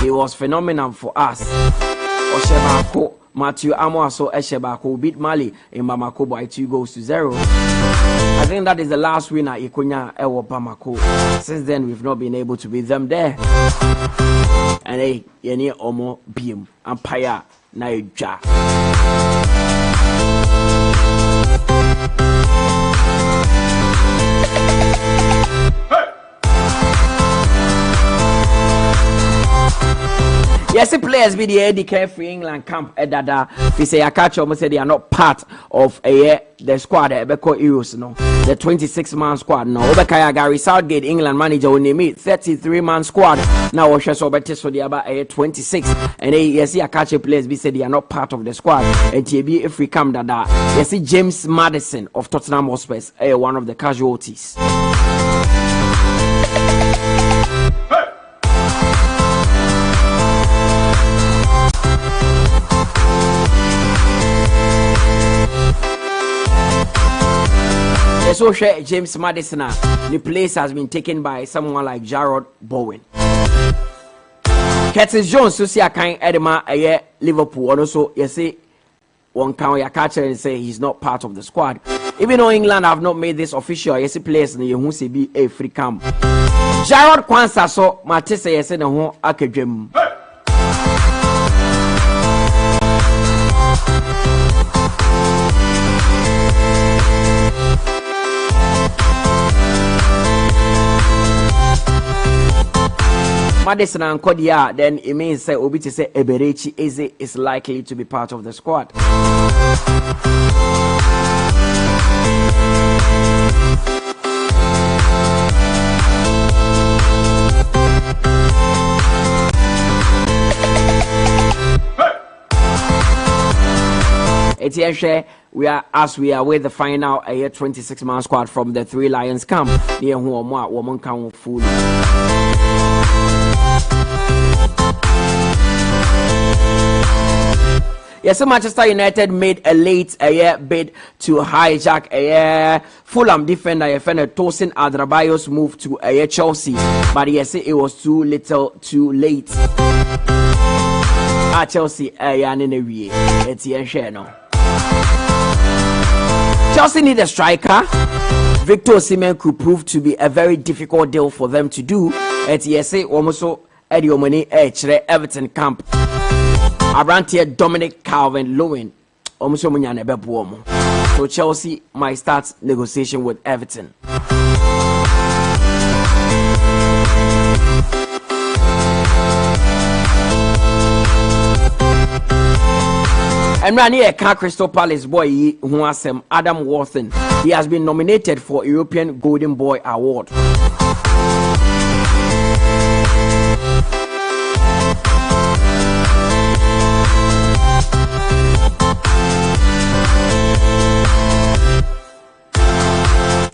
He was phenomenal for us. Oshebako, Matthew Amoaso Eshebako beat Mali in Bamako by 2-0. I think that is the last winner Ikunya Ewo Bamako. Since then, we've not been able to beat them there. And hey, Yeni Omo Beam Empire Naija. Yes, the players be the ADK Free England camp Edada. They say I catch almost say they are not part of the squad Ebeko Euros, no. The 26-man squad no. Obekaya Gary Southgate, England manager, will name it 33-man squad. Now Osha Obete so they about 26. And they yes, I catch players be say they are not part of the squad. And TB if we come that yes, James Maddison of Tottenham Hotspur, one of the casualties. So James Maddison, the place has been taken by someone like Jarrod Bowen. Curtis Jones, so see a kind Edema Liverpool, and also you see one can catch and say he's not part of the squad. Even though England have not made this official, you see players in the who be a free camp. Jarrod Kwanzaa so Matisse you say the whole academy. Madison and Kodia, then it means say Obi to say Eberechi Eze is likely to be part of the squad. Etienne, we are with the final 26-man squad from the Three Lions camp. Near whom woman count full. Yes, so Manchester United made a late bid to hijack Fulham defender Tosin Adrabayo's move to Chelsea, but yes, it was too little, too late. Chelsea Chelsea need a striker. Victor Osimhen could prove to be a very difficult deal for them to do. At yes, almost Eddie Omani Everton camp. Abrantier Dominic Calvert-Lewin. So Chelsea might start negotiation with Everton. And Rani Crystal Palace boy who has Adam Watson. He has been nominated for European Golden Boy Award.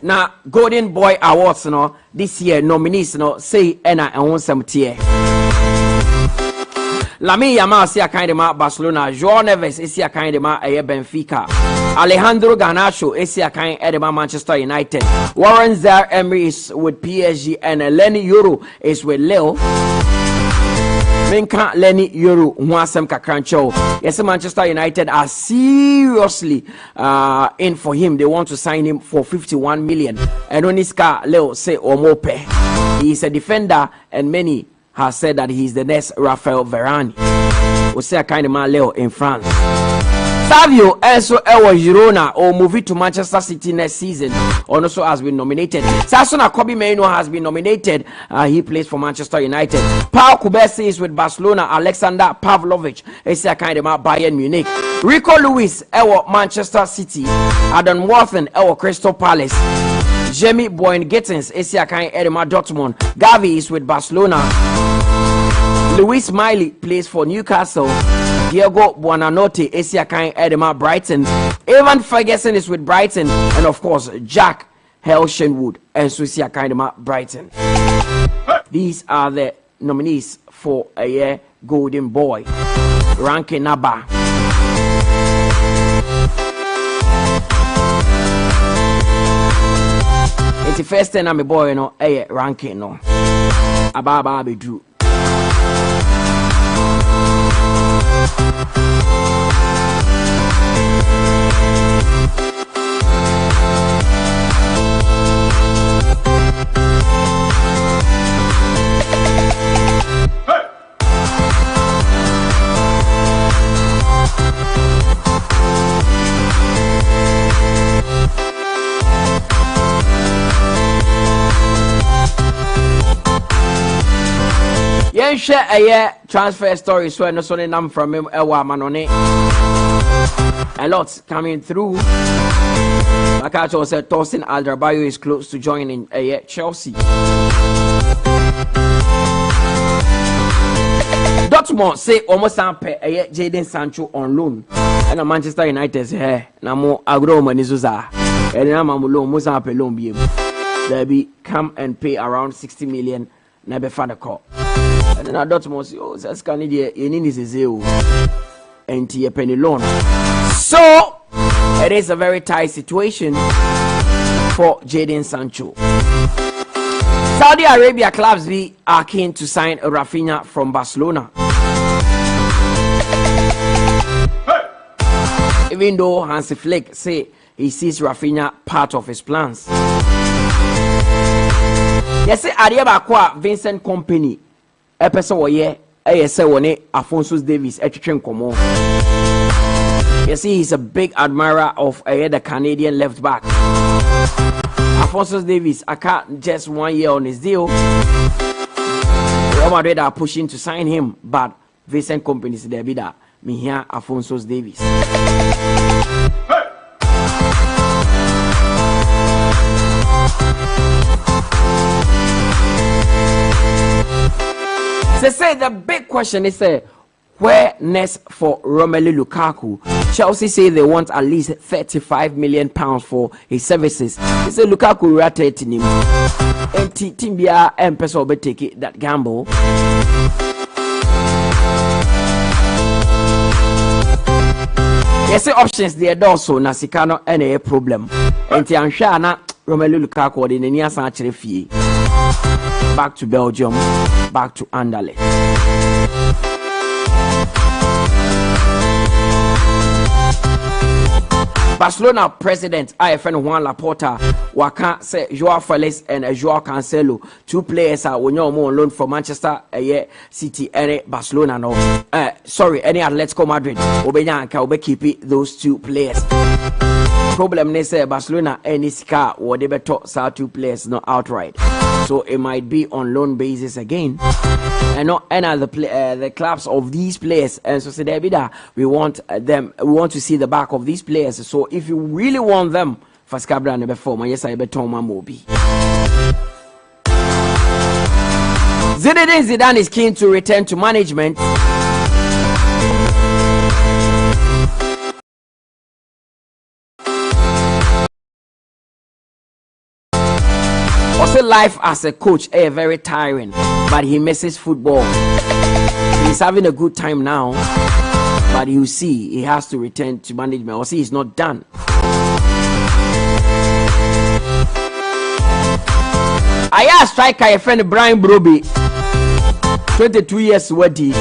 Now, Golden Boy Awards, this year nominees, say Enna and want some tier. Lamine Yamal see a kind of Barcelona. João Neves is a kind of Benfica. Alejandro Garnacho is a kind of Manchester United. Warren Zaire-Emery is with PSG, and Lenny Yoro is with Lille. Menka Lenny Yoro Nwasem Kakrancho. Yes, Manchester United are seriously in for him. They want to sign him for 51 million. And Oniska Leo say Omope. He is a defender, and many has said that he's the next Raphael Varane. We say a kind of man Leo in France. Savio also Ewa Girona or move to Manchester City next season also has been nominated. Sasuna Kobe Mainoo has been nominated. He plays for Manchester United. Paul Kubesi is with Barcelona. Alexander Pavlovich is a kind of Bayern Munich. Rico Lewis Ewa Manchester City. Adam Watson Ewa Crystal Palace. Jamie Boyne Gittins is a kind of Dortmund. Gavi is with Barcelona. Luis Miley plays for Newcastle. Diego Buonanotte is a kind of Brighton. Evan Ferguson is with Brighton. And of course, Jack Helshenwood and Susia kind of Brighton. These are the nominees for a Golden Boy. Ranking Naba. It's the first time I'm a boy, ranking, Ababa be Drew. share a transfer story so no son nam from him manone. A lot coming through. Makacho said Thorsten Alderweireld is close to joining Chelsea. Dortmund say almost pay Jadon Sancho on loan. And Manchester United say hey, namo agro manizuza. And namo loan musa pay loan be. They be come and pay around 60 million na be for the call. And then Dortmund say oh that's Canadian you need is zero. And a penny loan. So it is a very tight situation for Jadon Sancho. Saudi Arabia clubs are keen to sign Rafinha from Barcelona. Hey. Even though Hansi Flick say he sees Rafinha part of his plans. Yes, Ariaba Kwa Vincent Company. A person woye say one Alphonso Davies Komo. You see, he's a big admirer of the Canadian left back. Alphonso Davies, I can't just 1 year on his deal. Real Madrid are pushing to sign him, but Vincent Company is there. Bida me here, Alphonso Davies. Hey. They say the big question is where next for Romelu Lukaku? Chelsea say they want at least £35 million for his services. They say Lukaku rated him. And Timbia and Peso will take that gamble. Yes, the options there also Nasikano and a problem. And Tianshana Romelu Lukaku in the near century fee. Back to Belgium, back to Anderlecht. Barcelona president IFN Juan Laporta waka say Joao Felix and Joao Cancelo, 2 players are on loan from Manchester City and Barcelona no. Any Atletico Madrid Obenyanka will keep those 2 players. Problem is Barcelona any scar or they better 2 players not outright. So it might be on loan basis again. And not any other the clubs of these players, and so say we want them, we want to see the back of these players. So if you really want them for Scabra and before, yes, I bet Tom Mobi. Zinedine Zidane is keen to return to management. Also, life as a coach is very tiring, but he misses football. He's having a good time now, but you see, he has to return to management. Also, he's not done. I asked striker a friend Brian Broby, 22 years ready.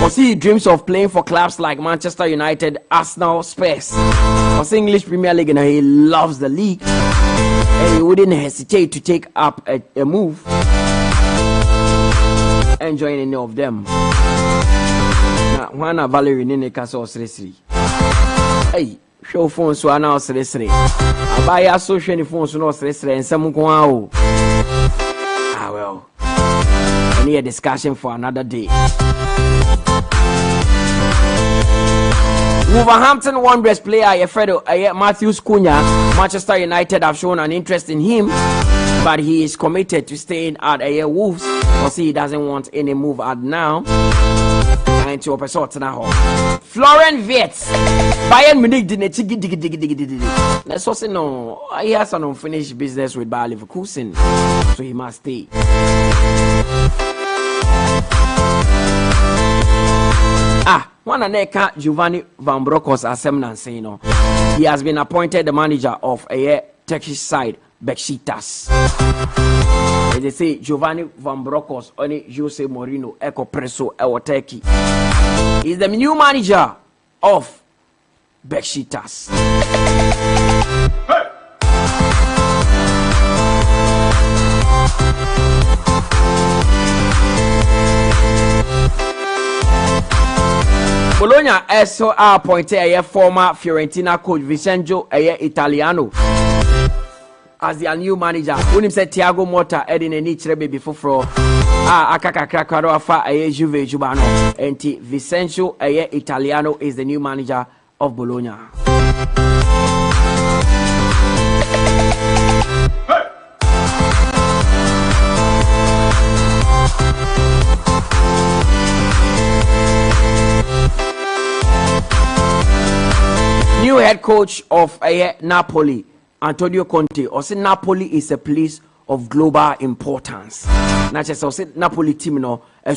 Also, he dreams of playing for clubs like Manchester United, Arsenal, Spurs. Also, English Premier League, and he loves the league. And he wouldn't hesitate to take up a move and join any of them. Now, Juana Valerie Nineka saw Sresri. Hey, show phones so now Sresri. I buy a social phones no Sresri and some go. Ah, well, any a discussion for another day. Wolverhampton Wanderers player Alfredo Matthews Cunha, Manchester United have shown an interest in him, but he is committed to staying at Wolves because he doesn't want any move at now. And to sort now. Florian Wirtz, Bayern Munich didn't dig. Let's also know he has an unfinished business with Bayer Leverkusen, so he must stay. One aneka Giovanni Van Bronckhorst Asemnan say no. He has been appointed the manager of a Turkish side Besiktas. They say Giovanni Van Bronckhorst only Jose Mourinho Eco Presso Turkey. He's the new manager of Besiktas. Hey! Bologna also appointed a former Fiorentina coach Vincenzo Italiano as their new manager. When him said Thiago Motta heading a niche baby for akaka krakaro afa aye Juve Jubano and Vincenzo aye Italiano is the new manager of Bologna. New head coach of Napoli, Antonio Conte, or say Napoli is a place of global importance. Not just say Napoli team no we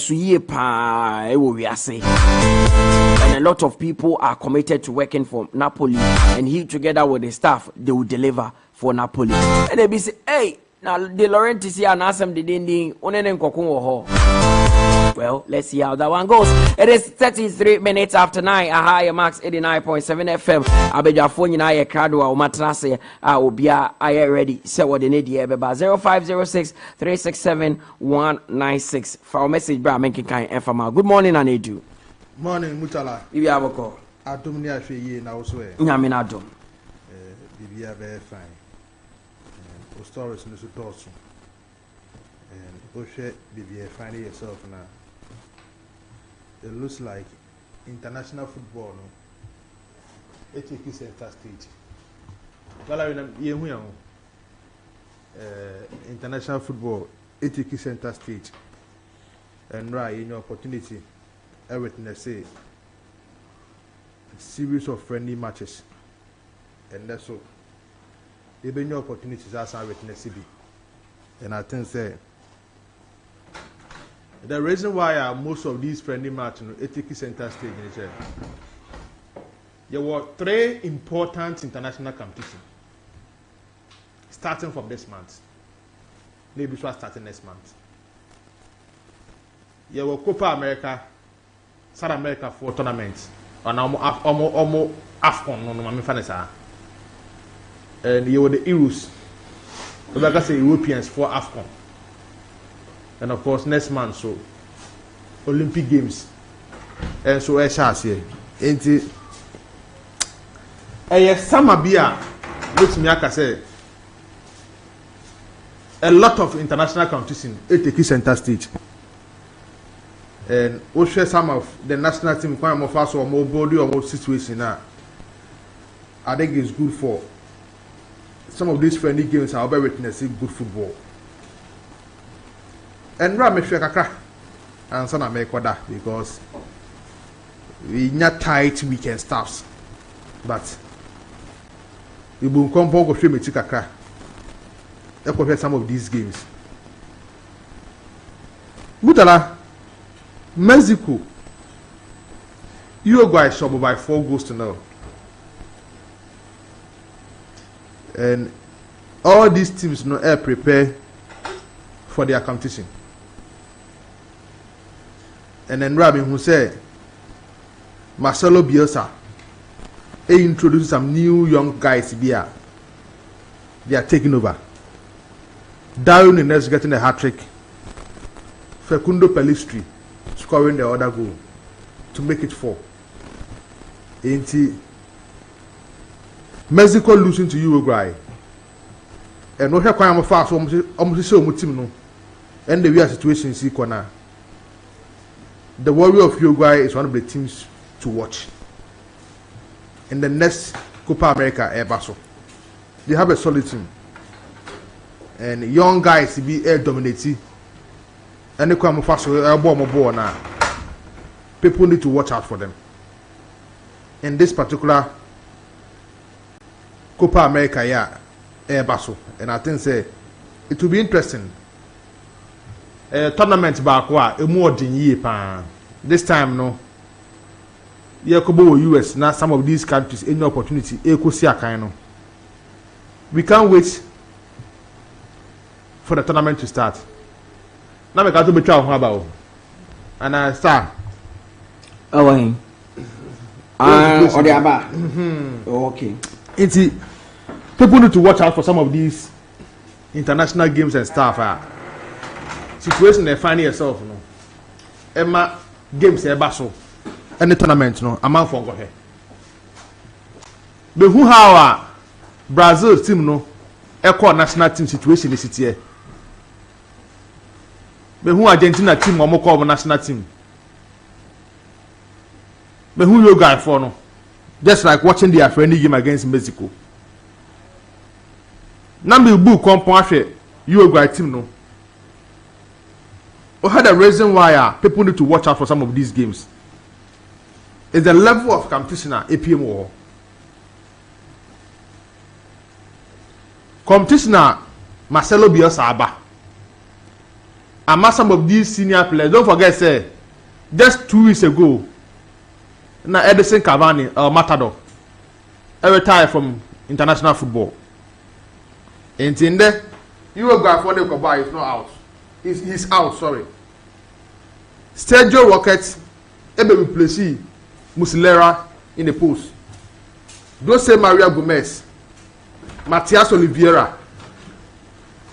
say. And a lot of people are committed to working for Napoli, and he together with the staff they will deliver for Napoli. And they be say, hey, now De Laurentiis here and ask them the ding well, let's see how that one goes. It is 33 minutes after 9. Aha, Max 89.7 FM. Abeja phone na ye krado a matrase obia aye ready. Say what they need here beba 0506 367 196. For message bra menkin kan enfama. Good morning Anedu. Morning Mutala. Ibi aboko. Adom ni ahwe ye na wo so e. Nyame na adom. Bibia very fine. O stories no so toso. Oshe bibia find yourself now. It looks like international football no. It takes center stage. Well, international football it takes center stage. And right in your opportunity, everything they say series of friendly matches. And that's so even your opportunities as I witness CB. And I think say the reason why most of these friendly matches, ethics center stage in Nigeria, there were 3 important international competitions starting from this month. Maybe starting next month. There were Copa America, South America for tournaments, and almost AFCON, and there were the Euros. Like I say, Europeans for AFCON. And of course, next month, so Olympic Games. And so, I shall say, summer beer, which me I say, a lot of international competition at the center stage. And we share some of the national team, kind of fast or more body or more situation now. I think it's good for some of these friendly games. I'll be witnessing good football. And Ram Kakra and son of Mekoda because we not tight weekend staffs. But we will come back with me Kakra. Let's compare some of these games. Mutala, Mexico, Uruguay shot by 4 goals to 0. And all these teams are prepared for their competition. And then Rabin who said Marcelo Bielsa introduced some new young guys here. They are taking over. Darwin Nunes getting a hat-trick. Facundo Pellistri scoring the other goal to make it 4. Mexico losing to Uruguay. And no here quite fast almost so much team no. And the real situation is corner. The Warrior of Uruguay is one of the teams to watch. In the next Copa America Basso. They have a solid team. And young guys to be air dominating. And they come fast now. People need to watch out for them. In this particular Copa America Basso. And I think say it will be interesting. Tournament back a more than year this time no Yakubu US now some of these countries any opportunity we can't wait for the tournament to start. Now we got to be about and I start or the Abba. Okay. People need to watch out for some of these international games and stuff. Situation they find yourself, no. Emma games so any tournament, no. A man for go here. But who how Brazil team no echo national team situation is it here. But who Argentina team or more national team? But who you guy for no? Just like watching their friendly game against Mexico. Nambi book compound you guy team no. We had a reason why people need to watch out for some of these games. It's the level of competition at APM war. Competition Marcelo Bielsa Aba. And some of these senior players, don't forget, say, just 2 weeks ago, now Edison Cavani, Matador, retired from international football. And in there, you will go for the Koba is not out. He's out, sorry. Sergio Rockets, Ebe Plessis, Muslera in the post. Jose Maria Gomez, Matias Oliveira.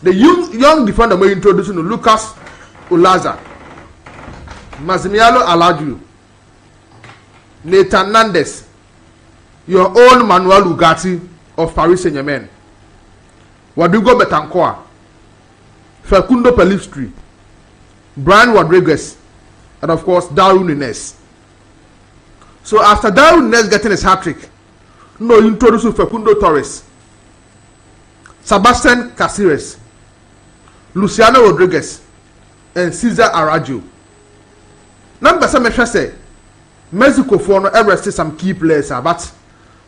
The young defender we introducing to Lucas Olaza, Massimiliano Alaju, Nathan Nandes, your own Manuel Ugarte of Paris Saint-Germain, Wadugo Betancourt, Facundo Pellistri, Brian Rodriguez, and of course Darwin Nunes. So after Darwin Nunes getting his hat-trick, no introduce Facundo Torres, Sebastian Caceres, Luciano Rodriguez, and Cesar Arajo. Number some say Mexico for no ever see some key players, but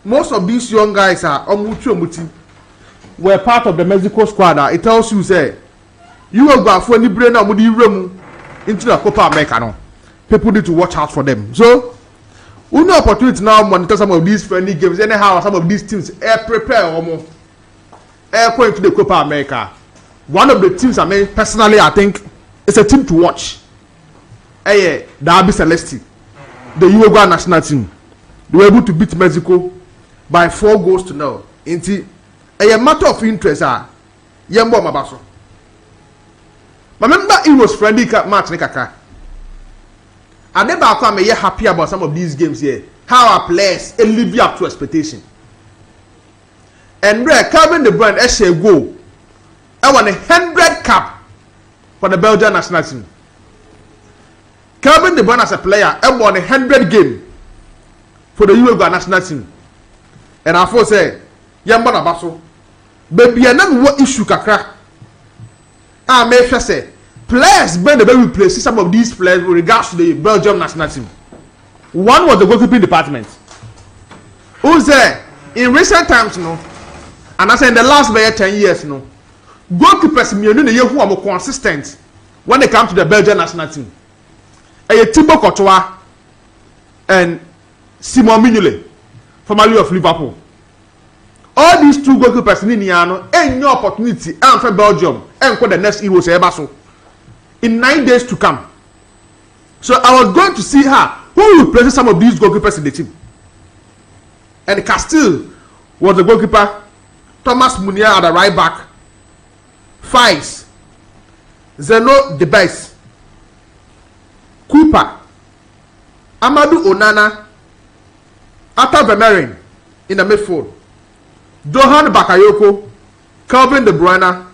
most of these young guys are were part of the Mexico squad. It tells you say you will go for any brain or into the Copa America. No, people need to watch out for them. So we no opportunity now monitor some of these friendly games. Anyhow, some of these teams prepare or more going to the Copa America. One of the teams I mean personally I think it's a team to watch. The Derby Celeste, the Uruguay national team. They were able to beat Mexico by 4-0. Into a matter of interest Yembo Mabaso. Remember it was friendly match Nekaka. And then I'm happy about some of these games here. How our players live up to expectation. And Calvin De Bruyne actually go. I won 100 cap for the Belgian national team. Calvin De Bruyne as a player, I won 100 game for the Uruguay national team. And I first say, Yamba Nabaso, baby, I never what issue kakra. I may just say, players been the way we play. See some of these players with regards to the Belgium national team. One was the goalkeeping department. Who's there in recent times, you know, and I say in the last 10 years, you know. Goalkeepers who are more consistent when they come to the Belgian national team. Thibaut Courtois and Simon Mignolet, formerly of Liverpool. All these two goalkeepers in no opportunity and for Belgium and for the next Euros ever so in 9 days to come. So I was going to see her who will replace some of these goalkeepers in the team. And Castile was the goalkeeper, Thomas Munier at the right back. Fives, Zeno Debes, Cooper, Amadou Onana, Atta Vermeeren in the midfield, Johan Bakayoko, Calvin De Bruyne,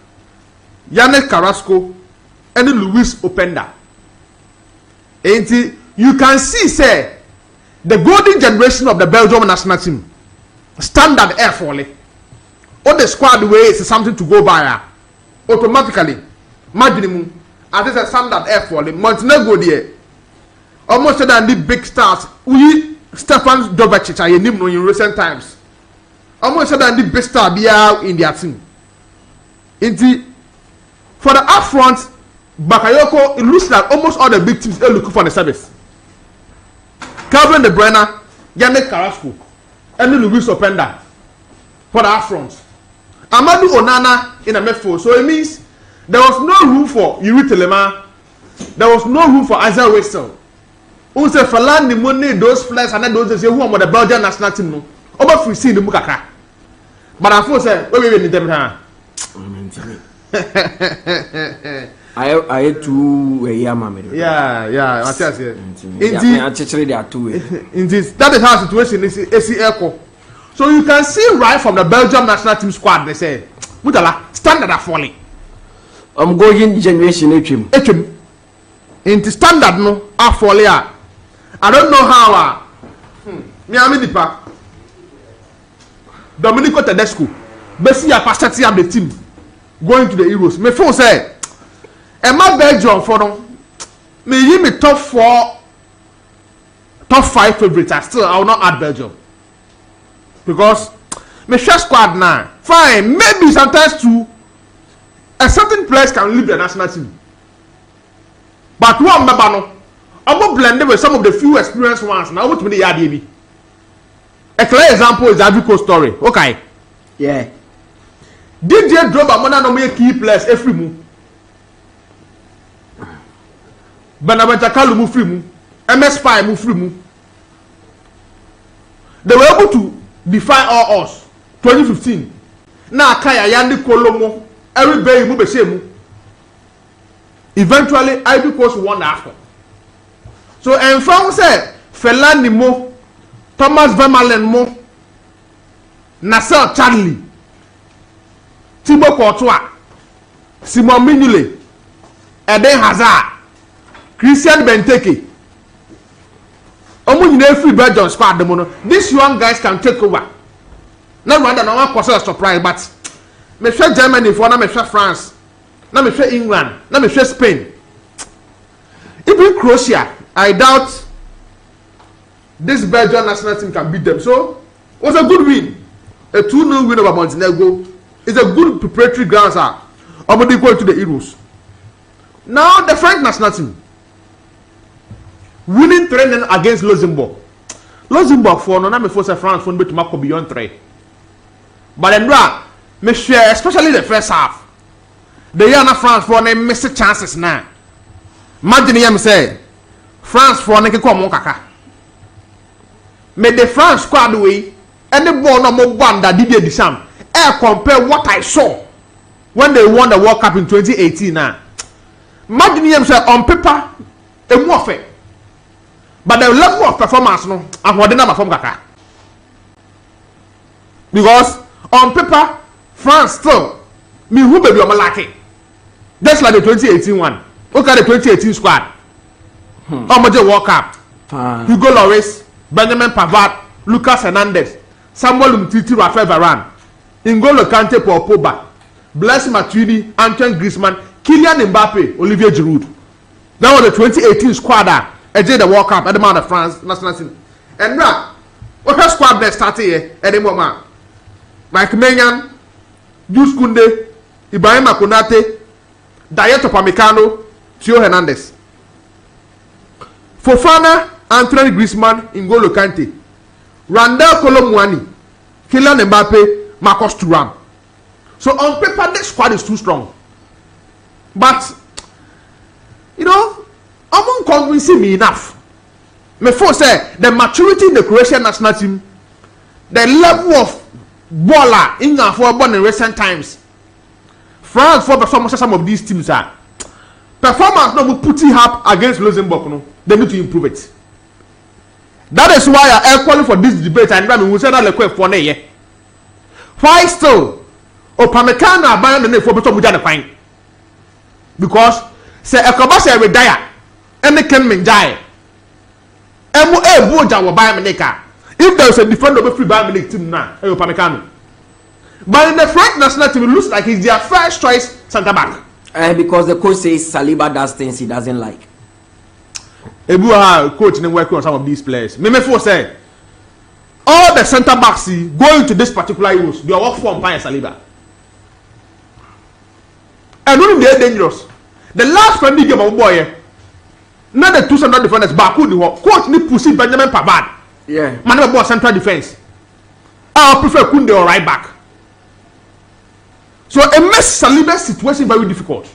Yannick Carrasco, and Luis Openda. And you can see, say, the golden generation of the Belgium national team, standard air falling. All the squad way is something to go by. Automatically, Madrimu, as it's a standard air falling. Montenegro there, almost than the big stars. We Stefan Dovacic I know in recent times. Almost than the best star be out in their team. For the up front, Bakayoko, it looks like almost all the big teams are looking for the service. Calvin De Bruyne, Yannick Carrasco, and Luis Openda for the up front. Amadou Onana in a midfield. So it means there was no room for Yuri Telema. There was no room for Isaiah Wessel. Who said Falan the money, those players and then those who are the Belgian national team. No, over free see the Mukaka. But I first said, wait, need them. I had two Yamame. Yeah, I tell you. Indeed, that is how the situation is. So you can see right from the Belgium national team squad, they say, Mutala, standard are falling. Going generation Etrim. Into standard no are falling. I don't know how. Miami Dipa. Domenico Tedesco. Basically, a pastor of the team going to the Euros. Me phone say, Emma Belgium for them. Me top 4, top 5 favorites. I will not add Belgium because me share squad now. Fine, maybe sometimes too. A certain players can leave the national team, but one member no. I will blend with some of the few experienced ones. Now, what me the idea? A clear example is Ivory Coast story. Okay. Yeah. DJ Drogba mana no make key players every move. Benaventure Kalu move free move. MS5 move free move. They were able to defy all odds. 2015. Now Kaya Yandi Kolomo. Every day move the same. Eventually, Ivory Coast won after. So, and France said, Felani Mo, Thomas Vermaelen Mo, Nasser Charlie, Thibaut Courtois, Simon Mignolet, Eden Hazard, Christian Benteke. Free Belgium squad. These young guys can take over. Not Rwanda, no one causes a surprise, but me share Germany for now, me share France, now me share England, now me share Spain. Even Croatia, I doubt this Belgian national team can beat them. So it was a good win. A 2-0 win over Montenegro. It's a good preparatory ground, sir. Already going to the Euros. Now the French national team winning 3-0 against Luxembourg. Luxembourg for no, me force France for to mark beyond 3. But then me share, especially the first half. The year na France for no miss chances now. Imagine him say France for no come on kaka. Me the France squad way any ball no more one that Didier Deschamps. Compare what I saw when they won the World Cup in 2018 now. Imagine him say on paper a more fair. But the level of performance no and what the number from kaka. Because on paper France still me who baby am lucky. Just like the 2018 one. Look at the 2018 squad. Omoje World Cup. Hugo Lloris, Benjamin Pavard, Lucas Hernandez, Samuel Umtiti, Raphael Varane, N'Golo Kante, Paul Pogba, Blaise Matuidi, Antoine Griezmann, Kylian Mbappe, Olivier Giroud. That was the 2018 squad that did the World Cup at the Mount of France national team. And now, what has squad that started here at the moment? Mike Maignan, Jules Koundé, Ibrahima Konate, Dayot Upamecano, Theo Hernandez, Fofana, Antoine Griezmann, N'Golo Kante, Randal Kolo Muani, Kylian Mbappe, Marcus Thuram. So on paper, this squad is too strong. But you know, I'm not convincing me enough. Me first say the maturity in the Croatian national team, the level of baller in born in recent times. France for performance some of these teams are performance no put it up against Luxembourg. No, they need to improve it. That is why I calling for this debate and we will say that the for ne. Why still Upamecano Bayern Munich for better muja the fine? Because say Ekoba say retire and they can menjai. Emo boja wo Bayern Munich. If there is a defender of free Bayern Munich team now, Upamecano. But in the French national team, it looks like he's their first choice centre back. Because the coach says Saliba does things he doesn't like. Ebu coach and working on some of these players. Memefo say all the centre backs going to this particular Euros, they are work for Mpaya Saliba. And only they are dangerous. The last friendly game of boy, not the two central defenders, Baku the coach need pussy Benjamin Pavard. Yeah. Man about central defense. I prefer Koundé or right back. So it makes Saliba's situation very difficult.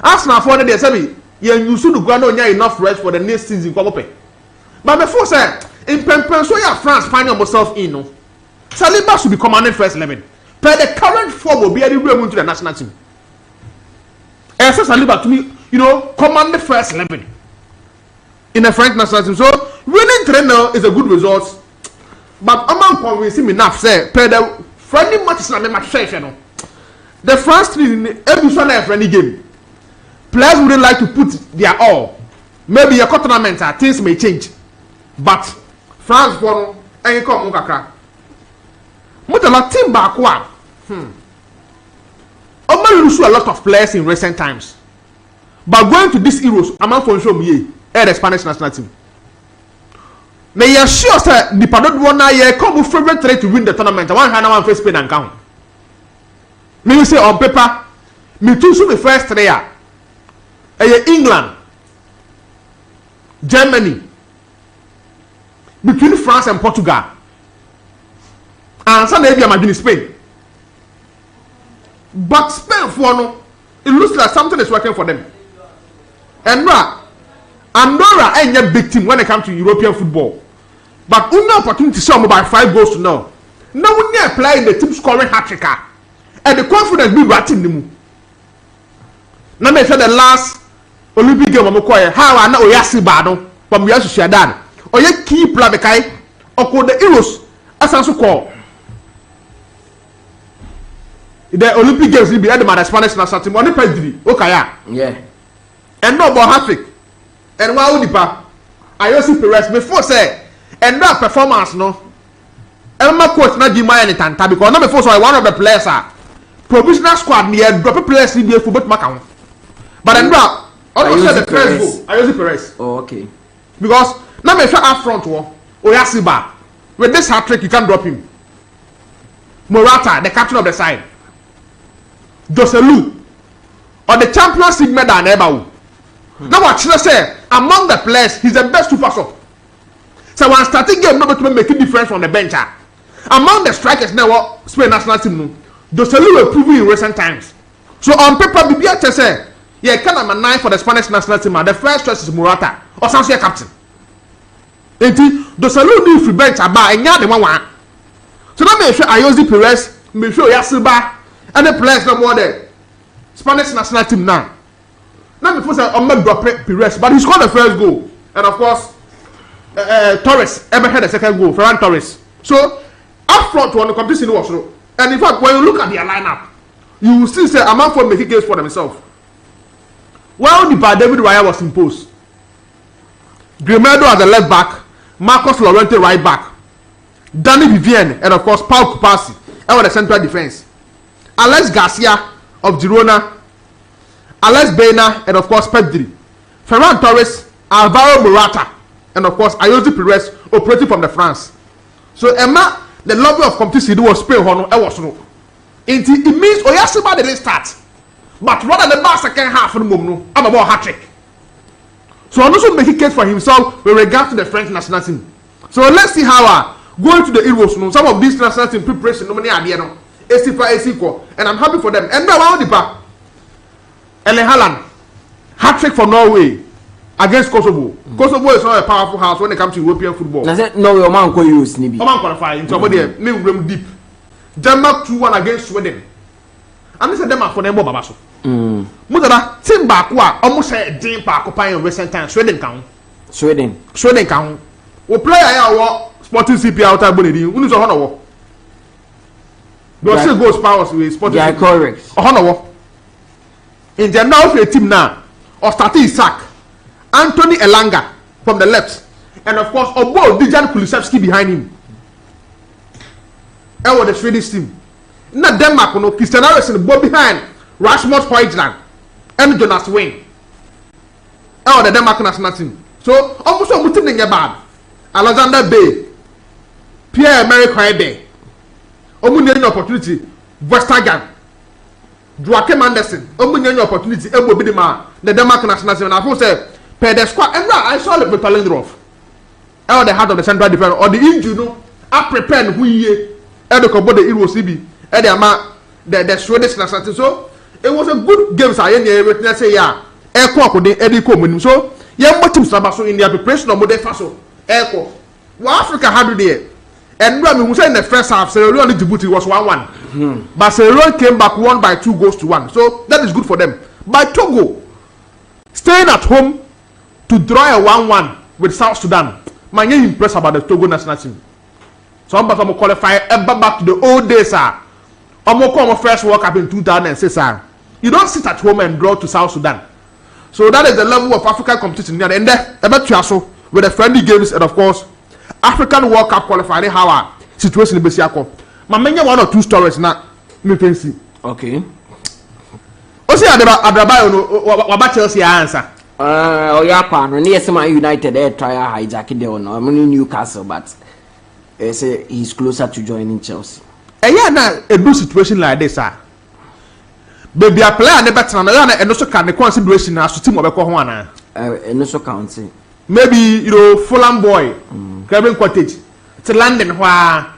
Arsenal for they say you should go on enough rest for the next season. But before say in so yeah France finding themselves in no. Saliba should be commanding first 11. But the current form will be able to into the national team. And so Saliba to me, you know, command the first 11 in the French national team. So winning 3-0 is a good result. But I'm not convincing me enough say per the friendly matches na me match say no. the France team every friendly game. Players wouldn't like to put their all. Maybe a tournament things may change. But France won and you come Mukaka. Mutala team back one. Oman lose a lot of players in recent times. But going to this Euros, I'm not for sure the Spanish national team. May you sure say the Padot one year come with favorite trade to win the tournament. One hand one face Spain and count. Me say on paper, me too soon the first player. England, Germany, between France and Portugal, and some maybe imagine Spain. But Spain for no, it looks like something is working for them. And Andorra ain't a big team when it comes to European football. But only opportunity to show by 5 goals to 0. No one near playing the team scoring hat-trick. And the confidence be ratting them. Now me say the last Olympic game I'm going how I know Oyasi Bado from Yasu Shadan. Oye key player kai oko the Euros asanso call. The Olympic games will be at the Spanish national team on the pedigree. Okay, yeah. And no about hat-trick. And why would Ayosi Perez before say and that performance no. And my coach not give my any time because not before so one of the players are provisional squad near drop players in the football account. But then now also the first goal Ayosi Perez. Oh okay. Because now me up front war Oyasiba with this hat-trick you can drop him. Morata the captain of the side. Joselu or the Champions League medal never. Now what should I say? Among the players, he's the best to pass up. So when starting game, nobody to make a difference from the bench. Among the strikers now, Spain national team, Joselu were proven in recent times. So on paper, BBA say, yeah, kind of a 9 for the Spanish national team. The first choice is Morata or Sancho captain. And Joselu need free bench about and yeah, the one. So now make sure Ayosi Perez, make sure Yasiba, and the players no more there. Spanish national team now. Now before say Ahmed drop Perez, but he scored the first goal, and of course, Torres ever had the second goal. Ferran Torres. So up front when the competition was through, and in fact when you look at their lineup, you will still say among for making games for themselves. While the David Raya was imposed, Grimaldo as the left back, Marcos Llorente right back, Danny Vivienne, and of course Paul Kupasi, and the central defense. Alex Garcia of Girona, Alex Baena, and of course Pedri, Ferran Torres, Alvaro Morata, and of course Ayosi Perez operating from the France. So Emma, the level of competition was Spain Hono, I was no. It means Oyasiba didn't start, but rather the last second half of the moment, I'm about hat-trick. So I'm also making case for himself with regard to the French national team. So let's see how going to the Euros. No, some of these national team preparation, no many idea no. And I'm happy for them. And now I want the Erling Haaland hat-trick for Norway against Kosovo. Kosovo is not a powerful house when it comes to European football. I said no, your man could use Nibi. Man qualify into somebody name room deep. Denmark 2-1 against Sweden. And this is Denmark for them Babaso. Mutala team back almost a dream park in recent times. Sweden count. Sweden count. We play our Sporting CP outside Bonidi. Who is a honor? There still goes powers with Sporting. Yeah, correct. A honor. In the now for a team now, or starting Isaac, Anthony Elanga from the left, and of course Obo Dijan Kulusevski behind him. And with the Swedish team. Not Denmark, no Christian Eriksen go behind Rasmus Højlund and Jonas Wayne. And with the Denmark national team. So almost a mutim in your bad. Alexander Bay, Pierre-Emerick Højbjerg, Omunye opportunity, Vestergaard, Joachim Andersen, Omunye opportunity, Ebo Bidima, the Denmark national team. And I will say, per the squad, and I saw it with Palindrov. Or the heart of the central defense, or the injury, no, I prepared who ye, and the Kobo the Euro CB, and the Ama, the Swedish national team. So it was a good game. So I say, yeah, air cock with the Eddie Coleman. So, yeah, what teams are so in the preparation of Mode Faso, air cock. Well, Africa had there. And we say in the first half, Sierra Leone Djibouti was 1-1. But Sierra Leone came back won by 2 goals to 1. So that is good for them. But Togo, staying at home to draw a 1-1 with South Sudan, man, you're impressed about the Togo national team. So I'm going to qualify back to the old days. Omo first World Cup in 2006. You don't sit at home and draw to South Sudan. So that is the level of African competition. And then about Chiaso with the friendly games and of course African World Cup qualifying how our situation in Besiako. My many one or two stories now. Me fancy. Okay. Osi Adrabayo no what Chelsea answer. Oyapa no near some United air try hijacking there no. I'm in Newcastle but say he's closer to joining Chelsea. Yeah, now a good situation like this, baby, a player never turn around and also can the consideration as to team of a Kohuana. And also counting. Maybe you know, Fulham boy, Kevin Cottage to London, where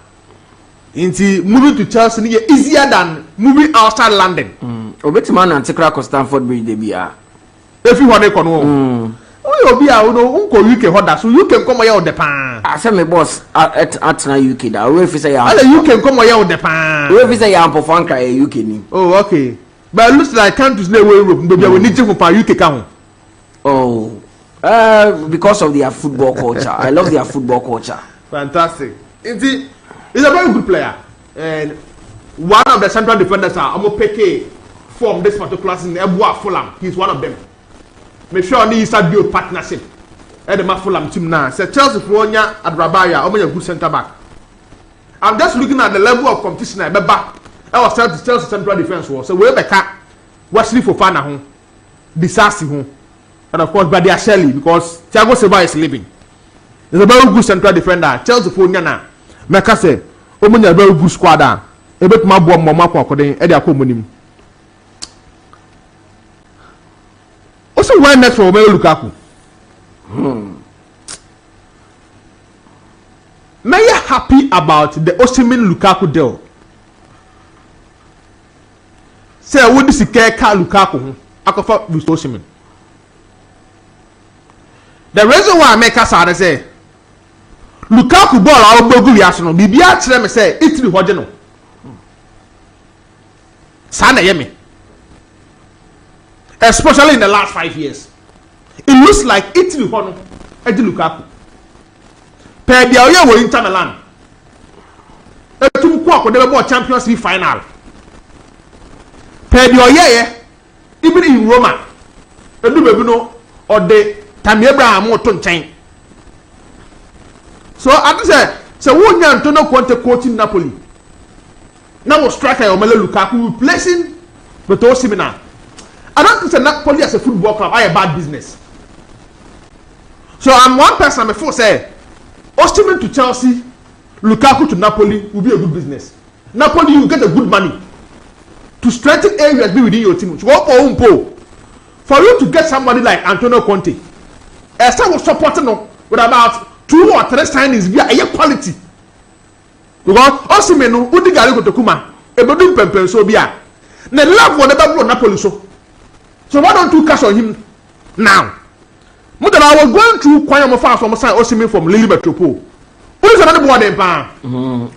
into moving to Chelsea is easier than moving outside London. Obetman and Tekra Stanford Bridge, they be if you want to come. Oh, you'll be out, Uncle UK Hoda, so you can come out the pan. I said, my boss at UK. That way, if you say, you can come out the pan. If you say, I'm for Franca, UK. Oh, okay. But it looks like countries near Europe, but we need to for UK count. Oh, because of their football culture. I love their football culture. Fantastic. He's a very good player. And one of the central defenders are Amopeke from this particular season, Ebua Fulham. He's one of them. Make sure you start build partnership. At the Fulham team now. Say Chelsea Fuonya at Rabaya, a good centre back. I'm just looking at the level of competition I back. I was trying to Chelsea central defense was so we be cat Wesley Fofana home, Disasi home, and of course Badia Shelley because Thiago Silva is leaving. He's a very good central defender. Chelsea Fuonya na. Meka say, Omunya very good squad. A bit more bomb mama according Eddie Akomonim. Also, why next for Romelu Lukaku? May you happy about the Osimhen Lukaku deal? Say, I would see Lukaku. I could fuck with Osimhen. The reason why I make us sad is say Lukaku ball out of Arsenal. Bibia tell me say Italy Hojeno. Sana Yemi. Especially in the last 5 years. It looks like Italy Hono Eddie Lukaku. Per the Oya were Inter Milan. The Champions League final. Per the Oya, even in Roma, a new or the Tammy Abraham or Tonchain. So I say, so one year Antonio Conte coaching Napoli. Now striker Romelu Lukaku replacing Osimhen. I don't think Napoli as a football club are a bad business. So I'm one person I'm a force say Osimhen to Chelsea, Lukaku to Napoli will be a good business. Napoli you get a good money to strengthen areas be within your team. For you to get somebody like Antonio Conte, Esther was supporting them with about 2 or 3 signings via a quality. Because Osimhen no udi gari ko tokuma e bodun pempen so bia. Na love whatever blow Napoli so. So why don't you cash on him now? Mutala, I was going through quite a fast from Osimhen from Lille Metropole. Who is another board empire?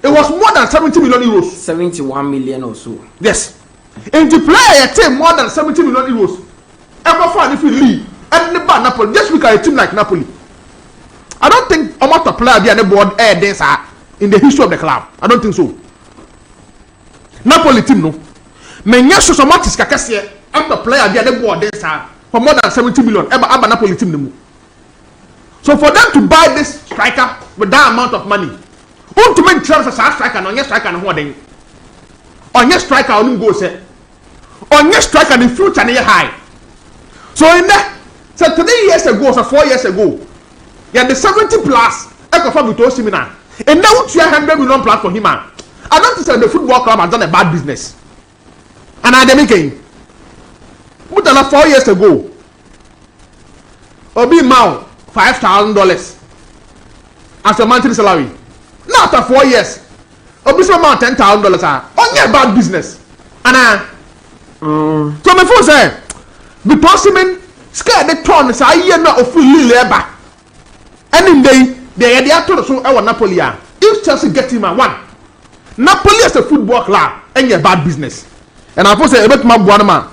It was more than 70 million euros. 71 million or so. Yes. And to play a team more than 70 million euros. Ever find if you leave and the bad Napoli, just look at a team like Napoli. I don't think a lot of players be on the board in the history of the club. I don't think so. Napoli team no. Menya so so much is kakase after player be on the board for more than 70 million. Ever Napoli team no. So for them to buy this striker with that amount of money, who to make transfer as striker no striker no den. On your striker on go say. On your striker the future na high. So in that, so 3 years ago, so 4 years ago, you had the 70 plus Ekofa with Osimhen. And now you have 100 million plus for him. I don't think the football club has done a bad business. And I didn't make Mutala 4 years ago. Obi Mao $5,000 as a monthly salary. Now after 4 years, Obi Mao $10,000 on your bad business. And so my phone say because Osimhen scared the turn say I no fully labor. And in they are told so our Napoli if Chelsea get him at 1. Napoli is a football club and your bad business. And I say about my Buanama.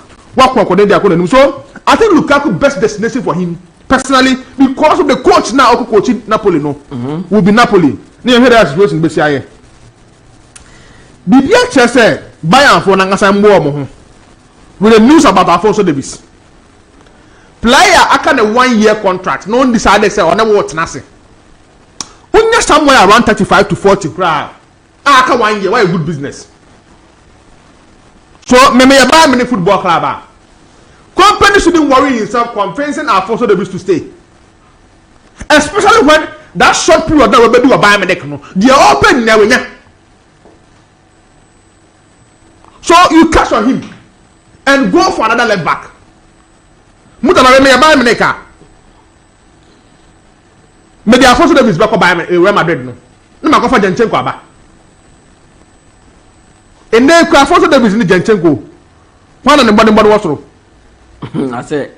So I think Lukaku best destination for him personally because of the coach now coaching Napoli no will be Napoli. Near here situation be say. Bibia Chelsea Bayern for Nangasa Mbo with the news about Alphonso Davies. Player after a 1 year contract, no one decided say on what Nasi. Unya somewhere around 35 to 40 crowd. After 1 year, why a good business? So me buy many football club. Company shouldn't worry himself convincing Alphonso Davies to stay. Especially when that short period that we do a buy me no. They are open now. So you cash on him and go for another left back. Mutala me buy me car. Me the Alphonso Davies back buy me Real Madrid no. No ma go for Jenchenko aba. And then Alphonso Davies ni Jenchenko. One on the body was through. I said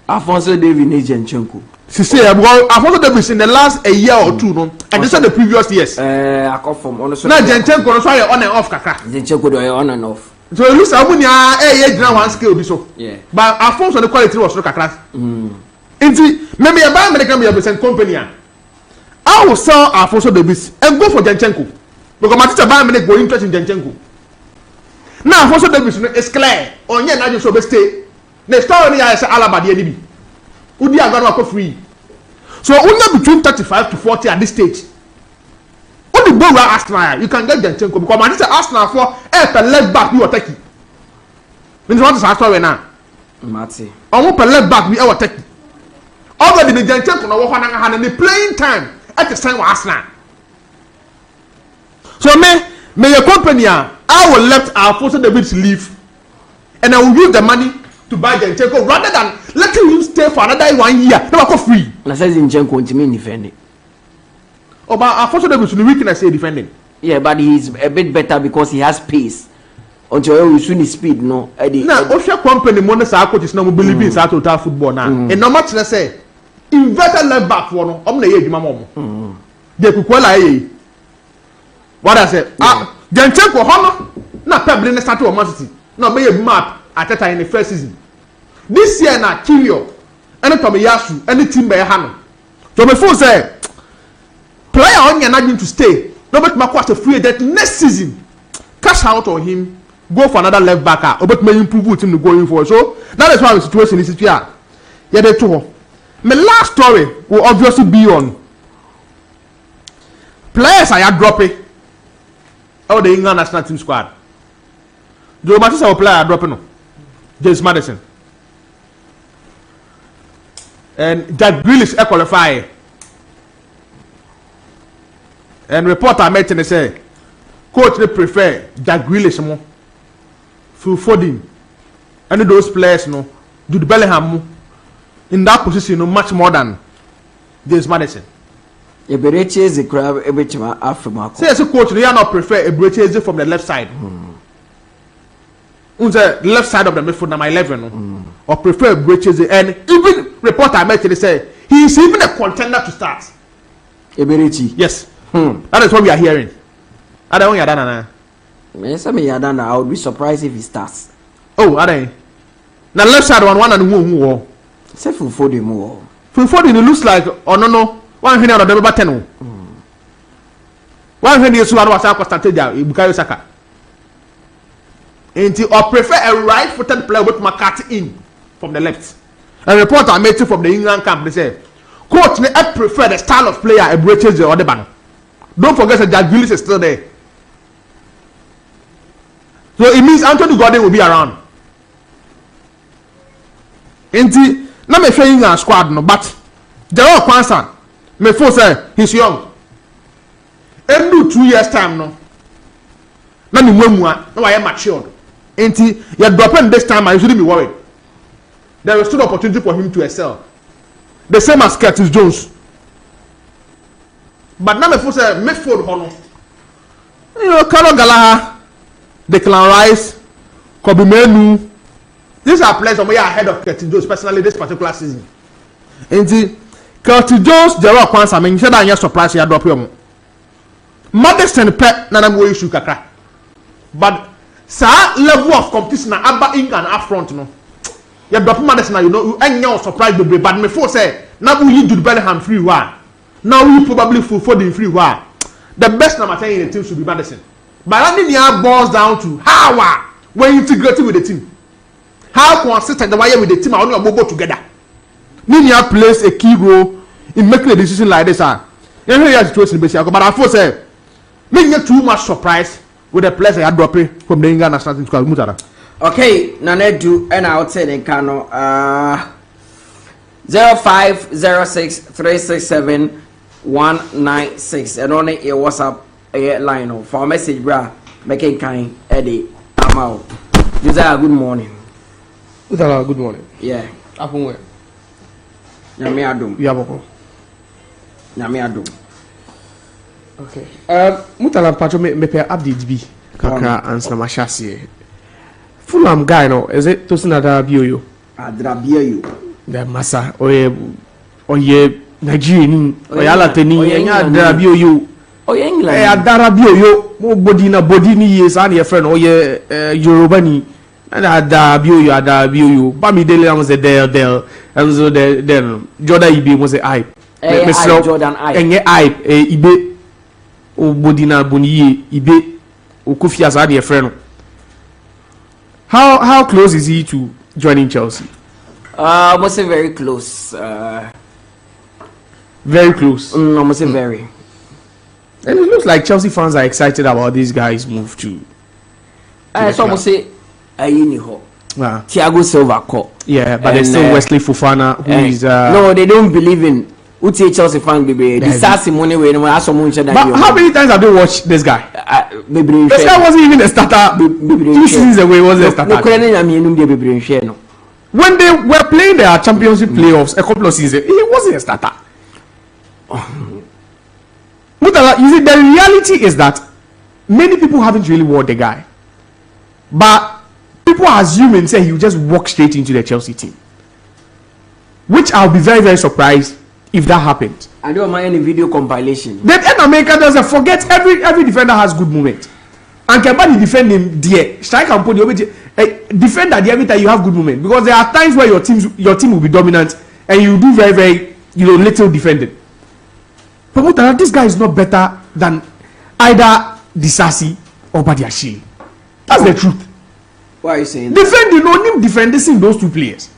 Alphonso Davies ni Jenchenko. She said Alphonso Davies in the last a year or two no. And this are the previous years. I come from honestly. Now Jenchenko no so on and off kaka. Jenchenko do on and off. So it looks amunya age one scale be so. Yeah. But Alphonso the quality was so kakra. Inti maybe a buy American be a company. I will sell Alphonso Davies and go for Jenchenko. Because my teacher buy American go interest in Jenchenko. Now Alphonso Davies is clear. On your not so stay. The story is Alaba the enemy. Udi agano for free. So only between 35 to 40 at this stage. What the ball Arsenal you can get Jenchenko because man this Arsenal for a left back you attack. Means what is our story now? Mati. On one left back we our attack. Already the Jenchenko no one and the playing time at the time with Arsenal. So may your company I will let Alphonso Davies leave and I will use the money to buy Jenchenko rather than letting him stay for another 1 year. No go free. Na says Jenchenko to me defending. Oh, but Alphonso Davies the weakness say defending. Yeah, but he's a bit better because he has pace. Until you soon his speed, no. Now, if your company money sa coaches now believe in total football now. And no much let's say inverted left back for no. I'm na ye juma mo. They could call I. What I say? Jenchenko hono na pebble na start of Man City. No be a map at that in the first season. This year na Kirio, any Tomiyasu, any team by Hano. So before say player on your not going to stay. Robert Marquardt a free that next season. Cash out on him, go for another left backer. Robert may improve with him to going for. So that is why the situation is here. Yeah, they too. My last story will obviously be on players I are dropping. Oh, the England national team squad. Joe Matisse our player dropping no. James Maddison. And Jack Grealish qualify. And reporter met and say, coach they prefer Jack Grealish more. Phil Foden. And those players no. Jude Bellingham in that position no much more than James Maddison. Eberechi is the crab Eberechi Africa. Say as a coach, they are not prefer Eberechi from the left side. On the left side of the midfield number 11 or prefer Eberechi and even reporter met and say he is even a contender to start. Eberechi. Yes. That is what we are hearing. I don't want Yadana. Yes, I mean Yadana. I would be surprised if he starts. Oh, are they? Now left side one and one. Say Phil Foden more. Phil Foden it looks like no. One hundred of the number 10. 100 years one was Constantia, Bukayo Saka. And or prefer a right-footed player with McCarthy in from the left. A reporter made it from the England camp. They say, coach, I prefer the style of player a British or the banner. Don't forget that Jack Grealish is still there. So it means Anthony Gordon will be around. And now me showing England squad no, but Gerald Kwanzaa, me for say he's young. And do 2 years time no. Now me mwemwa, now I am matured. And you're dropping this time, I shouldn't be worried. There is still opportunity for him to excel. The same as Curtis Jones. But now me for say midfield hono. You know, Carlo Gallagher, Declan Rice, Kobe Menu. These are players who are ahead of Curtis Jones, personally this particular season. And Curtis Jones, Gerald Kwanzaa, I mean, you said I'm surprised you drop him. Maddison Pep, na go issue kakra. But sa level of competition na aba England up front no. You drop Maddison, you know, you ain't surprised baby. But me for say, now we Jude Bellingham free one. Now we probably for the free one. The best number 10 in the team should be Maddison. But that thing boils down to how when integrated with the team. How consistent the way with the team are only both together. Ninia plays a key role in making a decision like this. You know, here's the situation basically. But I first say, making too much surprise with the players I had dropping from the England national team squad. Mutala. Okay, Nanedu, and I would say they can 0506367196 and only a WhatsApp line for message bra making kind Eddie Amal. Josiah, good morning. Mutala, good morning. Yeah. Apun where? Nyame adom. Yaboko. Nyame adom. Okay. Mutala Pacho me pe update bi kakra answer my chassis. Fulham guy no, is it Tosin Adarabioyo? Adarabioyo. The massa oye Nigerian oye Alateni Adarabioyo. Oye England. Adarabioyo mo body ni yes and your friend oye Yoruba ni Adarabioyo. Bamidele am say del and so then Jordan Ibe was say hype. Jordan hype. Enye hype Ibe o body na boniye Ibe o Kofi as your friend. How close is he to joining Chelsea? I must say very close. Very close. I must say very. And it looks like Chelsea fans are excited about this guy's move to. So I must say, Thiago Silva call. Yeah, but there's still Wesley Fofana who is. No, they don't believe in. Chelsea fan baby. The Sassy money way. But how many times have they watched this guy? This guy wasn't even a starter 2 seasons ago. He wasn't a starter. When they were playing their championship playoffs a couple of seasons, he wasn't a starter. Mutala, you see, the reality is that many people haven't really watched the guy, but people are assuming say he will just walk straight into the Chelsea team, which I'll be very, very surprised if that happened. I don't mind any video compilation. Then in America does forget every defender has good moment. And can defend him there. Strike and put the defender every time you have good moment, because there are times where your team will be dominant and you do very, very little defending. But Mutala, this guy is not better than either Disasi or Badiashile. That's the truth. Why are you saying defending only defending those two players?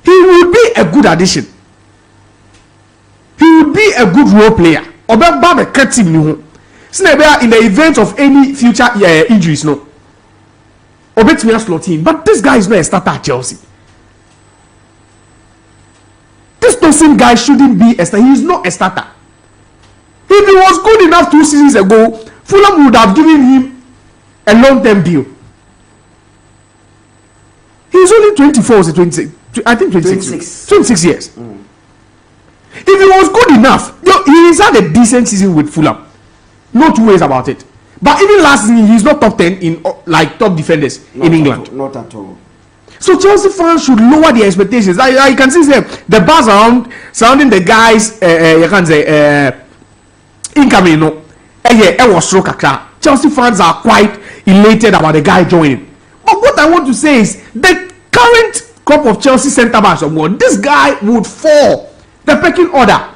He will be a good addition. He will be a good role player. In the event of any future injuries, no. Slot in. But this guy is not a starter at Chelsea. This Tosin guy shouldn't be a starter. He is not a starter. If he was good enough 2 seasons ago, Fulham would have given him a long-term deal. He's only 24 or 26. I think 26. 26 years. If he was good enough, he has had a decent season with Fulham. No 2 ways about it. But even last season, he's not top 10 in like top defenders in England. Not at all. So Chelsea fans should lower their expectations. I can see the buzz surrounding the guys. You can say incoming. No, Chelsea fans are quite elated about the guy joining. But what I want to say is the current crop of Chelsea centre backs of one, this guy would fall the pecking order.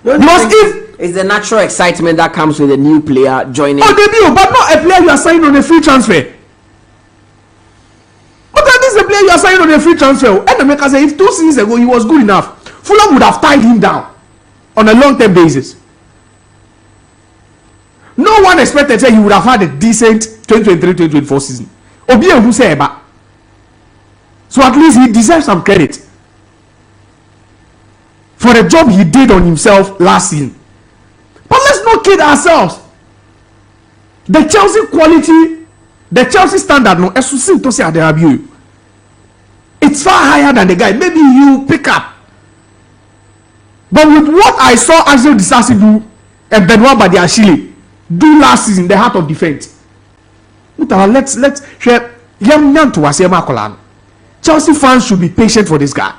Because it's the natural excitement that comes with a new player joining. Oh, debut, but not a player you are signing on a free transfer. But this is a player you are signing on a free transfer. And the maker say if 2 seasons ago he was good enough, Fulham would have tied him down on a long-term basis. No one expected say he would have had a decent 2023-2024 season. Obia who say eba. So at least he deserves some credit for the job he did on himself last season. But let's not kid ourselves. The Chelsea quality, the Chelsea standard, no, it's far higher than the guy. Maybe you pick up. But with what I saw Axel Disasi do and Benoit Badiashile do last season, the heart of defense. Let's share. Chelsea fans should be patient for this guy.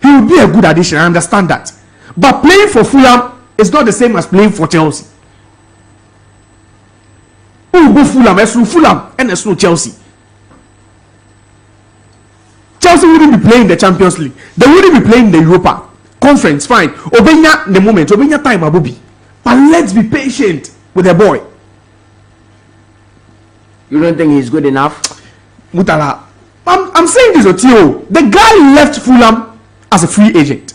He will be a good addition. I understand that. But playing for Fulham is not the same as playing for Chelsea. Who will go Fulham? It's Fulham and it's no Chelsea. Chelsea wouldn't be playing the Champions League. They wouldn't be playing the Europa Conference. Fine. Obenya the moment. Obenya time abobi. But let's be patient with the boy. You don't think he's good enough? Mutala, I'm saying this to you. The guy left Fulham as a free agent.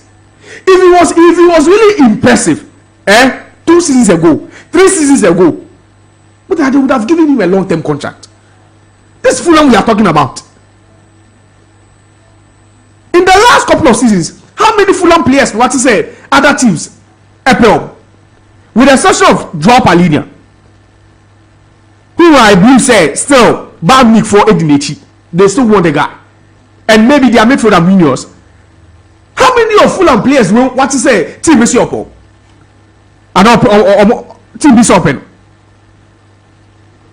If he was really impressive, 2 seasons ago, 3 seasons ago, but they would have given him a long-term contract. This Fulham we are talking about. In the last couple of seasons, how many Fulham players, what he said, other teams, Apple, with the exception of Joao Palhinha, who I believe said still bad nick for Edinechi, they still want the guy, and maybe they are made for the Minions. How many of Fulham players will what he say team is open? And team is open.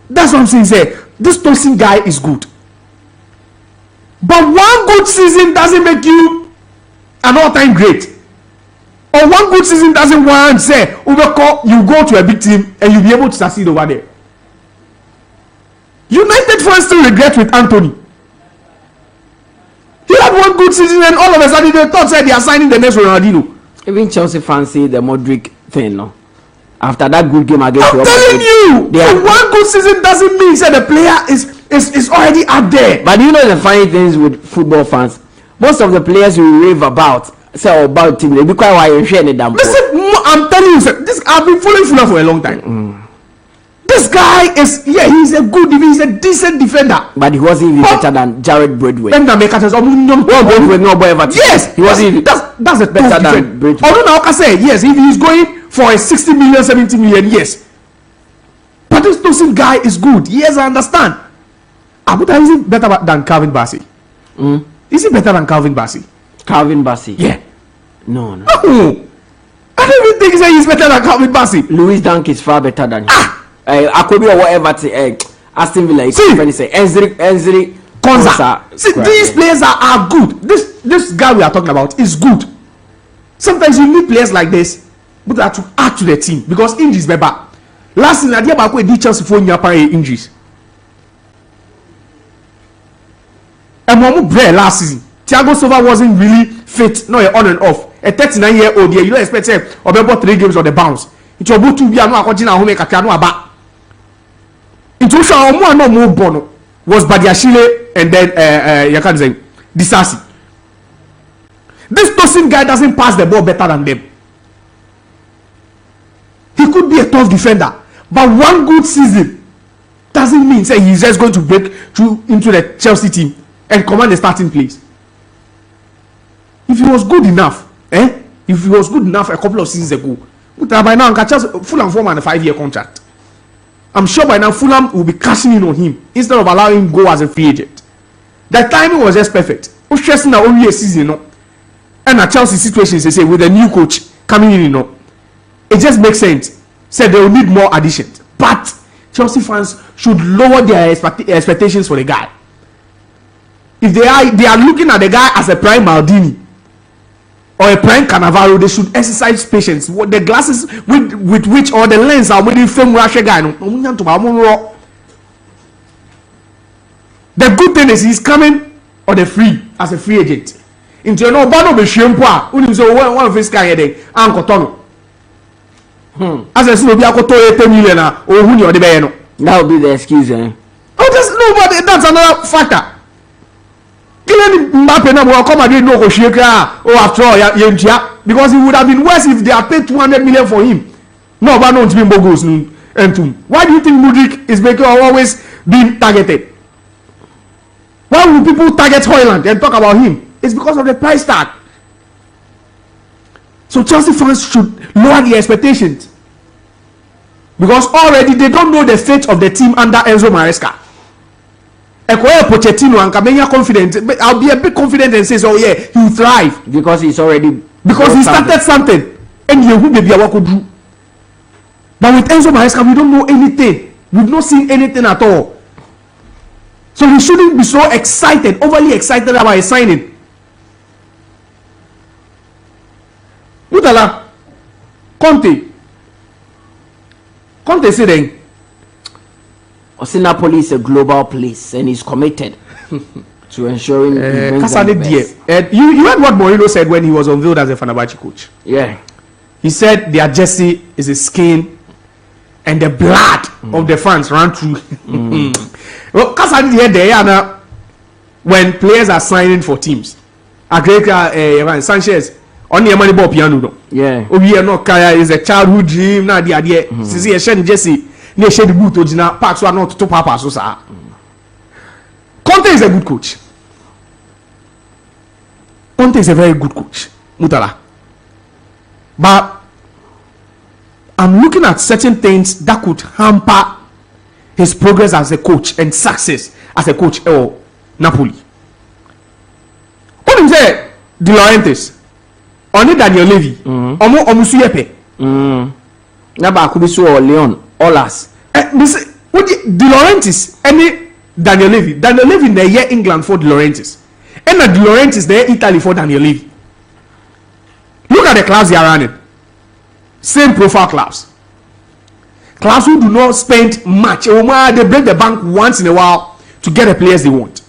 That's what I'm saying. Say this Tosin guy is good, but one good season doesn't make you an all-time great. Or one good season doesn't warrant say you go to a big team and you'll be able to succeed over there. United fans still regret with Anthony. He had one good season and all of a sudden they thought said they are signing the next Ronaldinho. Even Chelsea fans say the Modric thing, no? After that good game against I'm telling you, one good season doesn't mean that the player is already out there. But you know the funny things with football fans, most of the players we rave about say about team, they be quite why you share them. Listen, I'm telling you, this I've been following Fulham for a long time. This guy is he's a decent defender. But he wasn't even better than Jared Bradway. Yes, he wasn't even that's a better than Bradway. Although now I can say yes, if he's going for a 60 million, 70 million, yes. But this Tosin guy is good. Yes, I understand. Abuta is he better than Calvin Bassey? Is he better than Calvin Bassey? Calvin Bassey? Yeah. No. I don't even think he's better than Calvin Bassey. Louis Dunk is far better than him. Akobi or whatever Aston Villa is say Enzri Konza. See, these players are good. This guy we are talking about is good. Sometimes you need players like this, but that to add to the team because injuries be bad. Last season, I did about Chelsea for injuries. And Momu last season, Thiago Silva wasn't really fit, no, on and off. A 39-year-old, you don't expect him about 3 games on the bounce. It's your boot to be a no continue home Katiano about. Intuition no more bono was Badiashile and then you can say Disasi. This Tosin guy doesn't pass the ball better than them. He could be a tough defender, but one good season doesn't mean say he's just going to break through into the Chelsea team and command the starting place. If he was good enough, if he was good enough a couple of seasons ago, by now Fulham form on a 5-year contract. I'm sure by now Fulham will be cashing in on him instead of allowing him go as a free agent. The timing was just perfect. Stressing only a season, and a Chelsea situation is say with a new coach coming in, it just makes sense. Said they will need more additions, but Chelsea fans should lower their expectations for the guy. If they are looking at the guy as a prime Maldini or a prime Cannavaro, they should exercise patience. What the glasses with which or the lens are waiting film Russia guy. The good thing is he's coming on the free as a free agent. Into no bano be shempoa. Uni so one of his guy there. Anko tono. As I said, be akoto 10 million or who you the no. That would be the excuse, eh? Oh, that's another factor. Mbappe now will come again no after all because it would have been worse if they had paid 200 million for him. No, but no to be bogus and why do you think Mudrik is making always being targeted? Why would people target Hoyland and talk about him? It's because of the price tag. So Chelsea fans should lower the expectations because already they don't know the fate of the team under Enzo Maresca. Pochettino and Kamenya confident, but I'll be a bit confident and says, oh yeah, he'll thrive because he started something, and you will be able to do. But with Enzo Maresca, we don't know anything. We've not seen anything at all. So we shouldn't be so excited, overly excited about his signing. Mutala, Conte said then. Napoli is a global place and he's committed to ensuring you heard what Mourinho said when he was unveiled as a Fenerbahce coach. Yeah. he said their jersey is the skin and the blood of the fans ran through. Well, because I did hear there when players are signing for teams. Sanchez on the money ball piano. Yeah. Oh, yeah, no, Kaya is a childhood dream. Now, the idea, Sisi, a shen Jesse, they shed the boot to parks are not to papa. So, Conte is a good coach. Conte is a very good coach, Mutala. But I'm looking at certain things that could hamper his progress as a coach and success as a coach or Napoli. What do you say? De Laurentiis, only Daniel Levy, Omusu Yepe. Naba Akubisu or Leon, Olas. De Laurentiis, any Daniel Levy. Daniel Levy in the year England for De Laurentiis. And De Laurentiis there Italy for Daniel Levy. Look at the clubs they are running. Same profile clubs. Clubs who do not spend much. They break the bank once in a while to get the players they want.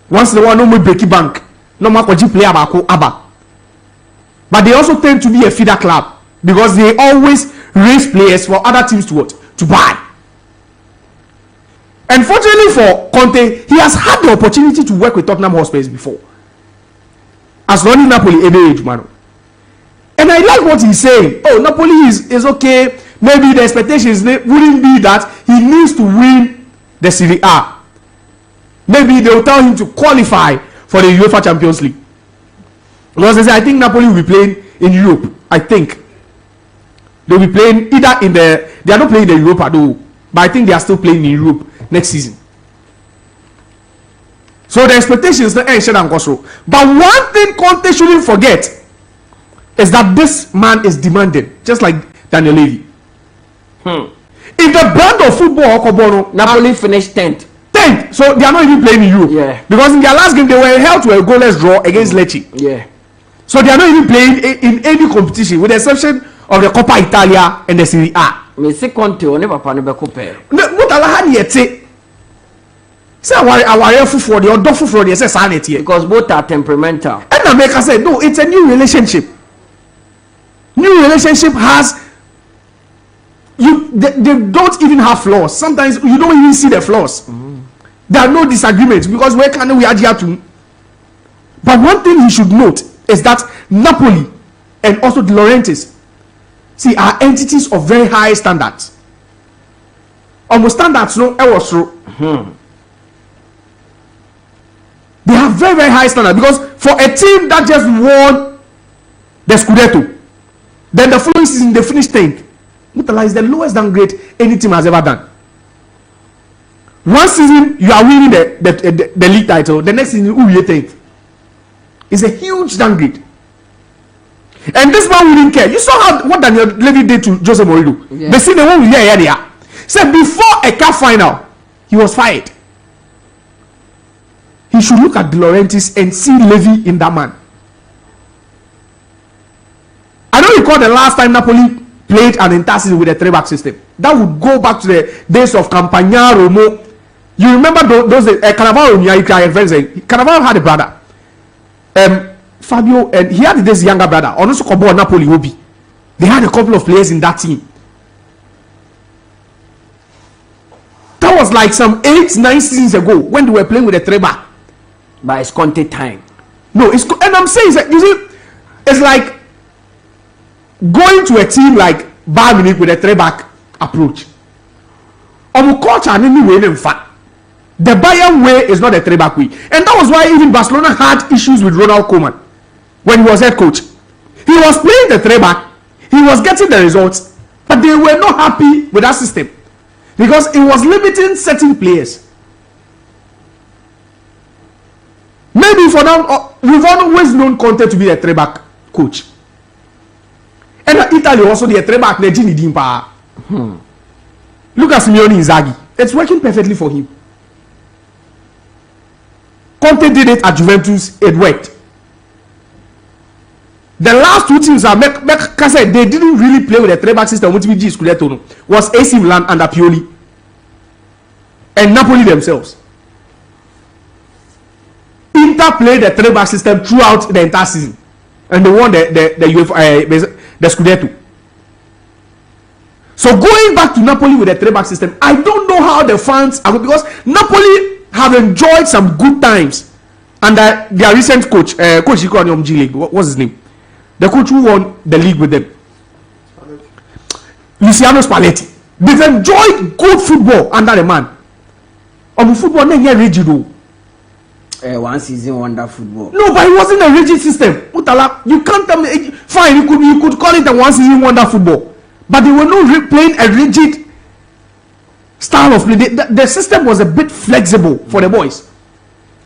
Once in a while, no more breaky bank. No more koji player abba. But they also tend to be a feeder club because they always raise players for other teams to what? To buy. Unfortunately for Conte, he has had the opportunity to work with Tottenham Hotspur before. As running Napoli any age, man. And I like what he's saying. Oh, Napoli is okay. Maybe the expectations wouldn't be that he needs to win the Serie A. Maybe they will tell him to qualify for the UEFA Champions League. Because they say, I think Napoli will be playing in Europe. I think. They'll be playing either in the... They are not playing in the Europa though. But I think they are still playing in Europe next season. So the expectations are ancient and Koso. But one thing Conte shouldn't forget is that this man is demanding, just like Daniel Levy. If the brand of football Okobono, Napoli finished 10th. 10th, so they are not even playing in Europe. Yeah. Because in their last game they were held to a goalless draw against Lecce. Yeah. So they are not even playing in any competition, with the exception of the Coppa Italia and the Serie A. Me se Conte o ne papa ne be coupe. Mutala ha yete. Say our fufu the odo fufu the say sanity. Because both are temperamental. And America said no, it's a new relationship. New relationship has they don't even have flaws. Sometimes you don't even see the flaws. There are no disagreements because where can we adhere to? But one thing you should note is that Napoli and also De Laurentiis are entities of very high standards. Almost standards no was true. They have very, very high standards because for a team that just won the Scudetto, then the following season they finished 10th. Mutala is the lowest downgrade any team has ever done. One season you are winning the league title, the next season you will be 10th. It's a huge downgrade. And this man wouldn't care. You saw what Daniel Levy did to Jose Mourinho. Yeah. They see the one they said before a cup final, he was fired. He should look at De Laurentiis and see Levy in that man. I don't recall the last time Napoli played an entire season with a 3-back system. That would go back to the days of Campagna, Romo. You remember those days? Cannavaro had a brother. Fabio, and he had this younger brother. Also, Napoli Obi. They had a couple of players in that team. That was like some 8-9 seasons ago when they were playing with a 3-back. But it's Conte time. No, and I'm saying that you see, it's like going to a team like Bayern Munich with a 3-back approach. Culture and anyway, in fact, the Bayern way is not a 3-back way, and that was why even Barcelona had issues with Ronald Koeman when he was head coach. He was playing the 3-back, he was getting the results, but they were not happy with that system because it was limiting certain players. Maybe for now, we've always known Conte to be a 3-back coach. And Italy also the 3-back. Look at Simeone Inzaghi. It's working perfectly for him. Conte did it at Juventus. It worked. The last two teams are they didn't really play with a 3-back system. Was AC Milan under Pioli and Napoli themselves. Inter played the 3-back system throughout the entire season. and they won the UEFA, the Scudetto. So going back to Napoli with the 3-back system, I don't know how the fans are, because Napoli have enjoyed some good times under their recent coach, coach he called G League. What's his name? The coach who won the league with them, Luciano Spalletti. They've enjoyed good football under the man. Football never rigid. One season wonder football. No, but it wasn't a rigid system. Mutala, you can't tell me. Fine, you could call it a one season wonder football, but they were not playing a rigid style of play. The system was a bit flexible for the boys.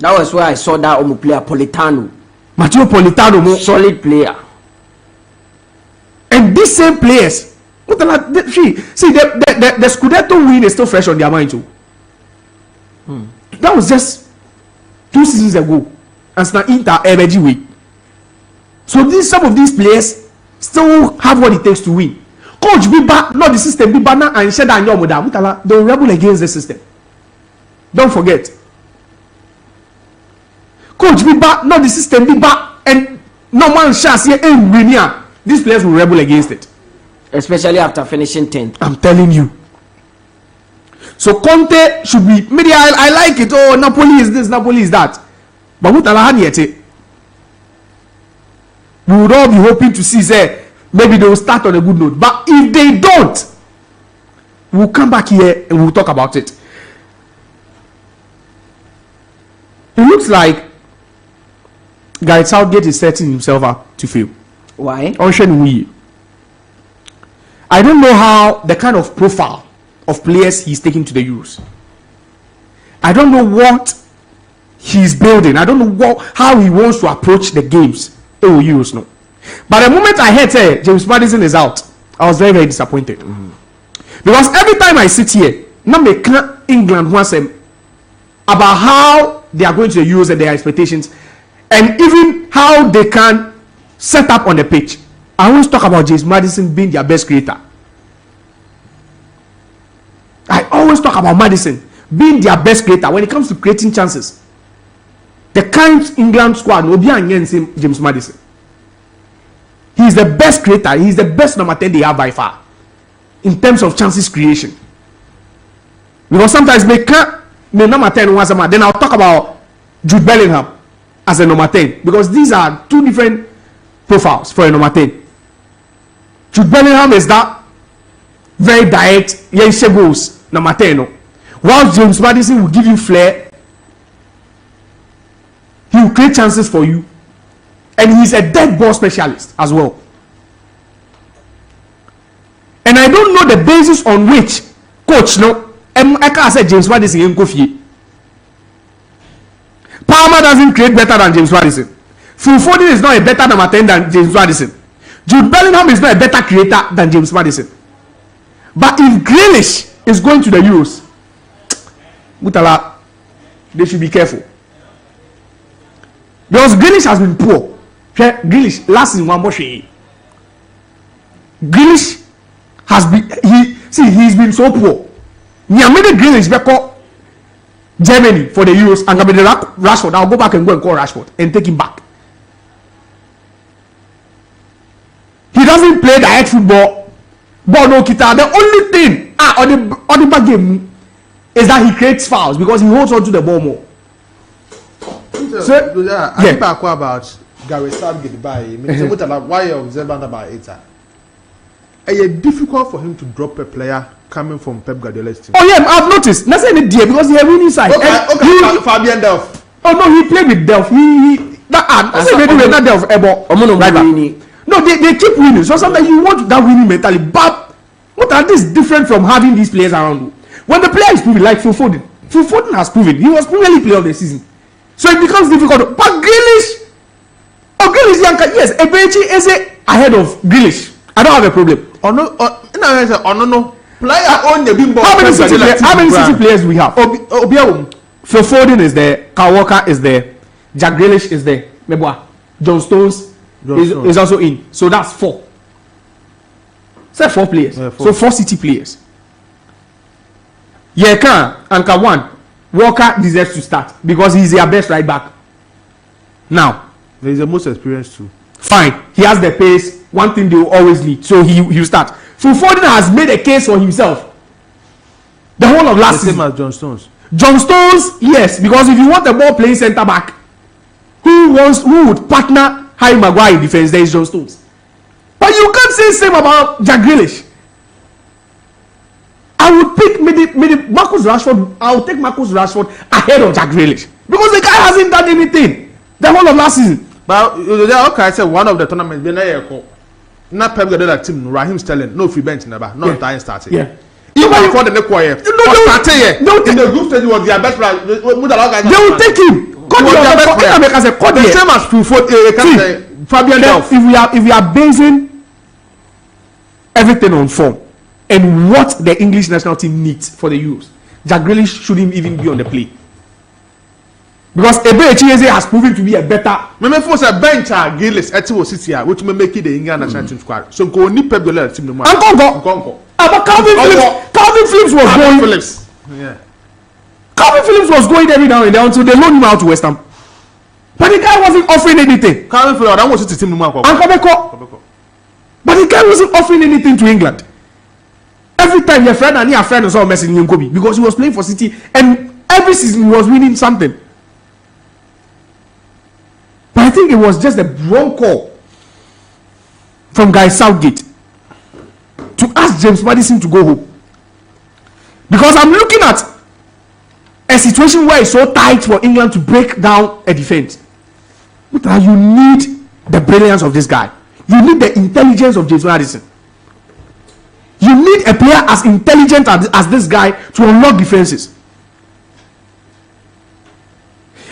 That was where I saw that player Politano. Matteo Politano, solid player. And these same players, Mutala, the Scudetto win is still fresh on their mind too. That was just 2 seasons ago, and now Inter energy week. So some of these players still have what it takes to win. Coach Biba, not the system, Biba and Sheda and Yomoda, Mutala, they will rebel against the system. Don't forget. Coach Biba, not the system, Biba, and no man shall see and win. These players will rebel against it. Especially after finishing 10th. I'm telling you. So Conte should be, maybe I like it. Oh, Napoli is this, Napoli is that. But Mutala had yet. We would all be hoping to see, say, maybe they will start on a good note. But if they don't, we'll come back here and we'll talk about it. It looks like Gareth Southgate is setting himself up to fail. Why? I don't know how the kind of profile of players he's taking to the Euros. I don't know what he's building. I don't know how he wants to approach the games. Euros, no. But the moment I heard James Maddison is out, I was very, very disappointed. Because every time I sit here, now make England wants about how they are going to the Euros and their expectations, and even how they can set up on the pitch. I always talk about James Maddison being their best creator. I always talk about Maddison being their best creator when it comes to creating chances. The current England squad will be against James Maddison. He is the best creator. He is the best number 10 they have by far in terms of chances creation. Because sometimes they can't number 10 once a month. Then I'll talk about Jude Bellingham as a number 10, because these are two different profiles for a number 10. Jude Bellingham is that very direct, goals number 10. While James Maddison will give you flair, he will create chances for you, and he's a dead ball specialist as well. And I don't know the basis on which coach I can't say James Maddison in Kofi. Palmer doesn't create better than James Maddison. Phil Foden is not a better number 10 than James Maddison. Jude Bellingham is not a better creator than James Maddison. But if Grealish is going to the Euros, Mutala, they should be careful. Because Grealish has been poor. Grealish last in one more. Grealish has been he's been so poor. Niamede Grealish because Germany for the Euros, and Rashford. I'll go back and call Rashford and take him back. He doesn't play direct football. Ball no kita. The only thing on the back game is that he creates fouls because he holds on to the ball more. So I talk about Gareth Southgate by why you observe about it. It's difficult for him to drop a player coming from Pep Guardiola's team. Oh yeah, I've noticed. Not saying it there because he has winning side. Okay, Fabian Delph. Oh no, he played with Delph. That Delph. No, they keep winning. So sometimes you want that winning mentality. But what are this different from having these players around you? When the player is proven, like Phil Foden has proven. He was Premier League player of the season. So it becomes difficult. But Grealish, yes, Ebechi is ahead of Grealish. I don't have a problem. No. Player on the big ball. How many City players do we have? Phil Foden is there. Kyle Walker is there. Jack Grealish is there. John Stones is also in. So that's 4. Say 4 players. Yeah, 4. So 4 City players. Yeka and Kawan. Walker deserves to start because he's their best right back. Now. He's the most experienced too. Fine, he has the pace. One thing they will always need, so he will start. Phil Foden has made a case for himself. The whole of last season. Same as John Stones. John Stones, yes, because if you want a ball playing centre back, who would partner Harry Maguire in defense? There is John Stones. But you can't say the same about Jack Grealish. I would pick maybe Marcus Rashford. I would take Marcus Rashford ahead of Jack Grealish because the guy hasn't done anything the whole of last season. But okay, I said one of the tournaments been there. Not Pep Guardiola team. Raheem Sterling, no free bench never, no time starting. Yeah. Even before the next year, in the group stage was their best player. They will take him. The same as Fabian Delph. If we are basing everything on form and what the English national team needs for the Euros, Jack Grealish shouldn't even be on the play. Because Ebe Echieze has proven to be a better. Remember, for a bench, Grealish, Etiwo City, which may make it the England national team squad. So go need Pep Guardiola team. Uncle. But Calvin Phillips was going. Yeah. Calvin Phillips was going every now and then until they loaned him out to West Ham. But the guy wasn't offering anything. Calvin Phillips, that was the team. But the guy wasn't offering anything to England. Every time your friend and your friend was all messing him because he was playing for City and every season he was winning something. But I think it was just a wrong call from Guy Southgate to ask James Maddison to go home. Because I'm looking at a situation where it's so tight for England to break down a defense. But you need the brilliance of this guy. You need the intelligence of James Maddison. You need a player as intelligent as this guy to unlock defenses.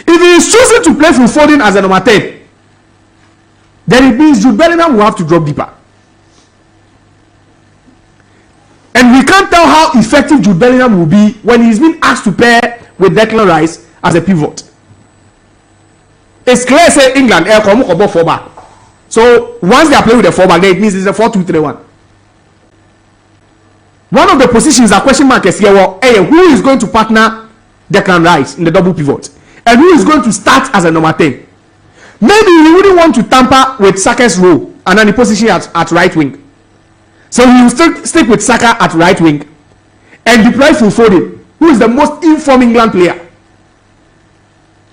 If he is choosing to play Phil Foden as a number 10, then it means Jude Bellingham will have to drop deeper. And we can't tell how effective Jude Bellingham will be when he's been asked to pair with Declan Rice as a pivot. It's clear, say England, four back. So once they are playing with a 4 back, then it means it's a 4-2-3-1. One of the positions are question mark is here. Well, who is going to partner Declan Rice in the double pivot? And who is going to start as a number 10? Maybe he wouldn't want to tamper with Saka's role and then the position at right wing. So he will stick with Saka at right wing and deploy Phil Foden, who is the most informed England player,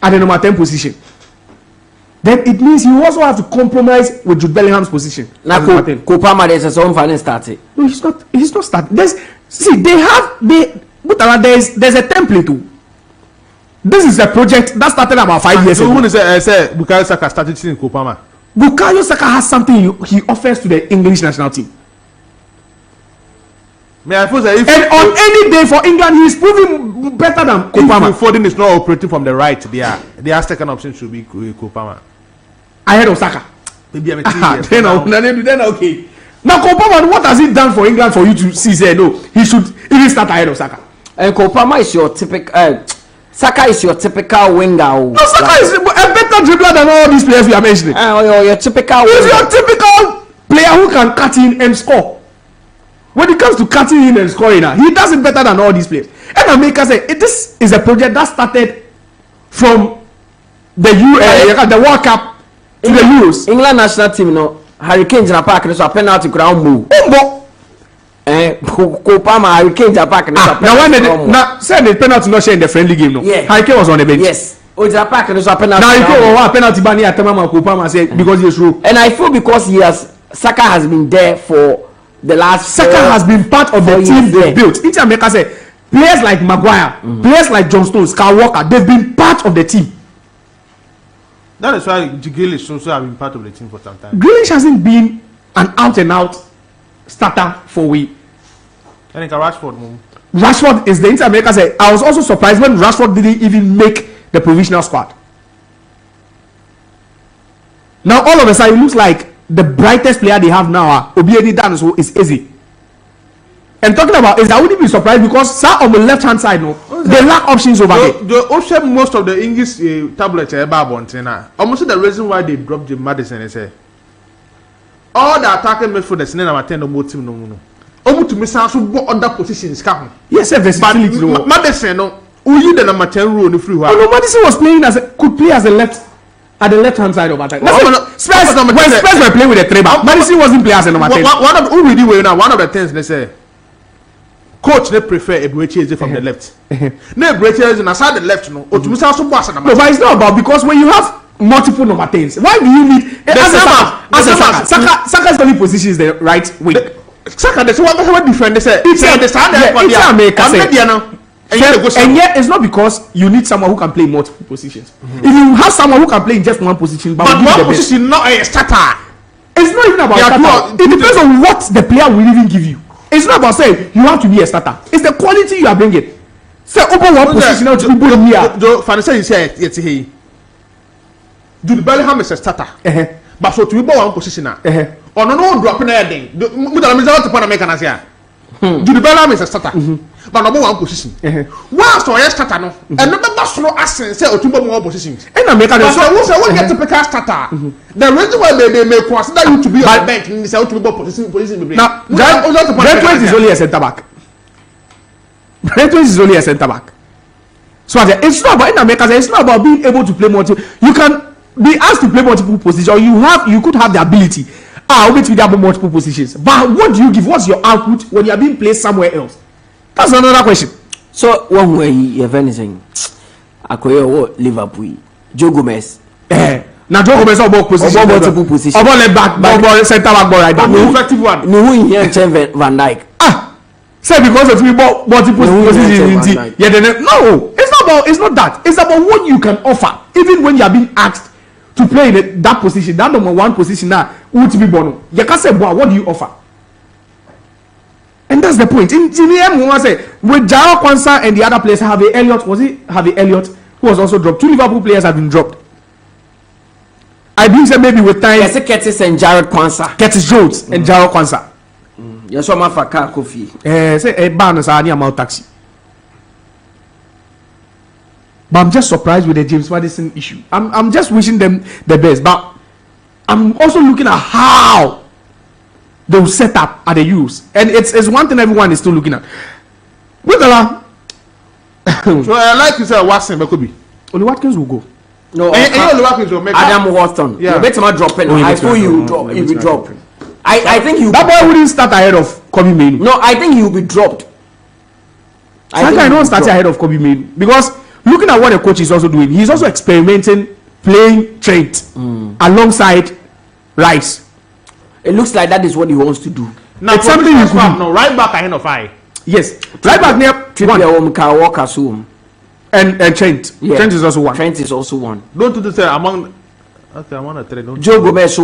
at the number 10 position. Then it means you also have to compromise with Jude Bellingham's position. Now, Kopama, there's his own final starting. No, he's not. He's not starting. There's a template too. This is a project that started about 5 years ago. Who say Bukayo Saka started in Kopama? Bukayo Saka has something he offers to the English national team. I suppose that on any day for England, he is proving better than Kopama. If Foden is not operating from the right, their second option should be Kopama. Ahead of Saka. Maybe I'm then okay. Now Kopama, what has he done for England for you to see? Say no, he should even start ahead of Saka. And Kopama is your typical. Saka is your typical winger. No, Saka is a better dribbler than all these players we are mentioning. Your typical. He's your typical player who can cut in and score. When it comes to cutting in and scoring, he does it better than all these players. And America say this is a project that started from the World Cup to the Euros. England national team, Hurricanes in a park, there's a penalty ground move. Kopama, Hurricanes in a park, now say the penalty not sharing the friendly game. No, yeah. Hurricane was on the bench. Yes. Oja Park, there's a penalty. Now penalty ban here. Kopama said because he's true. And I feel because Saka has been there for the last. Saka has been part of the team they built. Each America say players like Maguire, players like John Stones, Kyle Walker, they've been part of the team. That is why Grealish also have been part of the team for some time. Grealish hasn't been an out-and-out starter for we. I think Rashford. Rashford is the Inter America say. I was also surprised when Rashford didn't even make the provisional squad. Now all of a sudden it looks like the brightest player they have now, Obiedi Daniso, is easy. And talking about is I wouldn't be surprised because sir on the left hand side, they lack options over there. The option most of the English tablets are almost the reason why they dropped James Maddison is all the attacking midfielders in our 10 no team no. Almost to miss out other positions. Yes, versatility. Maddison, who you the number 10 role in the free. Maddison was playing could play as a left at the left hand side of attack. Spurs were playing with a 3-back. Madison wasn't playing as a number 10. One of the things they say, coach they prefer Ebuechi from the left. No, Ebuechi is aside the left. No, but it's not about, because when you have multiple number 10s, why do you need Saka's only position is the right wing. Saka, that's what defend. They say and yet it's not because you need someone who can play multiple positions. If you have someone who can play in just one position, but one position, not a starter. It's not even about starter. It depends on what the player will even give you. It's not about saying you have to be a starter. It's the quality you are bringing. Say open one position now to people here. Fancy you say it's here. Jude Bellingham is a starter. But so to be one position now. Or no dropping anything. Mutala Yakubu to put a mechanic. Jude Bellingham is a starter. But number one position. Whilst I starter no, and number so asking say or two more positions. And I make a so what get to pick a starter. The reason why they may consider you to be on the bench and say to be position. Now, Brentwaite is only a centre back. Brentwaite is only a centre back. So it's not about in America. It's not about being able to play multiple. You can be asked to play multiple positions, or you could have the ability. Wait with that multiple positions. But what do you give? What's your output when you are being placed somewhere else? That's another question. So one way you have anything, Akoyo Liverpool, Joe Gomez. Now Joe Gomez about position, multiple positions. About left back, ball centre back, ball right back. The effective one. No, who here Van Dijk. Say because of we bought multiple positions. Yeah, no, it's not that. It's about what you can offer, even when you are being asked to play in that position, that number one position now. What to be born? You can say, what do you offer? And that's the point. In the end, we want to say with Jao Kwanzaa and the other players, Harvey Elliott, who was also dropped. 2 Liverpool players have been dropped. I believe that maybe with time. Yes, Curtis and Jared Kwanzaa. Curtis Jones and Jao Kwanzaa. Yes, I'm for car coffee. Say a ban is any amount taxi. But I'm just surprised with the James Maddison issue. I'm just wishing them the best, but I'm also looking at how they will set up at the Euros, and it's one thing everyone is still looking at. Mutala. So I like you say Watson, but could be only Watkins will go. No, Watkins will make Adam Watson. Yeah, better not drop in. I feel you drop. He will drop. I think you. That boy wouldn't start ahead of Kobe Mainoo. No, I think he will be dropped. I don't start ahead of Kobe Mainoo because looking at what the coach is also doing, he's also experimenting playing Trent alongside Rice. It looks like that is what he wants to do. Now, it's something you could do. No, right back ahead of I. Yes, right back near Trippier, and Trent. Yeah. Trent is also one. Trent is also one. Don't do this among. Okay, among the 3. Joe Gomez so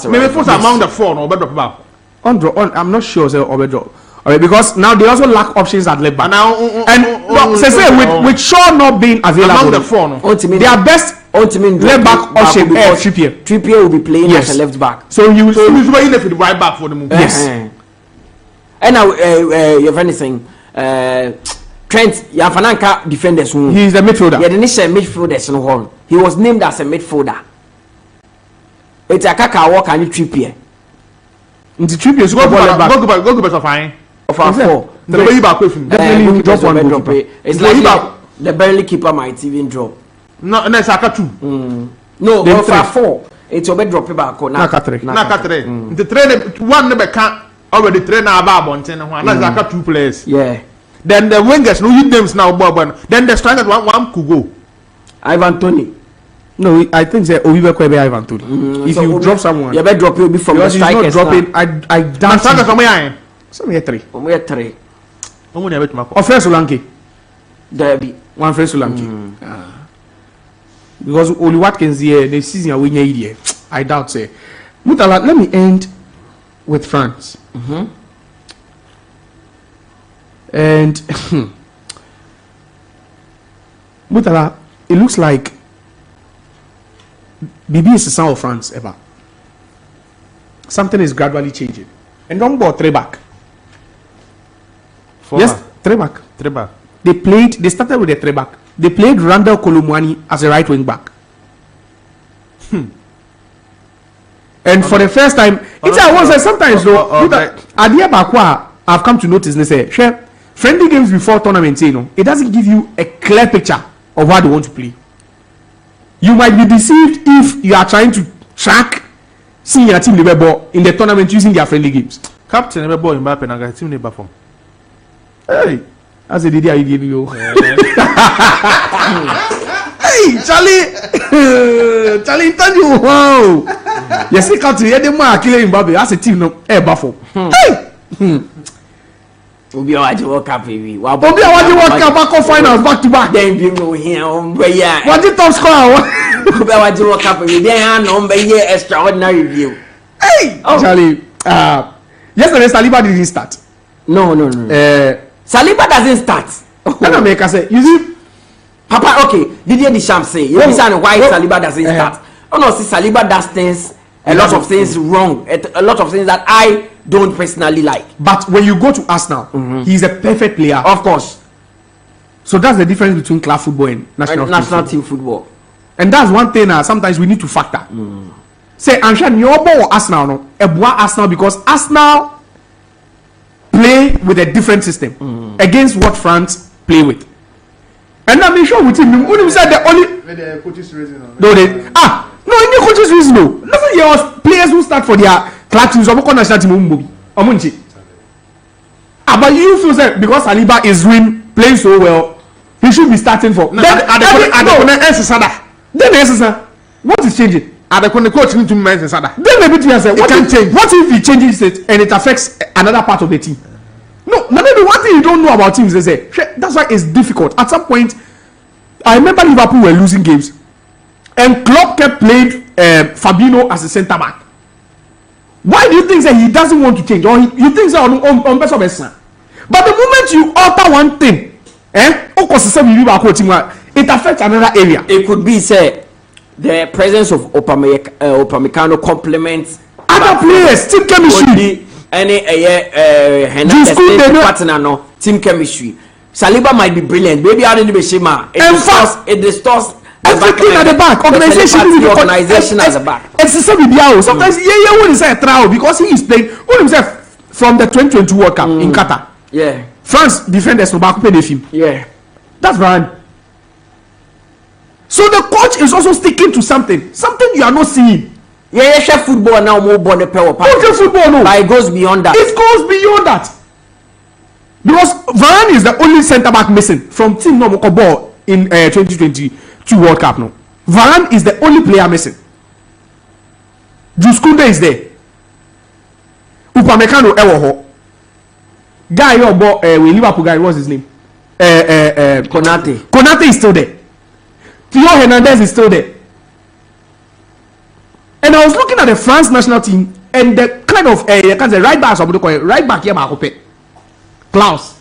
maybe first among the 4 no better back. I'm not sure say Obedro. Alright, because now they also lack options at left back. With Shaw not being available among the 4 no. Their best left back option Trippier. Trippier will be playing as a left back. So you will be playing the right back for the move. Yes. And now you have anything Trent Yafananka defenders. He is the midfielder. Yeah, the initial midfielders in hall. He was named as a midfielder. It's a Kaka walk and Trippier. Into Trippier go back fine. Of our 4. The way back with him. Definitely drop one. It's like the barely keeper might even drop. No, it's Aka 2. No, of our 4. It's a bit drop back. Naka 3. The train one never can't already train our Barbonten and one Aka 2 players. Yeah. Then the wingers no hit names now, Bob. Then the strikers one could go. Ivan Toney. No, I think that Oviwe Kwebe Ivan Toney. If you drop someone, you better drop you before the strikers. Dropping. I don't. Strikers from where? Some here 3. From where 3? Offense Solanke. Derby. One friend Solanke. Because only Watkins here, the season are winning here. I doubt say. Mutala, let me end with France. And Mutala, it looks like Bibi is the son of France ever. Something is gradually changing. And don't go 3 back. Yes, 3 back. 3 back. They started with a 3 back. They played Randall Kolomwani as a right wing back. And for the first time, it's I was sometimes though. Adia Bakwa, I've come to notice. They say, friendly games before tournaments, it doesn't give you a clear picture of what they want to play. you might be deceived if you are trying to track senior team level in the tournament using their friendly games. Captain never bought Mbappe and team never perform. Hey, as a did you. Hey, Charlie, tell you wow. Yes, he can't hear the mark killing Mbappe as a team no buffo. Hey. Obi awaji World Cup baby. Obi awaji World Cup back finals back to back. Then you know here on yeah. What the top scorer? Obi awaji World Cup baby. Then on be extraordinary review. Hey, Charlie. Yesterday Saliba didn't start. No. Saliba doesn't start. I make I say, you see, Papa, okay, Didier Deschamps say, you understand why Saliba doesn't start. Oh no, see, Saliba does things, a lot of things wrong, a lot of things that I don't personally like. But when you go to Arsenal, he's a perfect player. Of course. So that's the difference between club football and national team football. And that's one thing sometimes we need to factor. Say, I'm sure you're more Arsenal, no? Arsenal because Arsenal play with a different system against what France play with. And I'm sure with him, when he said the only the coaches reason. No, any coaches reason no. Nothing there was players who start for their club teams or national team. But you feel that because Saliba is playing so well, he should be starting for. Then what is changing? The coach need to mention Sada. Then maybe to say what can change. What if he changes it and it affects another part of the team? No, maybe one thing you don't know about teams is that's why it's difficult. At some point, I remember Liverpool were losing games, and Klopp kept playing Fabinho as a centre back. Why do you think that he doesn't want to change, or you think that on best of his son? But the moment you alter one thing, it affects another area. It could be say the presence of Upamecano complements other players, team chemistry. Any partner no team chemistry. Saliba might be brilliant. Maybe I didn't be Shima. It distorts everything at the back. Organization at the back. It's the same with Yao. Sometimes when he say a trial because he is playing himself from the 2022 World Cup in Qatar. Yeah. France defenders no back pay the film. Yeah. That's right. So the coach is also sticking to something you are not seeing. Yeah, football now more born power. Football no. But it goes beyond that. It goes beyond that. Because Varane is the only centre back missing from team no ball in 2022 World Cup no. Varane is the only player missing. Juskunde is there. Upamecano ewo. Guy your ball Liverpool guy, what's his name? Konate is still there. Theo Hernandez is still there. And I was looking at the France national team and the kind of right back, right back here, Klaus.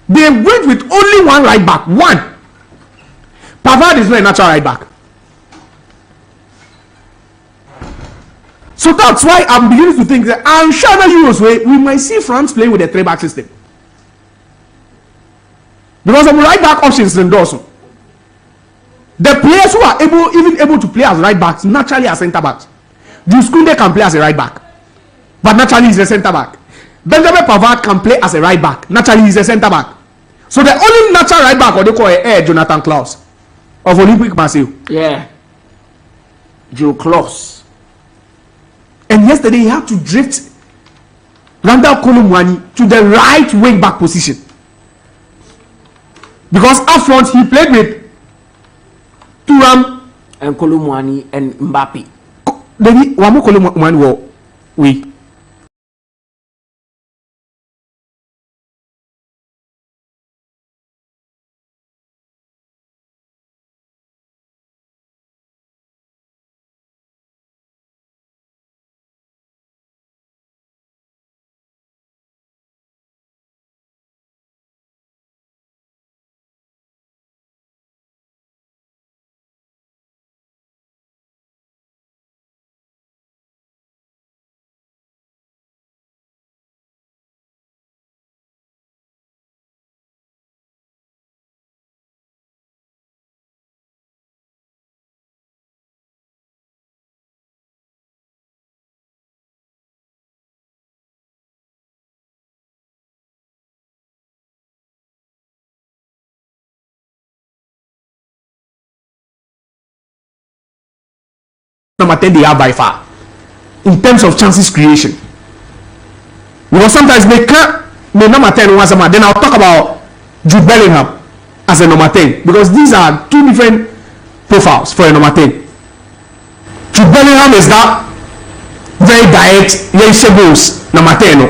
They went with only one right back. One. Pavard is not a natural right back. So that's why I'm beginning to think that I'm sure that Euros way we might see France playing with a 3-back system. Because of right back options in Dawson. The players who are even able to play as right backs naturally are centre backs. Juskunde can play as a right back, but naturally he's a centre back. Benjamin Pavard can play as a right back. Naturally he's a centre back. So the only natural right back, or they call Jonathan Klaus of Olympic Marseille. Yeah, Joe Klaus. And yesterday he had to drift Randall Kolomwani to the right wing back position because up front he played with Thuram and Kolomwani and Mbappe. Then Wamu Kolomwani we number 10 they have by far in terms of chances creation. Because sometimes they can't the number 10 once a month. Then I'll talk about Jude Bellingham as a number 10 because these are two different profiles for a number 10. Jude Bellingham is that very direct, very goals number 10.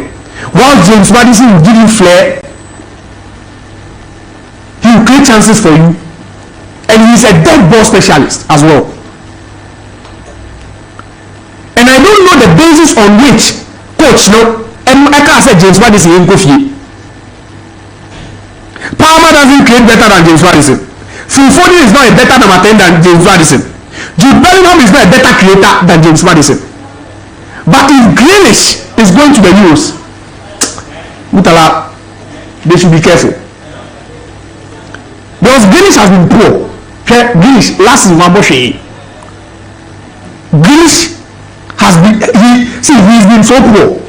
While James Maddison will give you flair, he will create chances for you, and he's a dead ball specialist as well. And I don't know the basis on which coach and I can't say James Maddison in Kofi. Palmer doesn't create better than James Maddison. Phil Foden is not a better number 10 than James Maddison. Jude Bellingham is not a better creator than James Maddison. But if Grealish is going to the Euros, Mutala, they should be careful. Because Grealish has been poor. Grealish last season Grealish has been he's been so poor.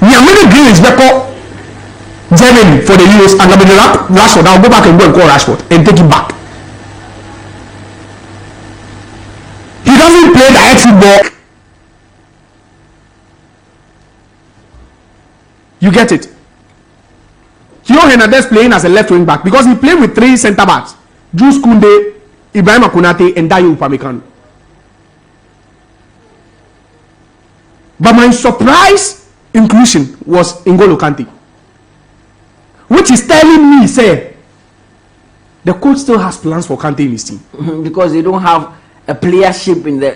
We are many Grealish record Germany for the Euros and Rashford. I'll go back and go and call Rashford and take him back. He doesn't play direct football. You get it? Hio Hernandez playing as a left wing back because he played with three centre backs: Jules Koundé, Ibrahim Konate, and Dayo Upamecano. But my surprise inclusion was N'Golo Kante, which is telling me, say, the coach still has plans for Kante in his team because they don't have a player shape in the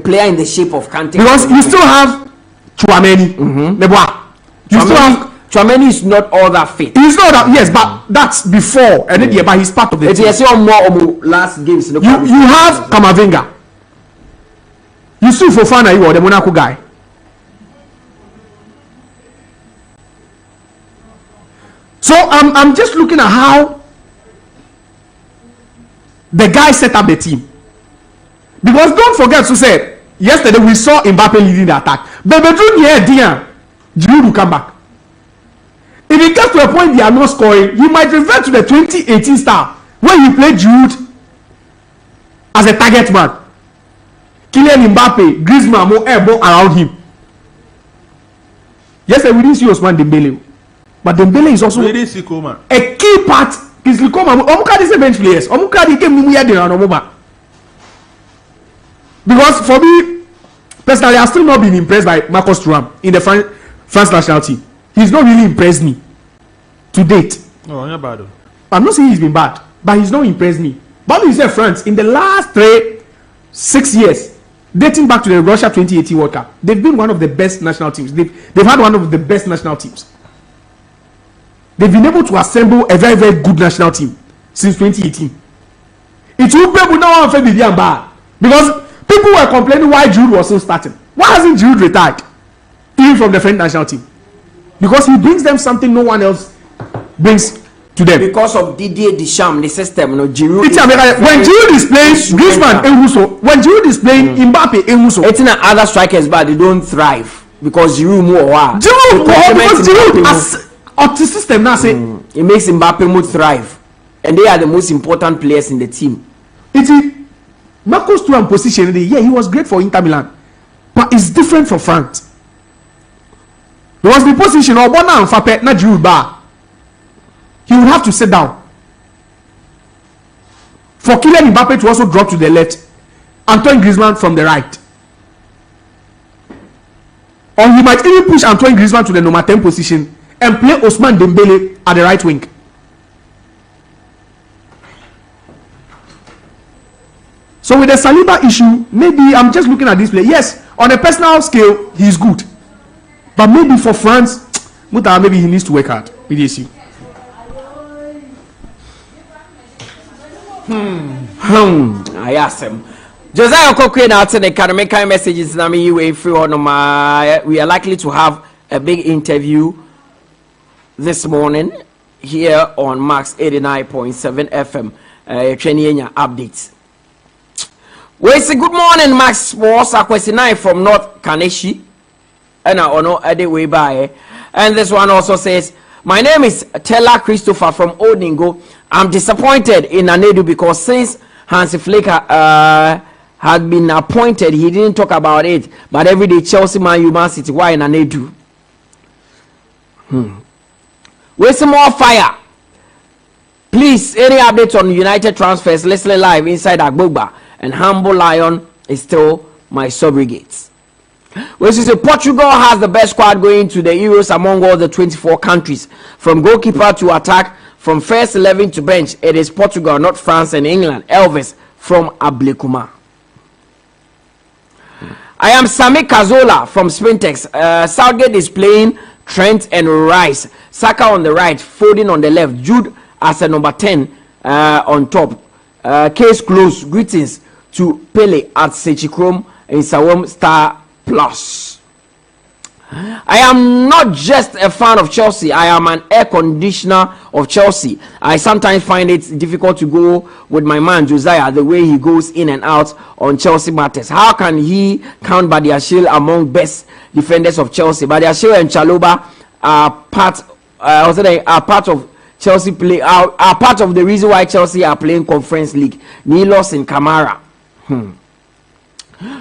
player in the shape of Kante. Because you still have Chouameni. You still have Chouameni is not all that fit. He's not that, yes, but that's before and then but he's part of the team. It's more last games. You have Kamavinga. You still Fofana, you are the Monaco guy. So I'm just looking at how the guy set up the team. Because don't forget to say yesterday we saw Mbappe leading the attack. But between here and Giroud will come back. If it gets to a point they are not scoring, he might revert to the 2018 style when he played Giroud as a target man. Kylian Mbappe, Griezmann, more airborne around him. Yesterday we didn't see Ousmane Dembele, but Dembele is also a key part. Kingsley Coman, Omuka is a bench players. Omuka they came because for me personally, I've still not been impressed by Marcus Thuram in the France national team. He's not really impressed me to date. No, not bad. I'm not saying he's been bad, but he's not impressed me. But you say France in the last 6 years, dating back to the Russia 2018 World Cup, they've been one of the best national teams. They've had one of the best national teams. They've been able to assemble a very, very good national team since 2018. It will be now bad because people were complaining why Giroud was still starting. Why hasn't Giroud retired? Even from the French national team. Because he brings them something no one else brings to them. Because of Didier Deschamps, the system, Giroud. When Giroud is playing, Griezmann, Enguso. When Giroud is playing, Mbappe, Enguso. It's not other strikers, but they don't thrive because Giroud more. Because Giroud as the system now say it makes Mbappe more thrive, and they are the most important players in the team. It's Marcus Thuram position. Yeah, he was great for Inter Milan, but it's different from France. He was the position of Bona and Fape, not Giroud bar. He would have to sit down. For Kylian Mbappe to also drop to the left, Antoine Griezmann from the right. Or he might even push Antoine Griezmann to the number 10 position and play Ousmane Dembele at the right wing. So with the Saliba issue, maybe I'm just looking at this play. Yes, on a personal scale, he's good. But maybe for France, Mutala, maybe he needs to work hard with this issue. I asked him. Josiah Kokwe now to the academic messages. We are likely to have a big interview this morning here on Max 89.7 FM. Training updates. We say good morning, Max Sports. Question 9 from North Kaneshi. And I know way by. And this one also says, my name is Tella Christopher from Odingo. I'm disappointed in Anedu because since Hansi Flick had been appointed. He didn't talk about it, but every day Chelsea, Man U, Man City, why and they do. With some more fire. Please, any updates on United transfers? Listen live inside Agbogba, and Humble Lion is still my surrogate. Which is Portugal has the best squad going to the Euros among all the 24 countries. From goalkeeper to attack, from first 11 to bench, it is Portugal, not France and England. Elvis from Ablekuma. I am Sami Kazola from Spintex. Southgate is playing Trent and Rice. Saka on the right, Foden on the left. Jude as a number 10 on top. Case closed. Greetings to Pele at Sechikrom in Sawam Star Plus. I am not just a fan of Chelsea. I am an air conditioner of Chelsea. I sometimes find it difficult to go with my man Josiah the way he goes in and out on Chelsea matters. How can he count Badiashile among best defenders of Chelsea? Badiashile and Chaloba are part of Chelsea play are part of the reason why Chelsea are playing Conference League. Nilos and Kamara.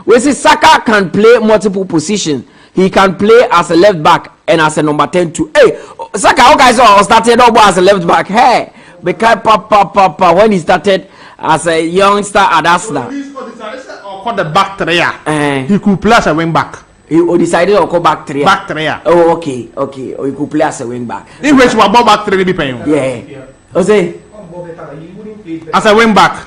We see Saka can play multiple positions. He can play as a left back and as a number 10 too. Hey, Saka, how guys are started up as a left back? Hey, because when he started as a youngster at Arsenal, the back three. He could play as a wing back. He decided to go back three. Back three. Oh, okay. Or he could play as a wing back. In which one back three be paying? Yeah. Jose. As a wing back.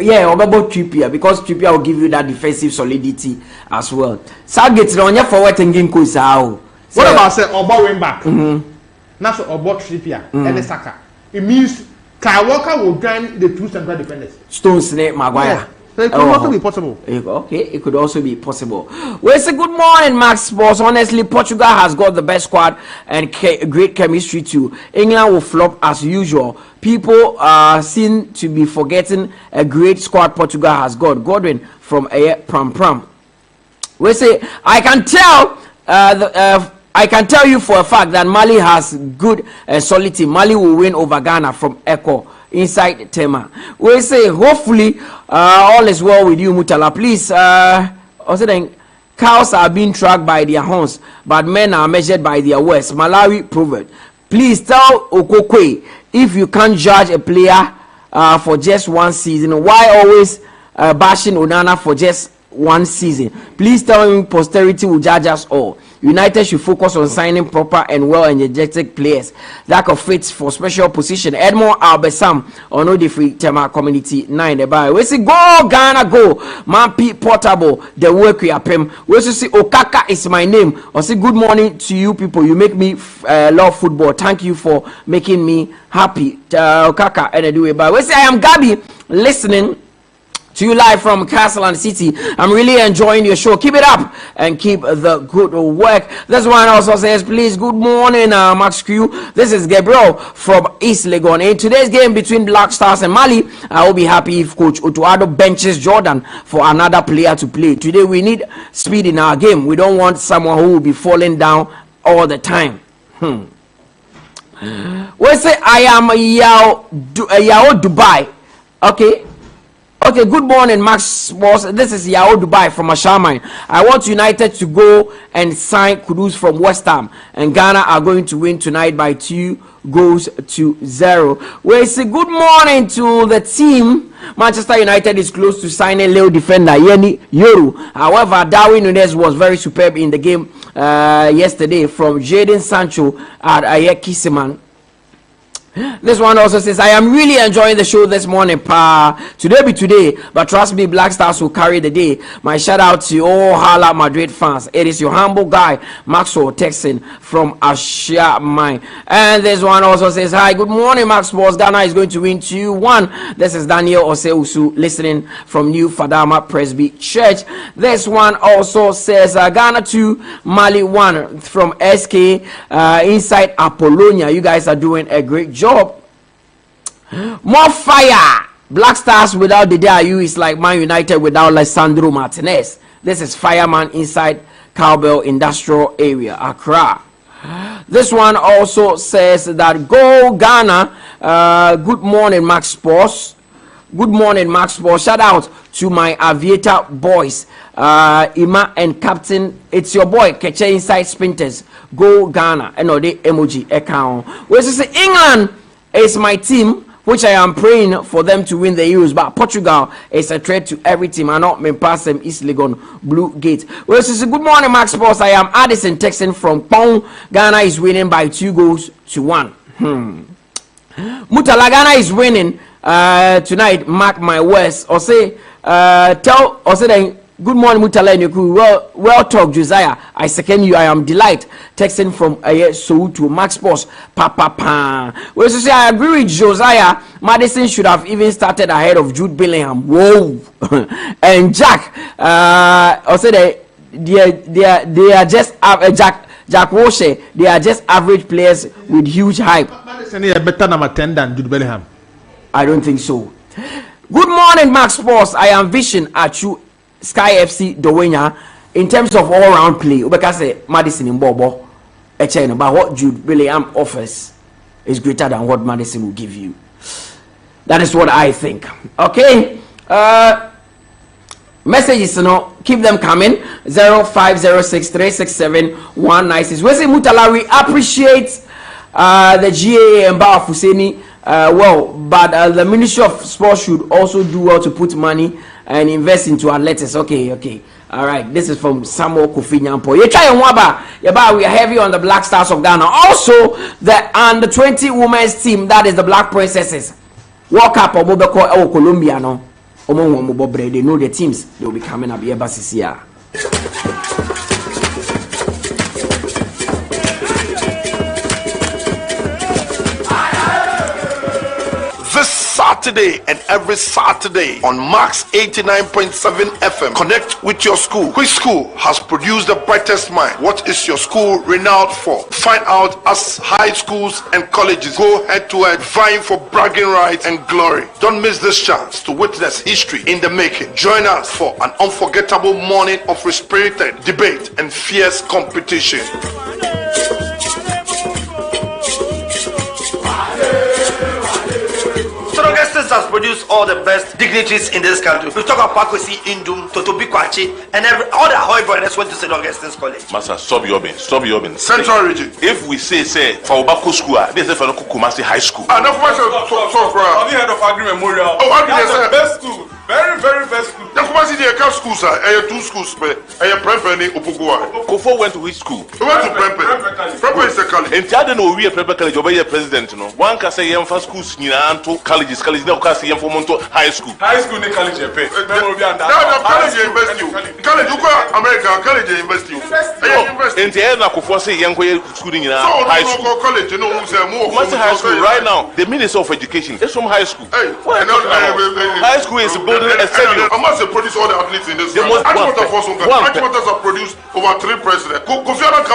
Yeah, or about Trippier, because Trippier will give you that defensive solidity as well. Southgate on your forward thinking course. What about say about wing back? Now so about Trippier and Saka. It means Kyle Walker will join the two central defenders. Stones, Maguire. So it could also be possible. Okay, it could also be possible. Well, say good morning, Max Sports. Honestly, Portugal has got the best squad and great chemistry too. England will flop as usual. People seem to be forgetting a great squad Portugal has got. Godwin from Pram Pram. We say I can tell you for a fact that Mali has good solid team. Mali will win over Ghana from Echo inside Tema. We say hopefully all is well with you, Mutala. Please, also then cows are being tracked by their horns, but men are measured by their words. Malawi proverb. Please tell Okokwe if you can't judge a player for just one season, why always bashing Onana for just one season? Please tell him posterity will judge us all. United should focus on signing proper and well-energetic players that could fit for special position. Edmond Albesam on no different Tema Community 9. We see go Ghana go. Mampi Portable the work we are pem. We see Okaka is my name. I say good morning to you people. You make me love football. Thank you for making me happy. Okaka and anyway. But we say I am Gabi listening to you live from Castle and City. I'm really enjoying your show. Keep it up and keep the good work. This one also says, please, good morning, Max Q. This is Gabriel from East Legon. In today's game between Black Stars and Mali, I will be happy if Coach Otuado benches Jordan for another player to play. Today we need speed in our game. We don't want someone who will be falling down all the time. We say I am Yao Dubai. Okay, good morning, Max Boss. This is Yao Dubai from Ashamine. I want United to go and sign Kudus from West Ham, and Ghana are going to win tonight by 2-0. We say good morning to the team. Manchester United is close to signing Leo defender Yeni Yoru. However, Darwin Nunes was very superb in the game yesterday from Jadon Sancho at Ayeki Siman. This one also says, I am really enjoying the show this morning. Today be today, but trust me, Black Stars will carry the day. My shout out to all Hala Madrid fans. It is your humble guy, Maxwell Texan from Asia Mine. And this one also says, hi, good morning, Max Sports. Ghana is going to win 2-1. This is Daniel Oseusu listening from New Fadama Presby Church. This one also says, Ghana 2, Mali 1 from SK inside Apollonia. You guys are doing a great job. More fire. Black Stars without the DIU is like Man United without Alessandro Martinez. This is Fireman inside Cowbell Industrial Area, Accra. This one also says that go Ghana. Good morning, Max Sports. Good morning, Max Sports. Shout out to my aviator boys, Ima and Captain. It's your boy, Keche Inside Sprinters. Go Ghana. And the emoji account. Where is England is my team, which I am praying for them to win the Euros. But Portugal is a threat to every team. I not me pass them East Legon Blue Gate. Well, so good morning, Max Sports. I am Addison Texan from Pong. Ghana is winning by 2-1. Mutala, Ghana is winning tonight. Mark my words. Or say, good morning, Mutala Yakubu. Well talk, Josiah. I second you. I am delight. Texting from so to Max Sports. Papa. Well, so say I agree with Josiah. Madison should have even started ahead of Jude Bellingham. Whoa. And Jack. Or say they are just Jack Walshe. They are just average players with huge hype. Madison is better number 10 than Jude Bellingham. I don't think so. Good morning, Max Sports. I am Vision at you. Sky FC Dowenya in terms of all-round play. Because Madison in Bobo, but what Jude Bellingham offers is greater than what Madison will give you. That is what I think. Okay, messages, keep them coming. 0506367196. We say Mutala, we appreciate the GAA and Bao Fuseni. But the Ministry of Sports should also do well to put money and invest into athletics. Okay. All right. This is from Samuel Kofi Nyampo. You try and waba. We are heavy on the Black Stars of Ghana. Also, the under 20 women's team, that is the Black Princesses. Walk up or Mobile Colombia. No, they know the teams. They will be coming up here. Saturday and every Saturday on Max 89.7 FM. Connect with your school. Which school has produced the brightest mind? What is your school renowned for? Find out as high schools and colleges go head to head, vying for bragging rights and glory. Don't miss this chance to witness history in the making. Join us for an unforgettable morning of spirited debate and fierce competition. Has produced all the best dignitaries in this country. We talk about Pakwesi Indum, Toto Bikwachi, and all the high brothers went to St. Augustine's College. Master, stop your bin. Central region. If we say for Obako school, they say for Kumasi High School. Have you heard of Agri Memorial? Oh, Agri That's the best school. Very, very best school. The Kumasi they have schools, sir. I have two schools, but I have Prempeh and Opogua. Kofo went to which school? He went to Prempeh. Prempeh is the college. And I don't know we are Prempeh College over here president, One can say yam for schools, Niranto colleges, now can say yam for Monto High School. High school they college pay. No, college invest you. College you go America, college invest you. And the end Kofo say yam school in high school. College, you know who say more. Kumasi High School right now. The Minister of Education is from high school. High school is building a stadium. I must produce all the athletes in this country. Achievers have produced over 3 presidents. Kofi Annan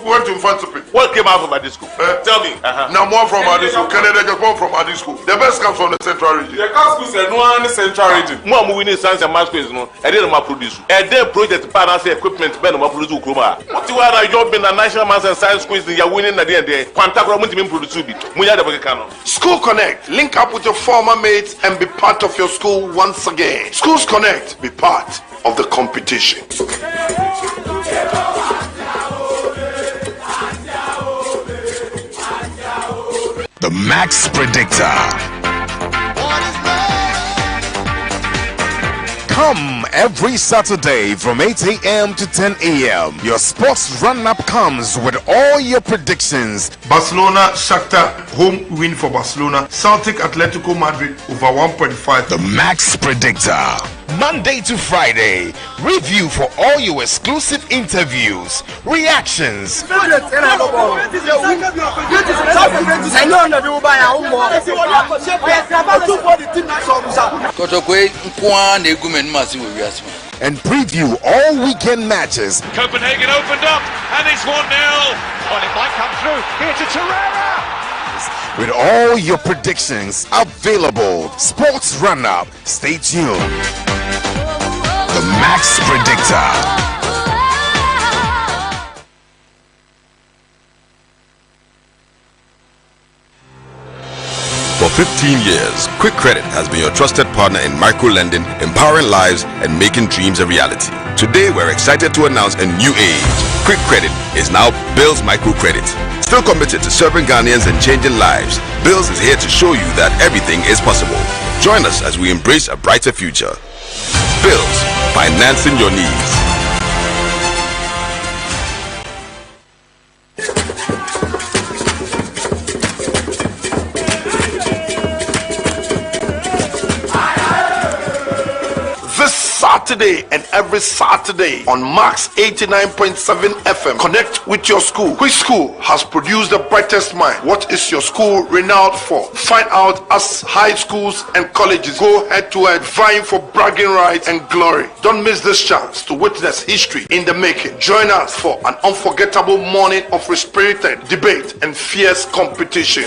went to Infantipi. What came out of Adi school? Tell me. Now more from Adi school. Canada just one from Adi school. The best comes from the central region. The school said no one central region. More moving science and math quiz, no. I didn't produce. And then project balance equipment, Ben, produce Ukroma. What you are, you have been a national math and science quiz, you are winning at the end there. Quantacro Muntimin produce. School Connect. Link up with your former mates and be part of your school once again. Schools Connect. Be part of the competition. The Max Predictor. Come every Saturday from 8 a.m. to 10 a.m. Your sports run-up comes with all your predictions. Barcelona, Shakhtar, home win for Barcelona. Celtic, Atletico Madrid, over 1.5. The Max Predictor. Monday to Friday. Review for all your exclusive interviews, reactions. And preview all weekend matches. Copenhagen opened up and it's 1-0. Oh, it might come through. Here to Torreira. With all your predictions available. Sports Run Up. Stay tuned. The Max Predictor. For 15 years, Quick Credit has been your trusted partner in micro-lending, empowering lives and making dreams a reality. Today, we're excited to announce a new age. Quick Credit is now Bills Microcredit. Still committed to serving Ghanaians and changing lives, Bills is here to show you that everything is possible. Join us as we embrace a brighter future. Bills, financing your needs. Saturday and every Saturday on Max 89.7 FM. Connect with your school. Which school has produced the brightest mind? What is your school renowned for? Find out as high schools and colleges go head to head, vying for bragging rights and glory. Don't miss this chance to witness history in the making. Join us for an unforgettable morning of spirited debate and fierce competition.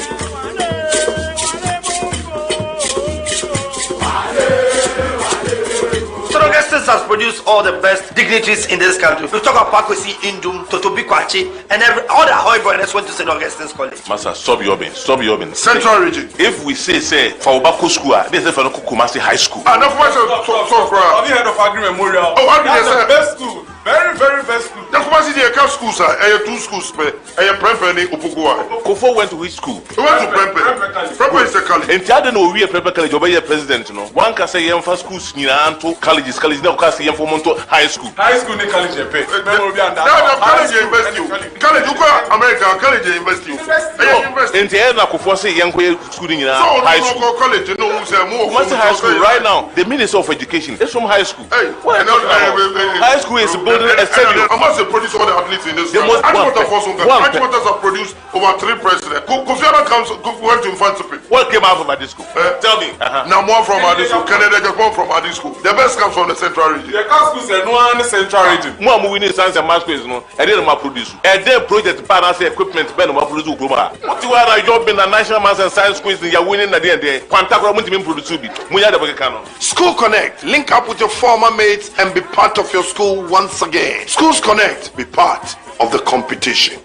Has produced all the best dignitaries in this country. We talk about Pakwesi Indum, Totobi Kwachi, and all the high brothers went to St. Augustine's College. Master, stop your bin. Central region. If we say for Obako school, they say for Kumasi High School. Have you heard of Agri Memorial? Oh, Agri That's the best school. Very, very best school. The Kumasi Diaka schools, two schools, Prempeh and Upugua. Kofo went to which school? He went to Prempeh. Prempeh is a college. And the other no, we are Prempeh College, obey president. No, one can say young first schools, Niranto, colleges, now can say young for Monto High School. High school, they college, pay. College invest you. College, America, college invest you. And the other Kofo say young school in high school. College, you know, what's high school right now? The Minister of Education is from high school. High school is building a stadium. I must produce all the athletes in this country. Animators have produced over 3 presidents. Kofi Annan went to Infantipi. What came out from Adi school? Tell me. Now more from Adi school. Canada just one from Adi school. The best comes from the central region. The schools are no one central region. More moving in science and math schools, no. And then produce. And then project balance equipment, Ben, produce Ukroma. What you are job in the national maths and science schools, you are winning at the end there. Quantacro to produce it. School Connect. Link up with your former mates and be part of your school once again. Schools Connect. Be part of the competition.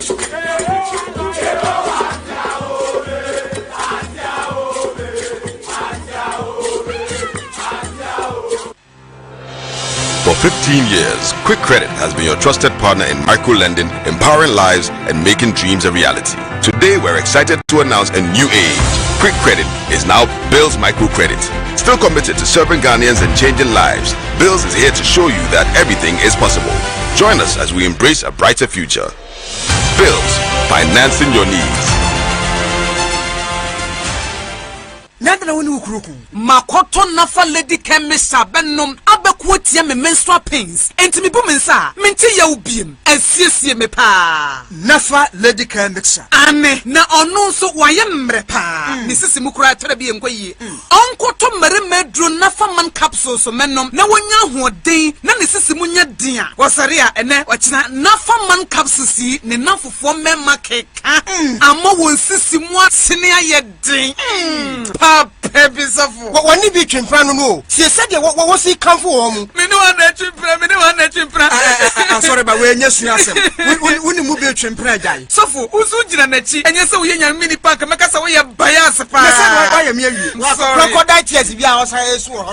For 15 years, Quick Credit has been your trusted partner in micro-lending, empowering lives and making dreams a reality. Today, we're excited to announce a new age. Quick Credit is now Bills Microcredit. Still committed to serving Ghanaians and changing lives, Bills is here to show you that everything is possible. Join us as we embrace a brighter future. Bills, financing your needs. Nadra woni ukuruku makoto nafa lady chemist abennom abekuotia me menstrual pains enti me bu mensa menti ya ubiem asiesie me pa nafa lady chemist ane na onu so waye mre pa ni sisi mukura tere bi enkoyi onkoto mere medro nafa man capsule so mennom na wonya hoden na ni sisi munya din a wasare a ene wachina nafa man capsule si ne nafofo memma keka amma won sisi mu atene aye din Pebisafu. What one be chimpra no? She said what was he come for? Me no want chimpra. I'm sorry, but we're just asking. We move your chimpra guy. So for Usu Jinanechi, and yes, we are mini park, Macasa, we are bias. I am here. Crocodile tears be outside.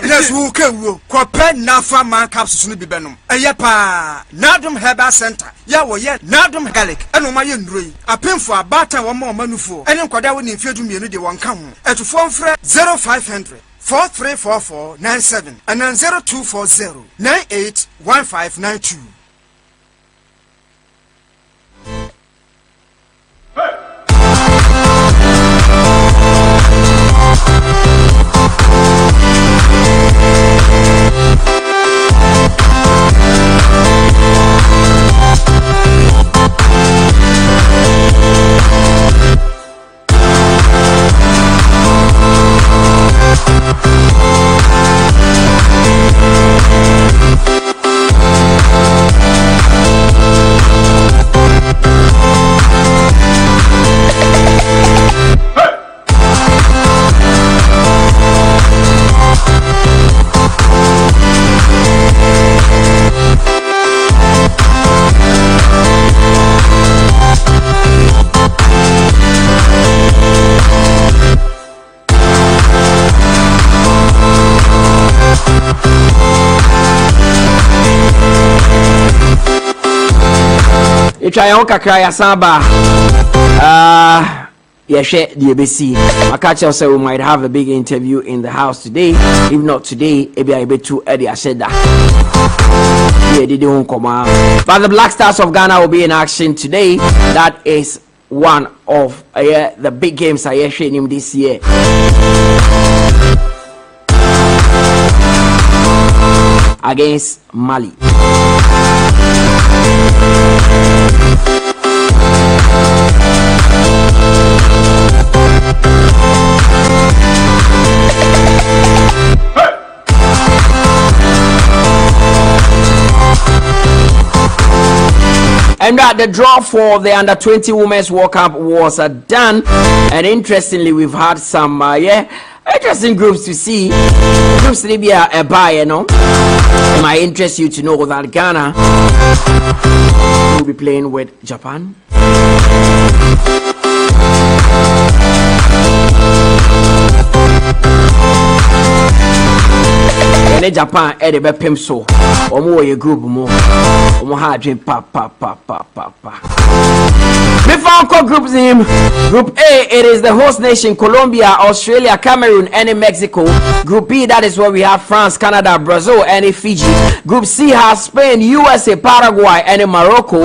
Yes, who can you? Copen Nafa man capsules be benum. Ayapa, Nadum Herbal Center. Yawo yet, Nadum Garlic, and my Yundri. A pin for a batter one more manufo. And in Kodawan in Fiatu Munity one come. At to phone 0500 434497 and then 0240 981592. You try on kakra ya samba. Yeah, share the ABC. Makacha said we might have a big interview in the house today. If not today, maybe I bet to Eddie Asheda. Yeah, they don't come out. But the Black Stars of Ghana will be in action today. That is one of the big games I hear him this year. Against Mali. And that the draw for the under-20 Women's World Cup was done. And interestingly, we've had some interesting groups to see. Groups to be a buy, you know. It might interest you to know that Ghana will be playing with Japan. And Japan the be pim so omo ye group mo omo ha adwen pa. Me found group name. Group A, it is the host nation Colombia, Australia, Cameroon, and Mexico. Group B, that is where we have France, Canada, Brazil, and Fiji. Group C has Spain, USA, Paraguay, and Morocco.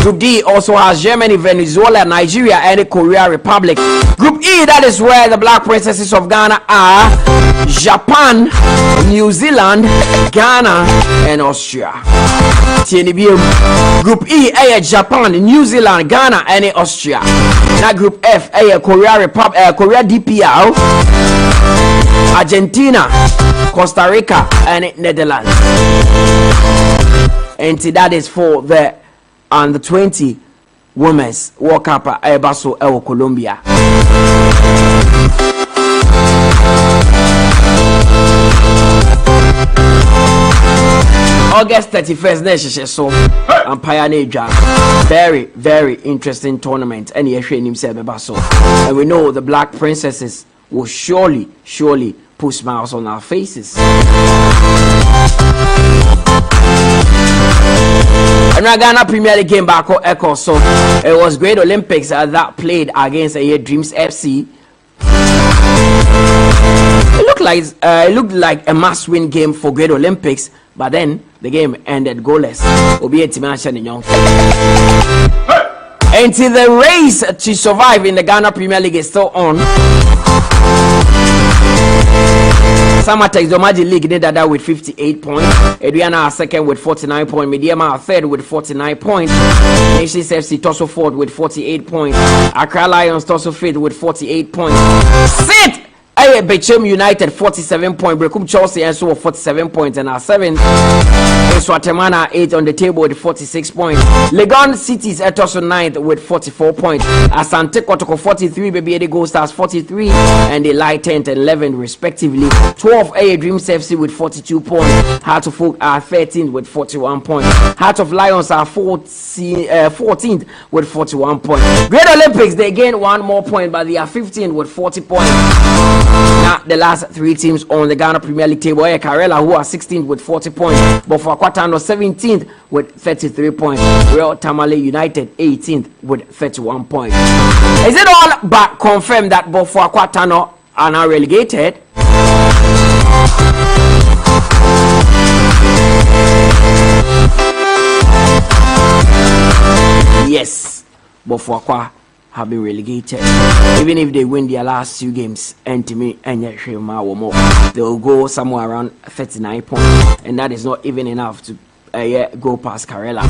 Group D also has Germany, Venezuela, Nigeria, and Korea Republic. Group E, that is where the Black Princesses of Ghana are Japan, New Zealand, Ghana, and Austria. Group E, Japan, New Zealand, Ghana, and Austria. Now Group F, Korea Republic, Korea DPR, Argentina, Costa Rica, and Netherlands. And that is for the under-20 Women's World Cup Basso Colombia. August 31st next so Empire Naja. Very, very interesting tournament. And and we know the Black Princesses will surely put smiles on our faces. And Ghana Premier League game back echo, so it was Great Olympics that played against Dreams FC. It looked like a must-win game for Great Olympics, but then the game ended goalless. Until the race to survive in the Ghana Premier League is still on. Samatex Domaji League did that with 58 points. Adriana are second with 49 points. Mediama are third with 49 points. Nations FC Tosso fourth with 48 points. Accra Lions Tosso fifth with 48 points. Sit! Bechem United 47 points. Brekum Chelsea and so 47 points and are 7th. Swatemana 8 on the table with 46 points. Legon Cities at Tosso 9th with 44 points. Asante Kotoko 43, Baby Eddie Gold Stars 43, and they lie 10th and 11th respectively. 12 Dreams FC with 42 points. Heart of Folk are 13th with 41 points. Heart of Lions are 14th with 41 points. Great Olympics, they gain one more point, but they are 15th with 40 points. Now the last three teams on the Ghana Premier League table are Karela, who are 16th with 40 points, but for Kwatano 17th with 33 points. Real Tamale United 18th with 31 points. Is it all but confirmed that both for Kwatano are now relegated? Yes, but for Kwa have been relegated. Even if they win their last 2 games, and to me, and more, they will go somewhere around 39 points, and that is not even enough to go past Karela.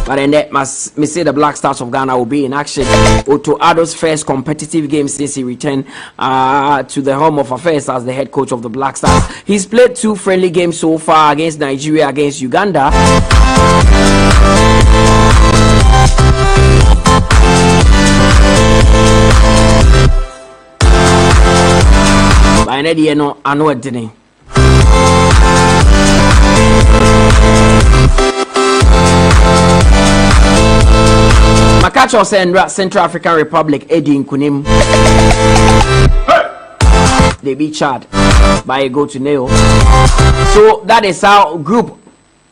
But then that must me say the Black Stars of Ghana will be in action. Otto Addo's first competitive game since he returned to the home of affairs as the head coach of the Black Stars. He's played 2 friendly games so far against Nigeria, against Uganda. By Nedi, no, I know it didn't. Makacho said Central African Republic Eddie Nkunim. They beat Chad by a goal to nil. So that is how group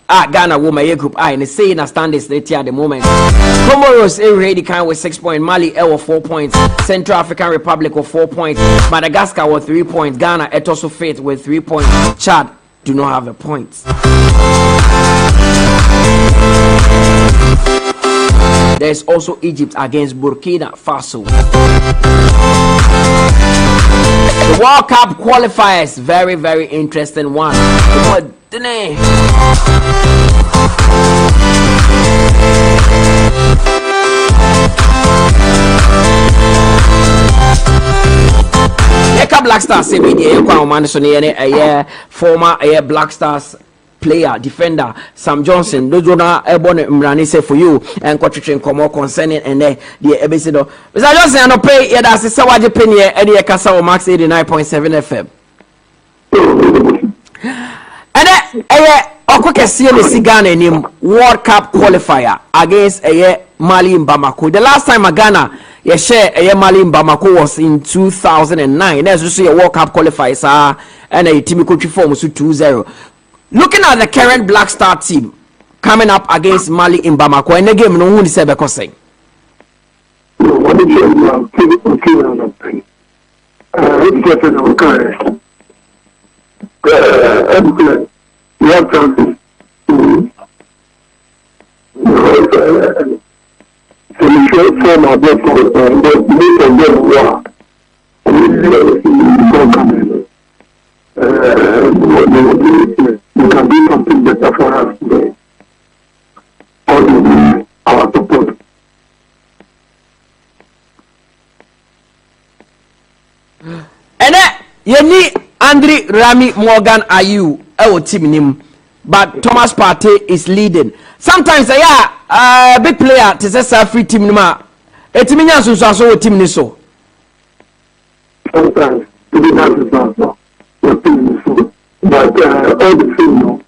Ghana woman group I and say in a standings later at the moment. Comoros already kind with 6 points, Mali with 4 points, Central African Republic with 4 points, Madagascar with 3 points, Ghana it also fit with 3 points, Chad do not have a point. There's also Egypt against Burkina Faso. The World Cup qualifiers, very, very interesting one. Black Stars say former Black Stars player, defender Sam Johnson. Those are born Mrani say for you and Quatrian Como concerning and the episode. Mr. Johnson, I don't pay yet as a Sawaji Penny Eddie Casa Max 89.7 FM. And Okoke see Ghana in World Cup qualifier against Mali in Bamako. The last time Ghana share Mali in Bamako was in 2009. There's also a World Cup qualifier and a team coach form 2-0. Looking at the current Black Star team coming up against Mali in Bamako, and the game no one is ever saying. You have chances to form a block for the most of them who are you can do something better for us today. All our support. And you need Andre Rami Morgan Ayew team nim, but Thomas Partey is leading. Sometimes big player to say free team nima etiminya so team ni so. Sometimes to be nice is also team ni so, but all the same,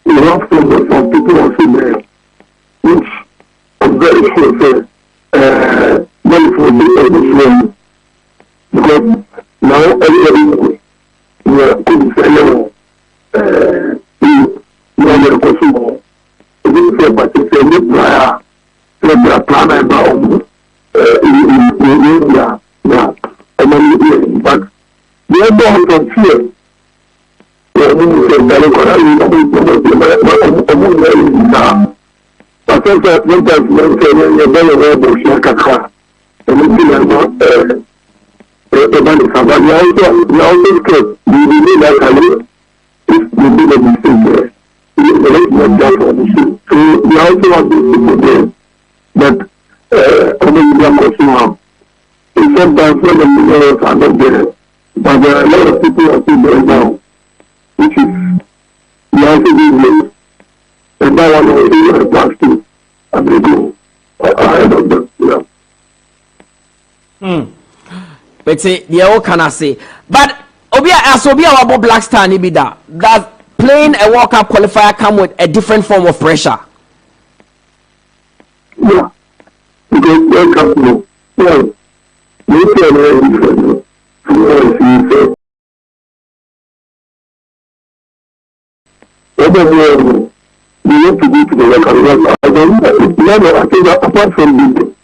you have some people also there, which I'm very sure say money for the everyone, because now everybody could say but the other one can fear. Sometimes when the players are not there, but there are a lot of people who are still there now, which is the answer, and that one will be a pass to, and they go ahead of them. But say the all can I say, but Obia about Black Star Nibida that playing a World Cup qualifier come with a different form of pressure. Yeah, because World Cup you have to go to the World Cup. I think that apart from this,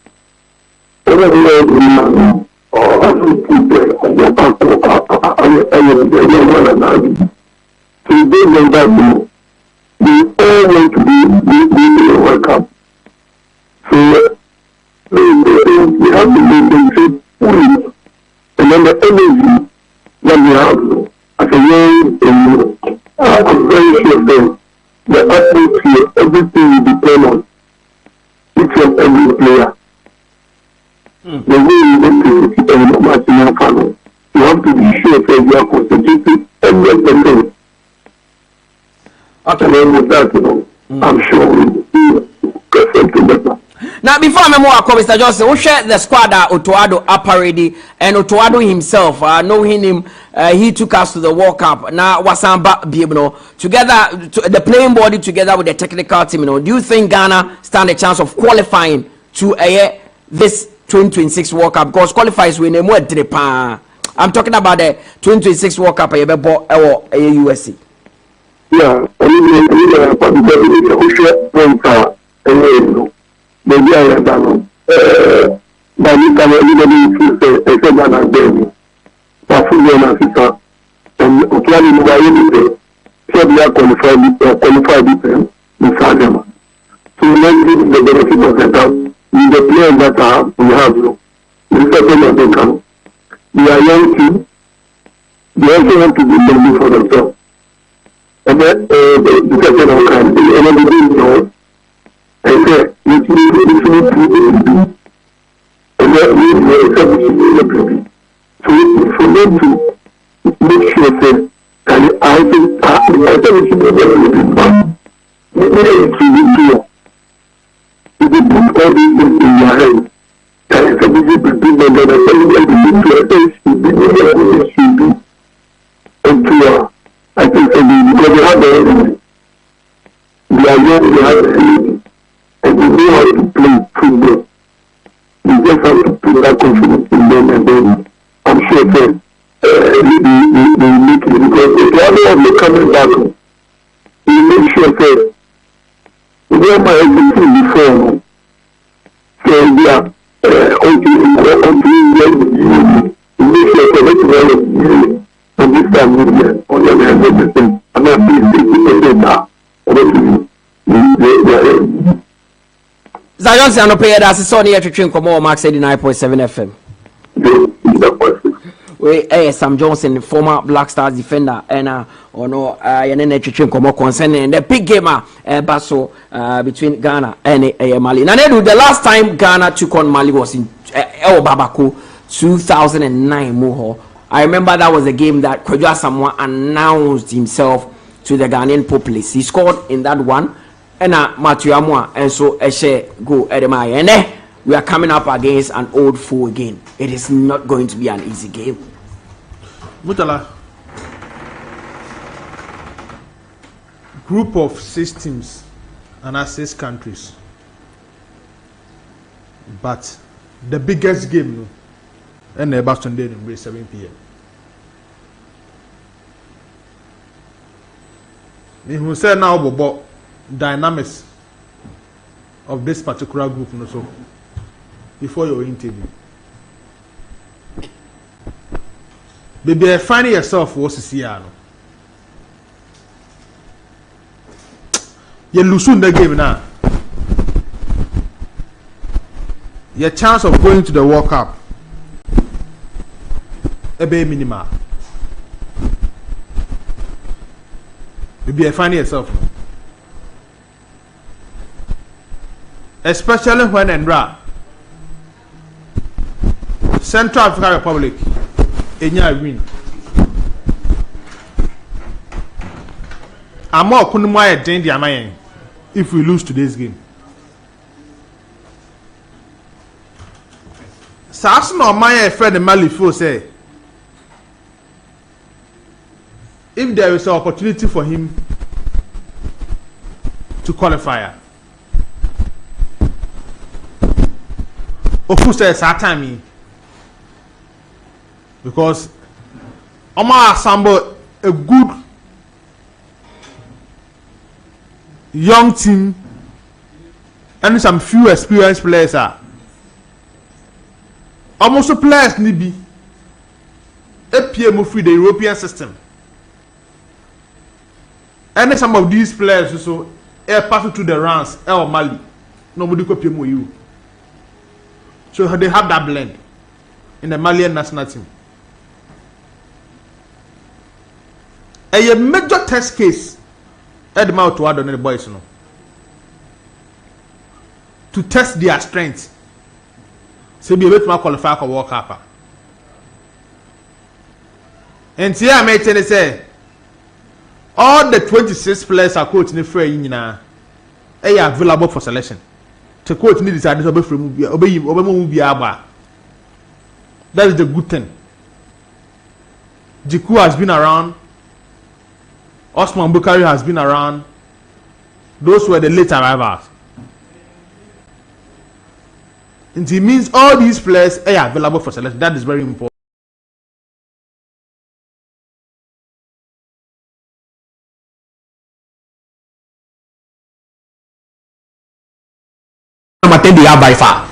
and then the energy that we have as a young I'm very sure the atmosphere, everything will depend on each and every player. The way you want to match in your family, you have to be sure that you are concentrating everything. Okay. And then with that, I'm sure we'll get something better. Now, before I move, Mr. Johnson, we share the squad that Otoado up already, and Otoado himself, knowing him, he took us to the World Cup. Now, Wasamba, together, the playing body together with the technical team, do you think Ghana stand a chance of qualifying to this 2026 World Cup? Because qualifiers we name what I'm talking about the 2026 World Cup. You be bought USA. Yeah, I mean, maybe I have done. By this time, everybody is except that I'm there. But for the and clearly, nobody so they are qualified in Sagama. So let's give the benefit of the doubt. The players that we have, the second of the camp, they are young team. They also want to do something for themselves. And then the second of the camp, they know. And then we need to and then we establish so for them to make sure that I think we should be able to put all these things in your head. And it's a big improvement that I should be into I think because they have they are young, they have and they know how to play football. You just have to put that confidence in them, and then I'm sure that they make it, because if the other one coming back, you make sure that where my everything before, so they are you make sure that you and this time on the other hand, I'm not being Zion Sanope, that's a Sony Electric Como Max 89.7 FM. We Sam Johnson, former Black Stars defender, and Electric Como concerning the big gamer battle between Ghana and Mali. Now, the last time Ghana took on Mali was in El Babako 2009. Muho. I remember that was a game that Kwadwo Asamoah announced himself to the Ghanaian populace. He scored in that one. And Matthew Amwa, and so Eshe go Edemai. And we are coming up against an old foe again. It is not going to be an easy game. Mutala, group of 6 teams and 6 countries, but the biggest game and the Boston Day in 7 p.m. Who said now about dynamics of this particular group, so before your interview, baby, finding yourself was this year. You lose the game now. Your chance of going to the World Cup a bit minimal. Baby, finding yourself. Especially when Endra Central African Republic Enya win. Amo kunuma den di amayen if we lose today's game. Sas no mayen friend Mali feel say if there is an opportunity for him to qualify, of course there's that time because Oma assemble a good young team and some few experienced players are almost players need be a PM free the European system, and some of these players also pass through the rounds Mali nobody could PM you. So they have that blend in the Malian national team. A major test case at the mouth to add on the boys to test their strength. So be able to qualify for World Cup. And here I may tell you say all the 26 players are coached in the free are available for selection. To quote me, decided to obey. That is the good thing. Jiku has been around. Osman Bukari has been around. Those were the late arrivals. And it means all these players are available for selection. That is very important. number 10 they have by far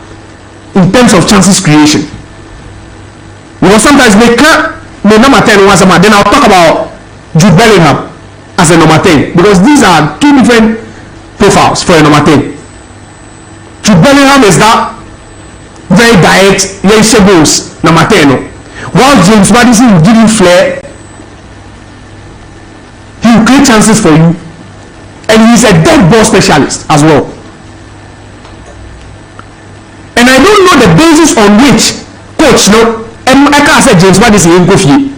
in terms of chances creation. Because sometimes they can't the number 10 once a month. Then I'll talk about Jude Bellingham as a number 10 because these are two different profiles for a number 10. Jude Bellingham is that very direct, very goals number 10. While James Maddison will give you flair, he will create chances for you, and he's a dead ball specialist as well. And I don't know the basis on which coach and I can't say James Maddison in Kofi.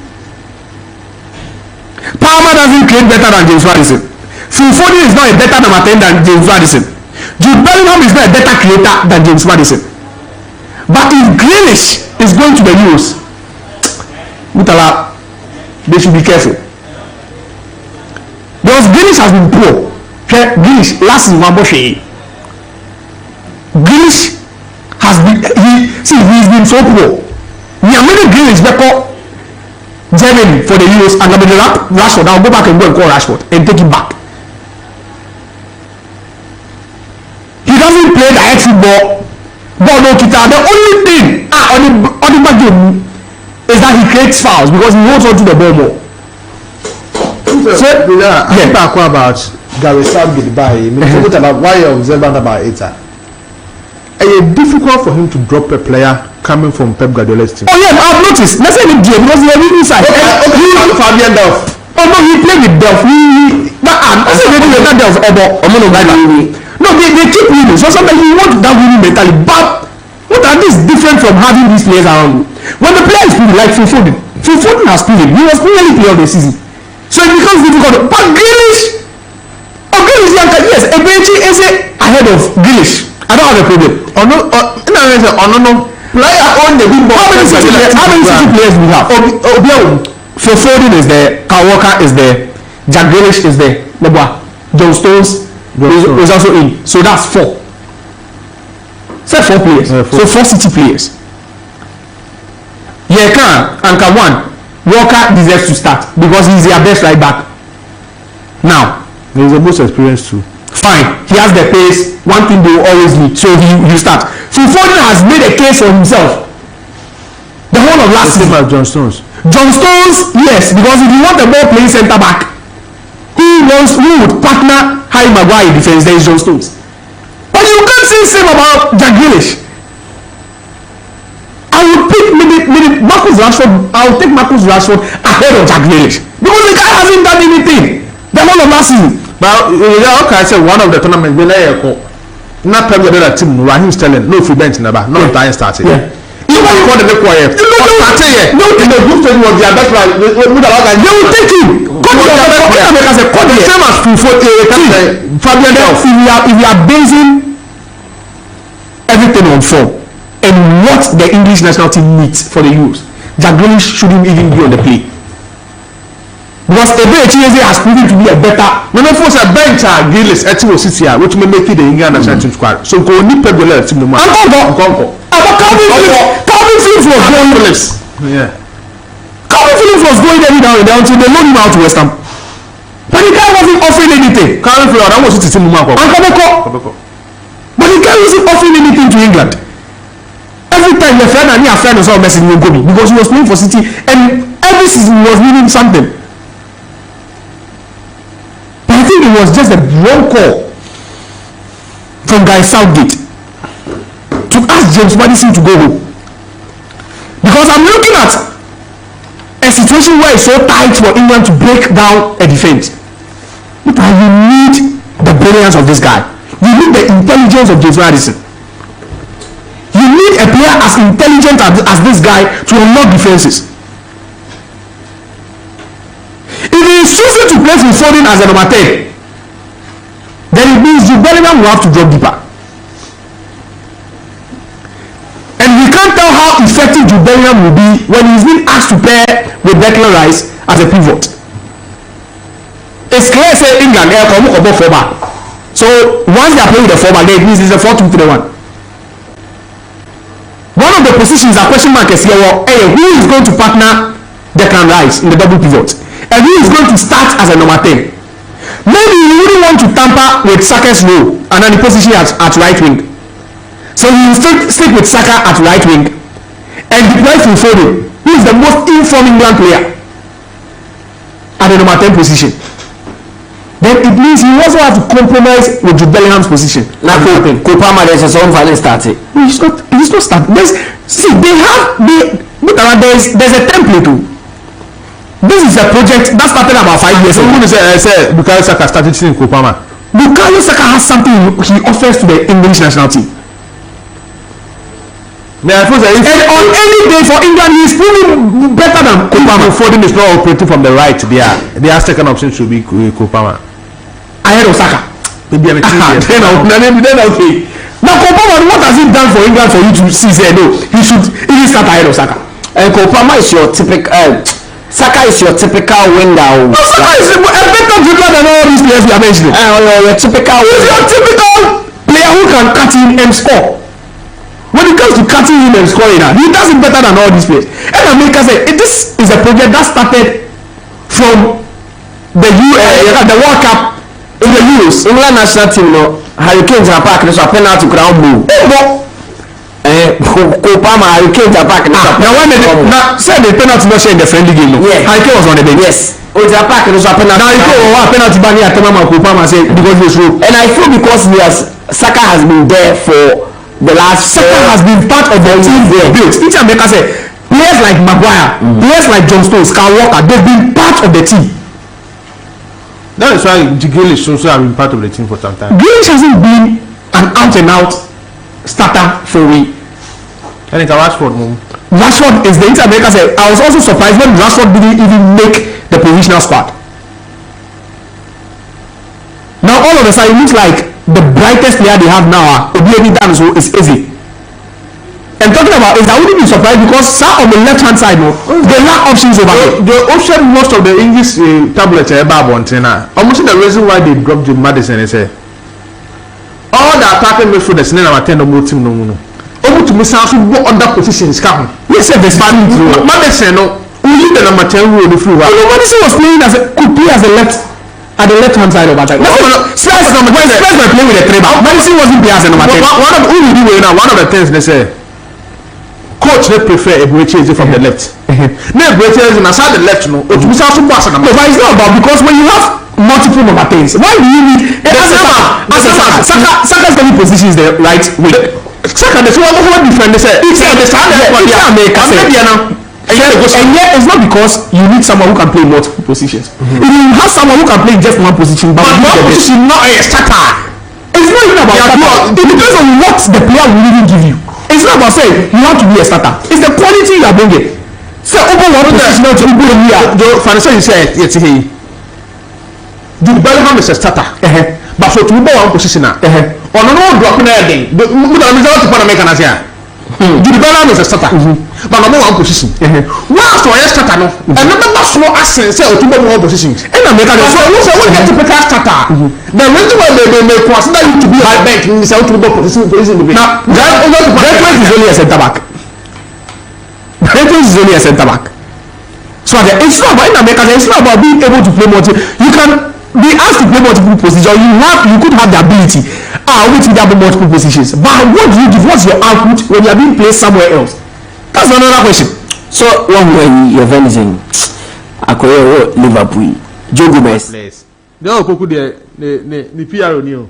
Palmer doesn't create better than James Maddison. Phil Foden is not a better number 10 than James Maddison. Jude Bellingham is not a better creator than James Maddison. But if Grealish is going to the Euros, Mutala, they should be careful. Because Grealish has been poor. Grealish last season Grealish has been he's been so poor. We are making Grealish record Germany for the Euros and I'm going to Rashford. I'll go back and go and call Rashford and take him back. He doesn't play direct football. But no, Kita, the only thing on the back game is that he creates fouls because he holds on to the ball more. So, I'm talking about Gary Southgate by why you're observant about it. It's difficult for him to drop a player coming from Pep Guardiola's team. Oh yeah, I've noticed. Let's say the game because he was inside. Okay, Fabian Delph. Oh no, he played with Delph. I said they did that Delph. No, they keep winning. So sometimes you want that winning mentality, but what are this different from having these players around you? When the player is playing like Phil Foden has played. He was clearly player of the season. So it becomes difficult. But Grealish, yes, Eberechi is ahead of Grealish. I don't have a problem. Player on the big ball. How many City players do we have? Phil Foden is there. Kyle Walker is there. Jack Grealish is there. John Stones is also in. So that's 4. Say 4 players. So 4 City players. Yeka and Kawan. Walker deserves to start because he's their best right back. Now, he's the most experienced too. Fine, he has the pace. One thing they will always need, so he start. Phil Foden has made a case for himself. The whole of last season. John Stones, yes, because if you want a ball playing centre back, who would partner Harry Maguire in defense? There is John Stones. But you can't say the same about Jack Grealish. I would pick maybe Marcus Rashford. I will take Marcus Rashford ahead of Jack Grealish because the guy hasn't done anything the whole of last season. But okay, I said one of the tournaments when I not Pep Guardiola team Raheem Sterling no free bench never no time started. Yeah. Even before the quiet. No, in the group stage was their best player. They will take him. Same as Fabian Delph. If you are basing everything on form and what the English national team needs for the Euros, Jack Grealish shouldn't even be on the play. Because Eberechi has proven to be a better. No, force a bench Grealish at City, which may make it the England national team squad. So go need Pep Guardiola team no matter. Calvin Phillips was going Phillips. Yeah. Calvin Phillips was going every now and then until they loaned him out to West Ham. But the guy wasn't offering anything. Calvin Phillips, that was City team no matter. But the guy wasn't offering anything to England. Every time your friend and your friend was all messaging him because he was playing for City and every season he was winning something. But I think it was just a wrong call from Guy Southgate to ask James Maddison to go home. Because I'm looking at a situation where it's so tight for England to break down a defense. But you need the brilliance of this guy. You need the intelligence of James Maddison. You need a player as intelligent as this guy to unlock defenses. If he is choosing to play with Foden as a number 10, then it means Jude Bellingham will have to drop deeper. And we can't tell how effective Jude Bellingham will be when he's been asked to pair with Declan Rice as a pivot. It's clear say England they are coming above 4 back. So once they are playing with the 4 back, it means it's a 4-2-3-1. One of the positions that question mark is here. Well, who is going to partner Declan Rice in the double pivot, and who is going to start as a number 10? Maybe you wouldn't want to tamper with Saka's role and then the position at right wing. So he will stick with Saka at right wing and deploy Foden, who is the most informed England player at the number 10 position. Then it means he also have to compromise with Jude Bellingham's position. Now, Kopama, there's his own value started. He's not starting. There's a template too. This is a project that started about 5 years ago. Say Bukayo Saka started seeing Kopama. Bukayo Saka has something he offers to the English national team. And on any day for England, he is proving better than Kopama. Foden is not operating from the right. Their second option should be Kopama. Ahead of Saka. Maybe I'm then okay. Now Kopama, what has he done for England for you to see? Say no, he should even start ahead of Saka. And Kopama is your typical. Saka is your typical winger. No, Saka is a better dribbler than all these players we are mentioning. Your typical. He's your typical player who can cut in and score. When it comes to cutting in and scoring, he does it better than all these players. And America said, this is a project that started from the World Cup in the Euros. England national team, no, Hurricane Japan, there's a penalty ground move. Kopama, Hurricane Japan. Now when say the penalty not sharing the friendly game, no? Yeah. Hurricane was on the bench. Yes. Japan, there's a penalty. Now Hurricane was penalty ban here. Kopama said because he was wrong. And I feel because Saka has been there for the last. Saka has been part of the team they built. Each America said players like Maguire, players like John Stones, Kyle Walker, they've been part of the team. That is why Grealish also have been part of the team for some time. Grealish hasn't been an out and out starter for me. And it's a Rashford move. Rashford is the Inter-America said. I was also surprised when Rashford didn't even make the provisional squad. Now all of a sudden it looks like the brightest player they have now is easy. And talking about is I wouldn't be surprised because on the left hand side, they lack options over there. The option most of the English tablets are about almost the reason why they dropped Jim Madison is all the attacking midfielders in our 10 more team no. To miss out other positions come. Yes, there's Madison only the number 10 rule the free. Madison was playing could play as a left. At the left hand side of attack. Spurs were playing with a three back. Madison wasn't playing as a number 10. One of the things they say, coach they prefer Ebueche from the left. No Ebueche is inside the left, no. But it's not about because when you have multiple number 10s, why do you need Saka's going positions the right wing. Saka the one defender say it's and yet it's not because you need someone who can play multiple positions. If you have someone who can play just one position, but one position not a starter. It's not even about starter. It depends on what the player will even give you. It's not about saying you have to be a starter. It's the quality you are bringing. So open one position to Ugo here. The financial you say it's here. Jude Bellingham is a starter. But for to one position on no drop in there. The result to make an answer. Jude Bellingham is a starter, but number one position. Whilst I starter no, and number slow accent say to one position. And I make a so what get to pick a starter. The reason why they consider you to be high bank is out to go position. Now that is only a centre back. That is only a centre back. So it's not about America. It's not about being able to play multiple. You can be asked to play multiple positions. You could have the ability. Which will have multiple positions. But what do you give? What's your output when you are being placed somewhere else? That's another question. So one way you're venison, Akoyo Liverpool, Joe Gomez. They all cook the PR on you.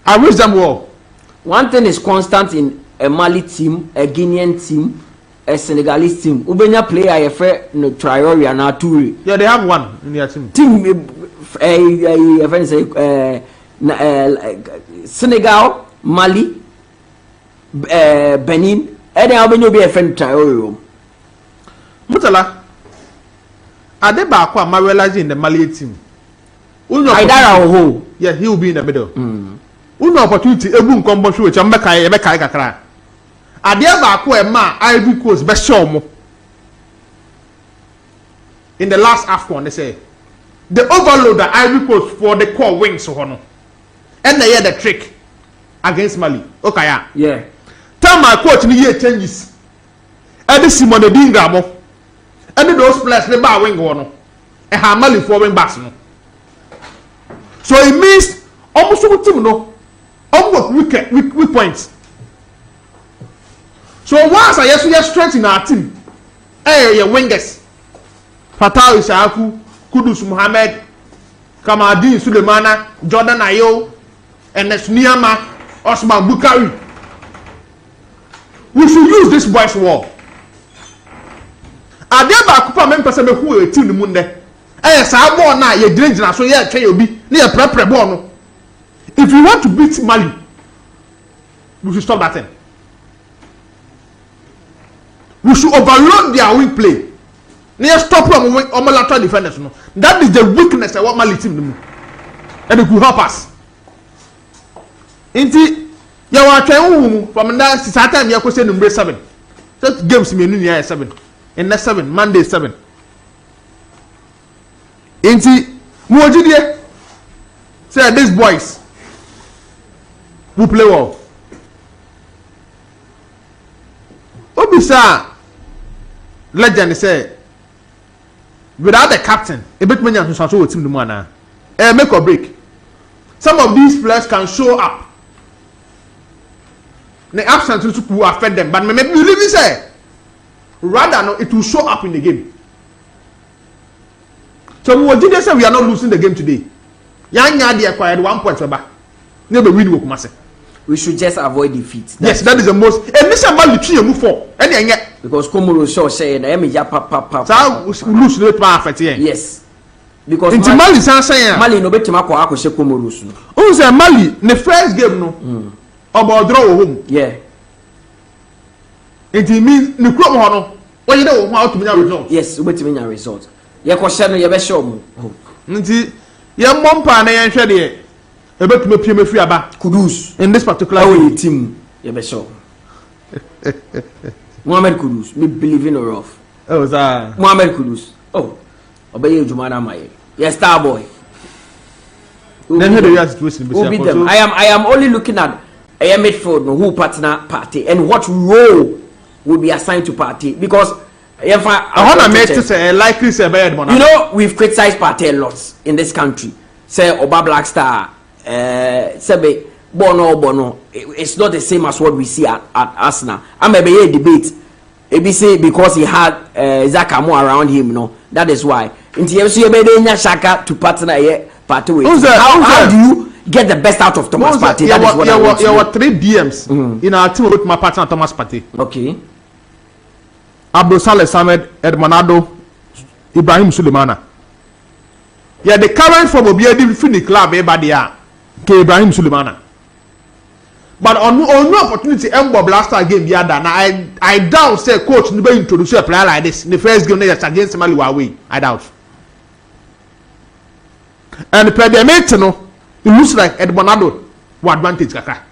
I wish them well. One thing is constant in a Mali team, a Guinean team, a Senegalese team. Ubenya player a fair no Traore and Toure. Yeah, they have one in their team. Senegal, Mali, Benin, and how many be a friend Traore. Mutala, are they back when Maruela in the Mali team? Yeah, he will be in the middle. Uno opportunity, a boom combo which I'm back. Are they back where Ivory Coast best show more? In the last AFCON, they say the overload the Ivory Coast for the core wings so and they had the trick against Mali. Okay, yeah. Tell my coach in the year changes. And the Simon the Dingamo. And those players the bar wing one. And how Mali for wing backs. So it means almost all team no. almost weak points. So once I yes strength in our team, your wingers, Fatal Isaku, Kudus Muhammad, Kamadin Sulemana, Jordan Ayo, and Nesniama, Osman Bukari. We should use this boys' war. Adeba Kupa member say who a team the Munde. Sa ball na ye drink na so ye twa obi na ye prepare ball no. If you want to beat Mali, we should stop that thing. We should overload their weak play. Near stop them on lateral defenders. No. That is the weakness of what Mali team do. And it could help us. Inti ya wa twen from that time ya ko say number 7. That games me nu 7. In next 7 Monday 7. Inti Muojidie say these boys who play well. Obisa legend say without the captain, a bit many to show team the man. Make or break. Some of these players can show up. The absence will affect them, but maybe believe me say rather no, it will show up in the game. So we say we are not losing the game today. Yanya they acquired 1 point back. Never win with Kumase. We should just avoid defeat. Yes, that is the most. And this is about the move for. Because Komoro show saying, "I mean, papa." So we lose the perfect here. Yes, because Mali saying Mali no better mako ako she Komoro su. Oh, say Mali the first game no. About draw home. Yeah. It means the club no. When you know how to win a result. Yes, we better win a result. Ye question no ye be show mo. Nti ye mompa na ye hwe de. Ebetume pie free aba Kudus in this particular team you be sure. Mohamed Kudus me believe in rough. Oh sir. Mohamed Kudus. Oh. Obey Jumana Maye. Yes, star boy. Then how do you situation be them? I am only looking at a midfield who partner party and what role will be assigned to party because I want to make to say likely say bad man. You know we've criticized party a lot in this country. Say Oba Black Star Sebe Bono it's not the same as what we see at Arsenal. I'm a debate ABC because he had Zakamo around him, no. That is why. Shaka to partner party with. How do you get the best out of Thomas Partey? That is what I want to know. There were 3 DMs in our team with my partner Thomas Partey. Okay. Abdul Saleh Samed, Edmonado, Ibrahim Sulemana. Yeah, the current form of the club everybody are Ibrahim Sulemana. But on no opportunity, Mbo Blaster game the other. Now I doubt say coach never introduce a player like this in the first game against Mali away. I doubt. And the player mate no, it looks like Edmonado what advantage kaka.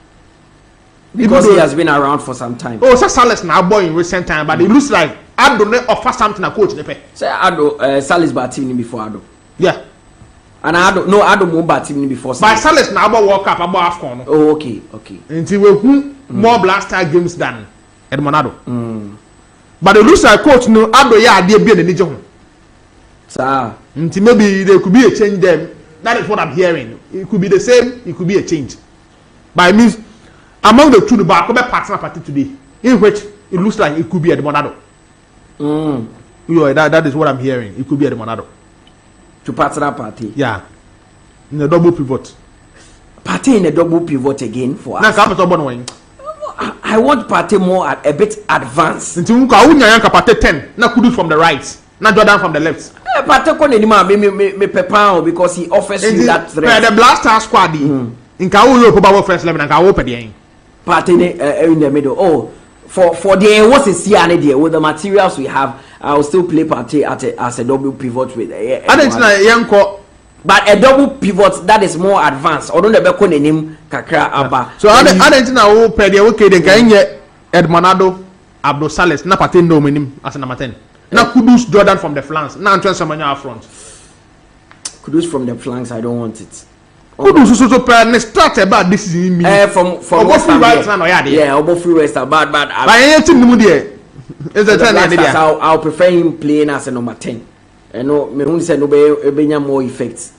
Because he has been around for some time. Oh, so Salas now boy in recent time, but it looks like Ado offer something a coach nepe. Say Ado Salis batting before Ado. Yeah. And Ado Mumba team before. By Salas now about World Cup about AFCON. Oh, okay. Until we more blaster games than Edmonado. But it looks like coach no Ado ya dey be the nijo. Sir. Until maybe there could be a change there. That is what I'm hearing. It could be the same, it could be a change. By means among the two the back partner party today, in which it looks like it could be Edmonado. That is what I'm hearing. It could be Edmonado. To partner party. Yeah. In a double pivot. Party in a double pivot again for us. I want party more a bit advanced. Until Unka party 10. Na Kudus from the right. Na Jordan from the left. Party me Pepao because he offers you that threat. The blaster squad. In Kawu Power first 11 and Kawu Pedian. Party in the middle. Oh, for the what's a CNA there with the materials we have. I will still play party as a double pivot with but a double pivot that is more advanced. Although the beko name kakra aba. So I don't know okay the guy Edmonado Abdul Salis na party no minim as number 10. Na Kudus Jordan from the flanks. Na Antoine Samanya up front. Kudus from the flanks, I don't want it. Kudus so plan start about this is me. From West right now yeah, Obo free West but by any team there. I'll prefer him playing as a number 10. I know me said no be more effects.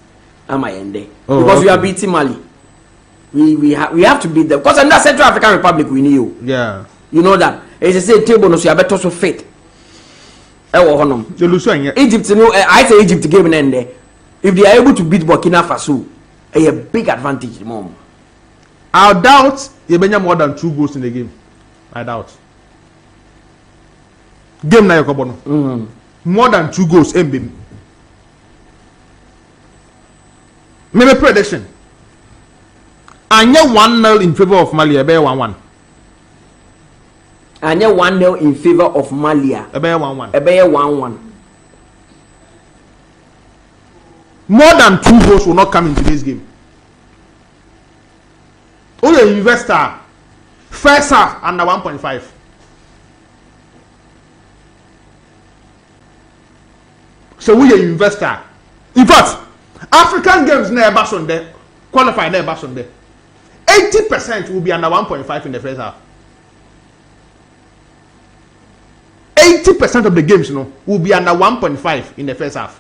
Am I ending? Because we are beating Mali. We have to beat them because in that Central African Republic we knew. Yeah. You know that. It's the same table no so you better so fit. They lose Egypt, I say Egypt game in there. If they are able to beat Burkina Faso, a big advantage, mom. I doubt you benya more than 2 goals in the game. I doubt. Game na yokobono. More than 2 goals MB. Maybe prediction. Anya 1-0 in favor of Mali, ebe 1-1. Anya 1-0 in favor of Mali. Ebe 1-1. Ebe 1-1. More than 2 goals will not come into this game. Only investor first half under 1.5. So we are investor. In fact, African games never Sunday qualify never Sunday. 80% will be under 1.5 in the first half. 80% of the games, will be under 1.5 in the first half,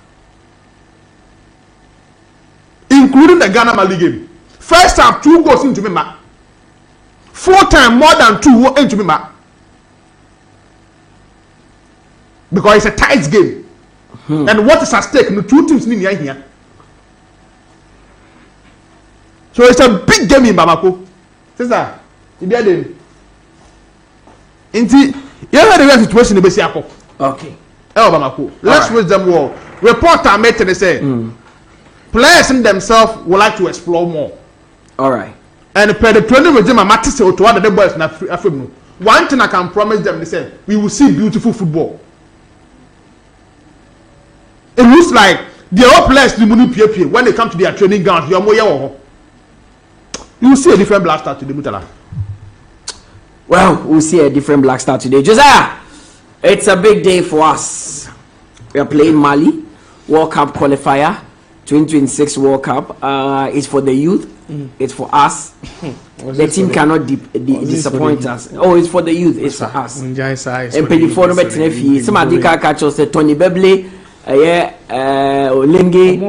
including the Ghana Mali game. First half 2 goals into me, 4 times more than 2 into me, because it's a tight game. And what is at stake? No 2 teams in here. So it's a big game in Bamako. Sister, you be there. Inti, you have the situation in Besiako. Okay. Bamako. Let's raise them all. Reporter made and say players in themselves would like to explore more. All right. And per the training regime, I might say to other boys in Africa. One thing I can promise them, they say, we will see beautiful football. It looks like the all players when they come to their training ground, you will see a different Black Star today, Mutala. Well, we'll see a different Black Star today. Josiah, it's a big day for us. We are playing Mali, World Cup qualifier, 2026 World Cup. It's for the youth. It's for us. The team cannot disappoint us. Oh, it's for the youth. It's for us. And before no better if somebody can catch us, Tony Bebley. Olenge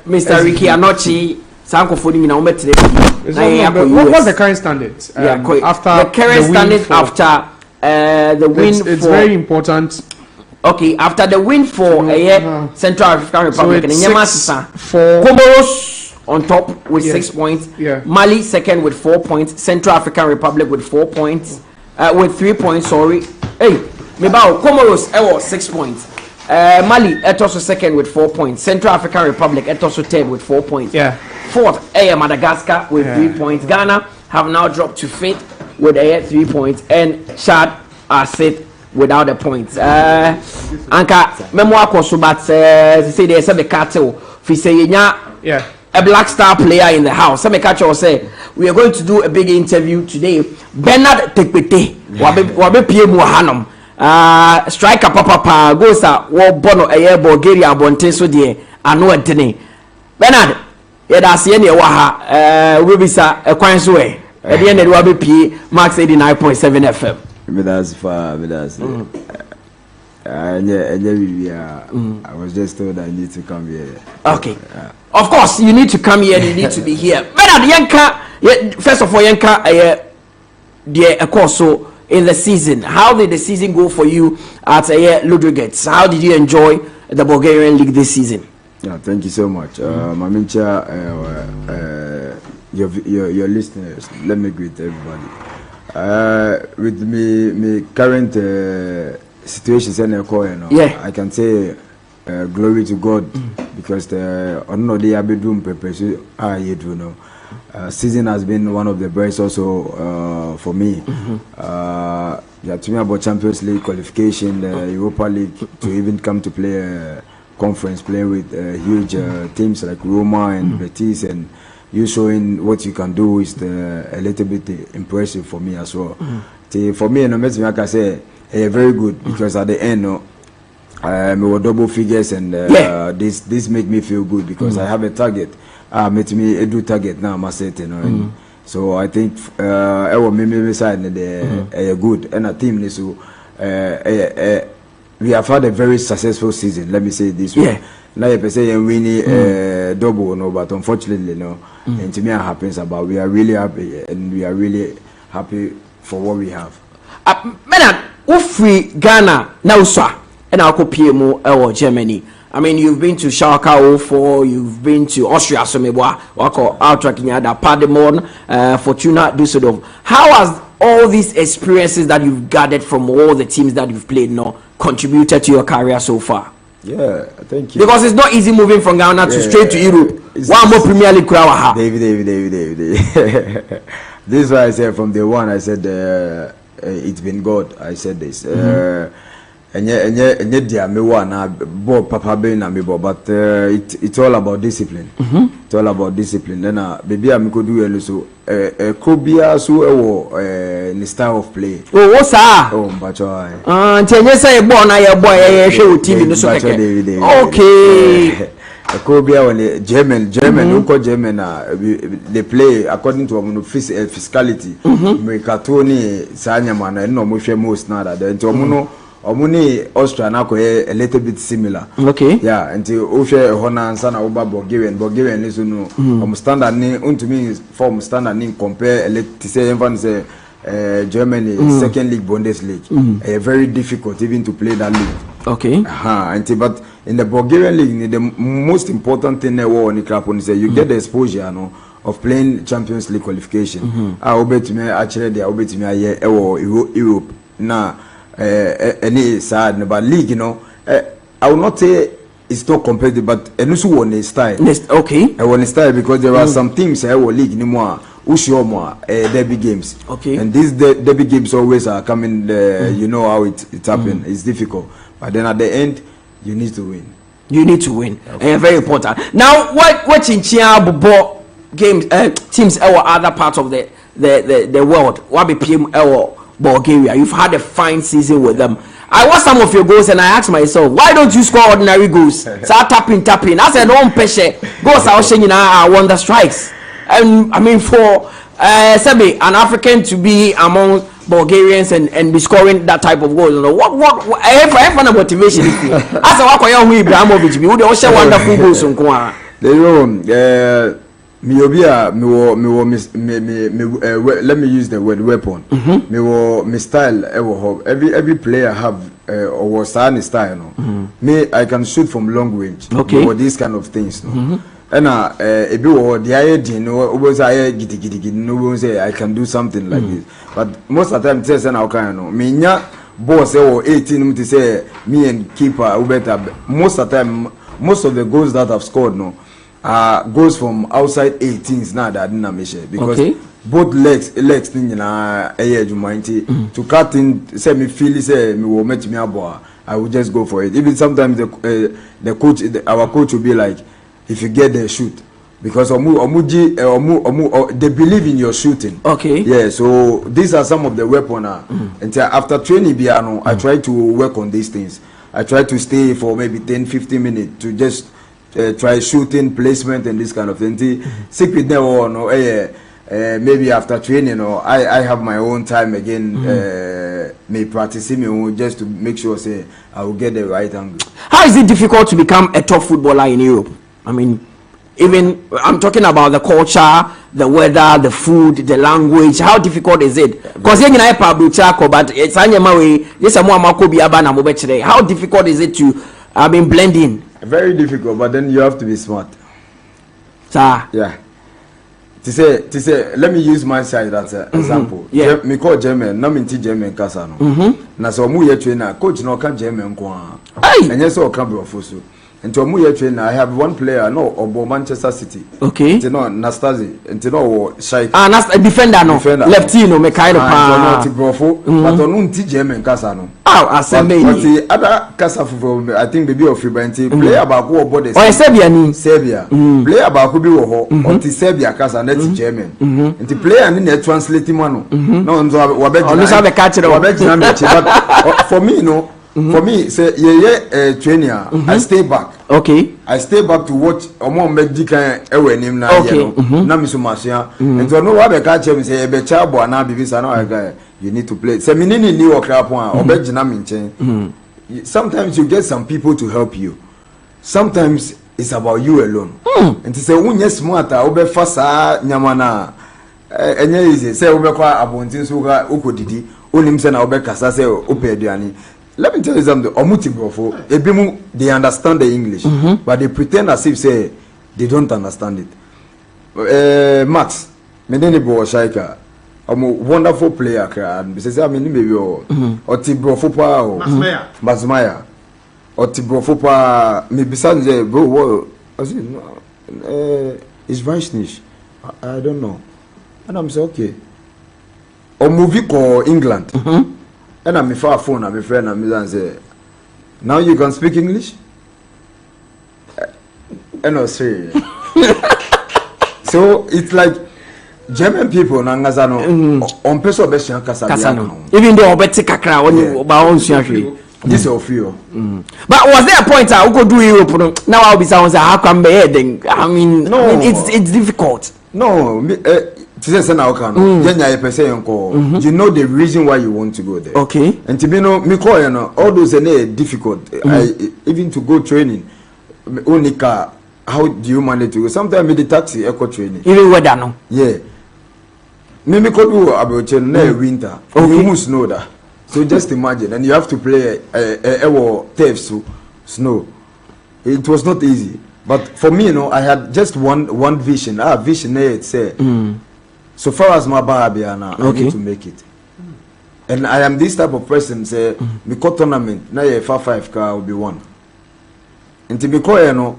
Mr. Ricky Anochi Sanko for me now. What's the current standard? After the current standard after the win, it's very important. Okay, after the win for Central African Republic, so Comoros on top with 6 points. Yeah. Mali second with 4 points. Central African Republic with 4 points. With 3 points. Sorry. Hey. Mebao Comoros 6 points. Mali also second with 4 points. Central African Republic also third with 4 points. Yeah. Fourth, Madagascar with 3 points. Ghana have now dropped to fifth with 3 points, and Chad are sixth without the points. Anka memoir koso but say there's a cattle. Fi say yeah. A Black Star player in the house. Some catch or say we are going to do a big interview today. Bernard Tekpete wabe PM Hanum. Striker papa goes wo bono Bulgaria bonte so de ano adene Bernard ye da se ne wa ha we bisa kwan so e de ne wa be pie Max 89.7 FM me that's I was just told I need to come here. Okay. Of course you need to come here, you need to be here. Bernard yanka first of all yanka the course so in the season, how did the season go for you at Ludwigets? How did you enjoy the Bulgarian league this season? Yeah, thank you so much. Mamincha, your listeners, let me greet everybody. With me current situations in the I can say glory to God because the season has been one of the best also for me. Yeah, to me about Champions League qualification, Europa League, to even come to play a conference, play with huge teams like Roma and Betis, and you showing what you can do is a little bit impressive for me as well. For me, no matter what I can say, very good because at the end, we were double figures, and this make me feel good because I have a target. Met me a do target now, must say, so I think maybe side good and a team so we have had a very successful season. Let me say it this way. Yeah. Now you say you win double, no, but unfortunately, no. And to me, it happens about. We are really happy, and we are really happy for what we have. Mena, free Ghana now, sir, and I'll copy more Germany. I mean, you've been to Schalke 04, you've been to Austria, so maybe wako Outtrack in Yada, Paderborn, Fortuna, Düsseldorf. How has all these experiences that you've gathered from all the teams that you've played now contributed to your career so far? Yeah, thank you. Because it's not easy moving from Ghana to straight to Europe. One more Premier League crowd. David. This is why I said from day one, I said it's been God. I said this. But it's all about discipline. It's all about discipline. Then baby, I could do so. Kobia so the style of play. Oh, what's that? Oh, but you say born a boy, show TV. Okay. Kobia when German, they play according to physicality. Mekatoni Sanyamana, no most nada. Then Omuni Austria na a little bit similar. Okay. Yeah, until Oshe Hona and Sana Oba Bulgarian is no standard name to me form standard name compare a little say everyone say Germany second league Bundesliga. Very difficult even to play that league. Okay. But in the Bulgarian league, the most important thing in the club is you get the exposure of playing Champions League qualification. I bet me actually they I bet me Europe now. Any sad about league, I will not say it's not competitive, but also one is style. Okay. I want to style because there are some teams I will league anymore. Derby games. Okay. And these derby games always are coming. You know how it happened. It's difficult, but then at the end, you need to win. You need to win. Okay. Very important. Now, what in Chia games teams or other parts of the world? What be PM or Bulgaria? You've had a fine season with them. I watched some of your goals and I asked myself, why don't you score ordinary goals? Start tapping. I said, no pressure. Goals are saying I won the strikes. And I mean, for an African to be among Bulgarians and be scoring that type of goals, what I have fun motivation. As a Wakoya Ibrahimovic, we would also wonderful goals on Kwa. Let me use the word weapon. Me style every player have or style. Me I can shoot from long range. Okay. Or these kind of things. And the idea was I can do something like this. But most of the time says I can me boss or 18 to say me and keeper better. Most of the time most of the goals that I've scored goes from outside 18s now that I didn't mention because both legs to cut in say me feel say me will make me a I will just go for it. Even sometimes the coach our coach will be like, if you get there, shoot, because they believe in your shooting. Okay. Yeah. So these are some of the weapons. And after training, I try to work on these things. I try to stay for maybe 10-15 minutes to just try shooting, placement, and this kind of thing. Sick with them or no. Maybe after training, I have my own time again. May practicing just to make sure say I will get the right angle. How is it difficult to become a top footballer in Europe? I mean, even I'm talking about the culture, the weather, the food, the language. How difficult is it? Because but it's how difficult is it to blend in? Very difficult, but then you have to be smart. Sir. Yeah. To say, let me use my side as an example. Yeah. Me call German, no minti German kasano. Na so mu ye trainer, coach no can German kwa. And yes, all can be ofusu. And to mu ye trainer, I have one player no obo Manchester City. Okay. Nti no Nastasi, nti no Shaik. Defender no. Lefty no me kind of no ti brofo, but onu nti German kasano. Aseme. But the other kasa from I think baby of Fibanti player about who obo the Serbia ni. Serbia. Player about who be wo ho, Serbia kasa na ti German. Nti player ni na translate mano. No nzo but for me no. For me, say trainer. I stay back. Okay. I stay back to watch. Omo medical ewe nim na ye no. Na misumasia. And to know what the catch him say be chabo na bibi sa na you need to play. Say me ni okra po a obegina me nchen. sometimes you get some people to help you. Sometimes it's about you alone. And to say when you smart, obe fasa nyamana. Enye easy. Say obe kwa abontin suga ukodidi. Onim se na obe kasa se ope aduani. Let me tell you something. Omuti brofo. Ebimu they understand the English, but they pretend as if say they don't understand it. Max, menene bo shaika. I'm a wonderful player, and because I mean, maybe or Tibrofopa or Mazmaya or Tibrofopa, maybe Sunday, bro. It's Vaishnish. I don't know. And I'm saying, okay. Or movie called England. And I'm a far phone, I'm a friend, I'm say, now you can speak English? And I say, so it's like, German people nangazano on peso beshan kasano even though obeti kakra oni ba on suahwe this of you but was there a point I go do Europe now I'll be saying how come be then I mean it's difficult no say na oka no jenya pese yenko you know the reason why you want to go there okay and to be no me call you know all those are difficult even to go training onika how do you manage to go sometimes with the taxi eco training even weather no yeah maybe could do about winter. Okay. You must know that. So just imagine, and you have to play a thefts snow. It was not easy, but for me, you know, I had just one vision. Vision it say, so far as my Bahabiana, I need to make it. And I am this type of person. Say, me call tournament. Now a 5 car will be won. And to me call you know,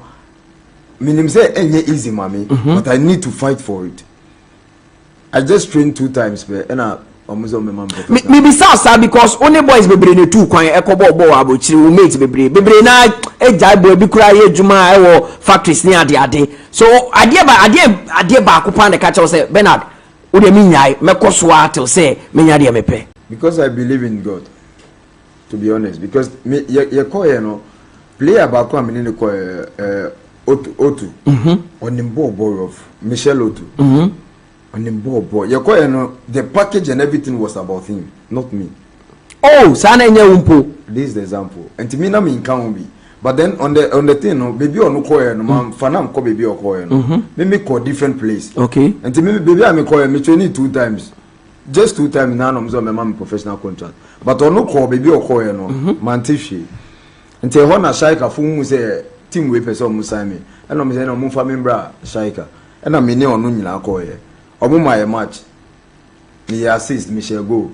me say any easy, mommy, but I need to fight for it. I just trained 2 times, and I almost on my mom. Maybe sad because only boys be bring 2 kwan ekobo bo abochiri we mate be na ejai boy bi kura ye juma e wo factories ni ade so ade ba ko pan de ka say Bernard wo de mi nyai mekoso atil say menya de mepe because I believe in God, to be honest, because me ye call you know player ba ko amini ne call Otu on the board of Michel Otu on the board, you know, the package and everything was about him, not me. Oh, sana umpo. This is the example. And to me, na me can't be. But then on the thing, no, baby on no call no man, fanam call baby or call no. Me call different place. Okay. And to me, baby I me call me training 2 times, just 2 times. Now I'm so my mom professional contract. But on no call baby or call no, man tishi. And tell one a shaika fu say team we person musami. And I'm saying no move family bra shaika. And I'm me on no nyina call ye. My match, me assist Michel go.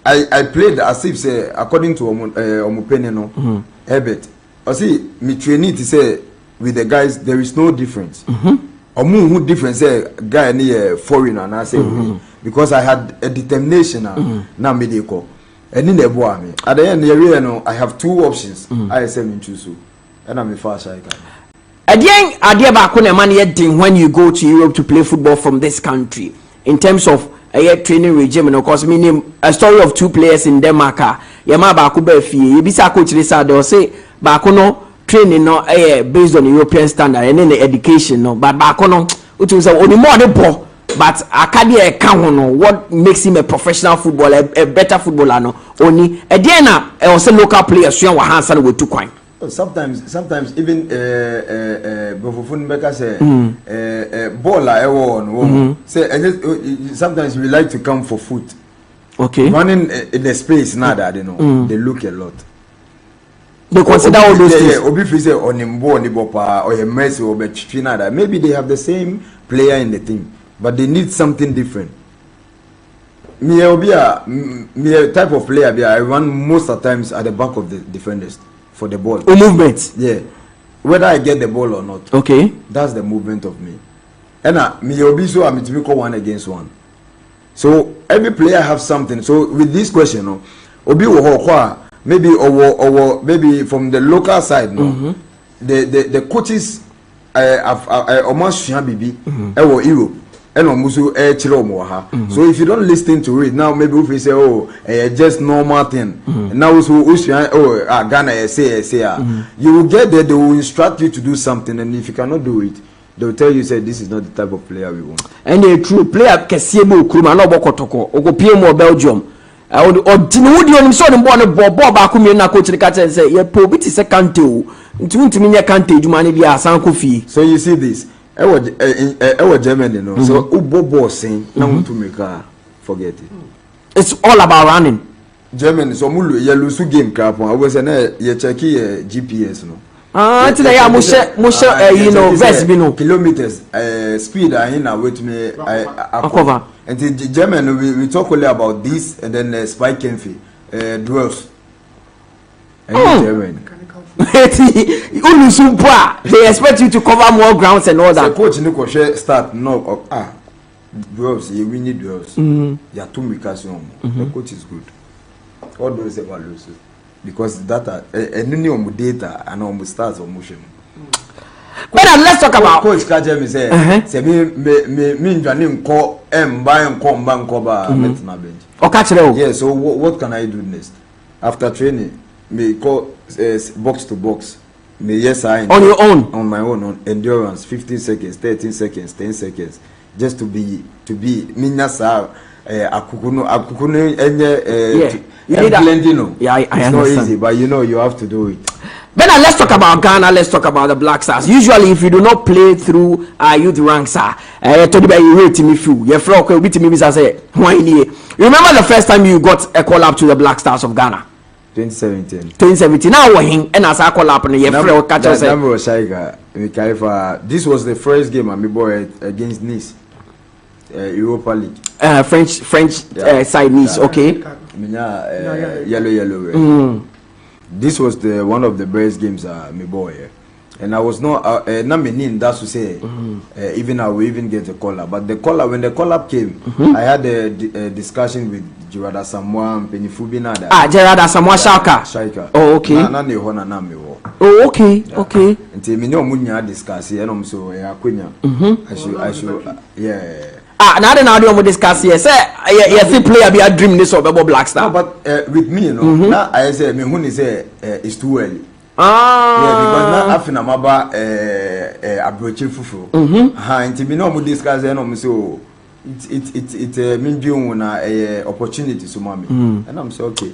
I played as if say according to Omupenino, Herbert. I see me training to say with the guys there is no difference. Who difference say guy near foreigner and I say because I had a determination now me they call. And in the boy me at the end you know I have 2 options. I say me choose and I'm a fast striker. Again, when you go to Europe to play football from this country, in terms of a training regime, and of course, meaning a story of 2 players in Denmark. Yama Bakube fee, Bisa coach Lisa, they'll say Bakono training no based on European standard and then the education, no, but Bakono, which was only more than poor, but Akadia Kahono, what makes him a professional footballer, a better footballer, no, only a Diana, also local players, you know, Hansen with 2 coins. Sometimes even Bofofun Beka say baller say sometimes we like to come for foot. Okay. Running in the space nada they know. They look a lot. They consider all those things. Obi fi say onimbo ni bopa or a Messi or Bechichi nada. Maybe they have the same player in the team, but they need something different. Me a type of player I run most of the times at the back of the defenders. For the ball. Movement. Yeah. Whether I get the ball or not. Okay. That's the movement of me. And me obi so I'm to be called 1 against 1. So every player have something. So with this question, no, obi wo maybe or maybe from the local side, no. The coaches almost bibi Europe. And so if you don't listen to it now, maybe if you say, oh, just normal thing. Now Ghana say you will get there, they will instruct you to do something, and if you cannot do it, they will tell you say this is not the type of player we want. And a true player Kesiebo Kruma no Bokotoko, Oko PM Belgium. Odinudi on so the born Bob Akumi na coach the cat and say, yeah, probity second to me a can't do money via Sanko fee. So you see this. I was German, you know. So Ubo saying, now to make her forget it. It's all about running. German, so Mulu, you lose game cap. I was an checky GPS, no. Today I must you know, vest kilometers, speed. I in with me. I cover. And the German, we talk only about this, and then spike can fee, dwells. German. They expect you to cover more grounds and all that. The coach Nico start no dwells. You win it dwells. You are two because the coach is good. All those about lose because data any data and almost starts on motion. But let's talk about coach Kajem say me joining call buy and come bank cover metina bench. Okay, yeah, so what can I do next after training? Me call box to box. Me yes I on your own, on my own, on endurance 15 seconds, 13 seconds, 10 seconds just to be minyasa akukuno enye you need blending. Yeah, I it's understand. not easy, but you know you have to do it. But now let's talk about Ghana. Let's talk about the Black Stars. Usually, if you do not play through youth ranks, told you rate me few. Your flock will be to me. Say, why you remember the first time you got a call up to the Black Stars of Ghana? 2017. 2017. Now we're in and as I call up and your flock catch us. This was the first game I boy against Nice, Europa League. French side Nice. Okay. Yellow. This was the one of the best games me boy, and I was not meaning that's to say even I will even get a call up, but the call up when the call up came, I had a discussion with Gerard Asamoah Penifubina. Gerard Asamoah Shaka. Oh, okay. Oh, okay. Okay. Until me no munya discuss here, and so I should yeah. Now we discuss here. Say, you play be a dream this of Black Star. No, but with me, you know, now I say me when say it's too early. Yeah, because now after I'm about approaching fufu. Until me no discuss here, no so it mean doing a opportunity to mommy, and I'm so okay.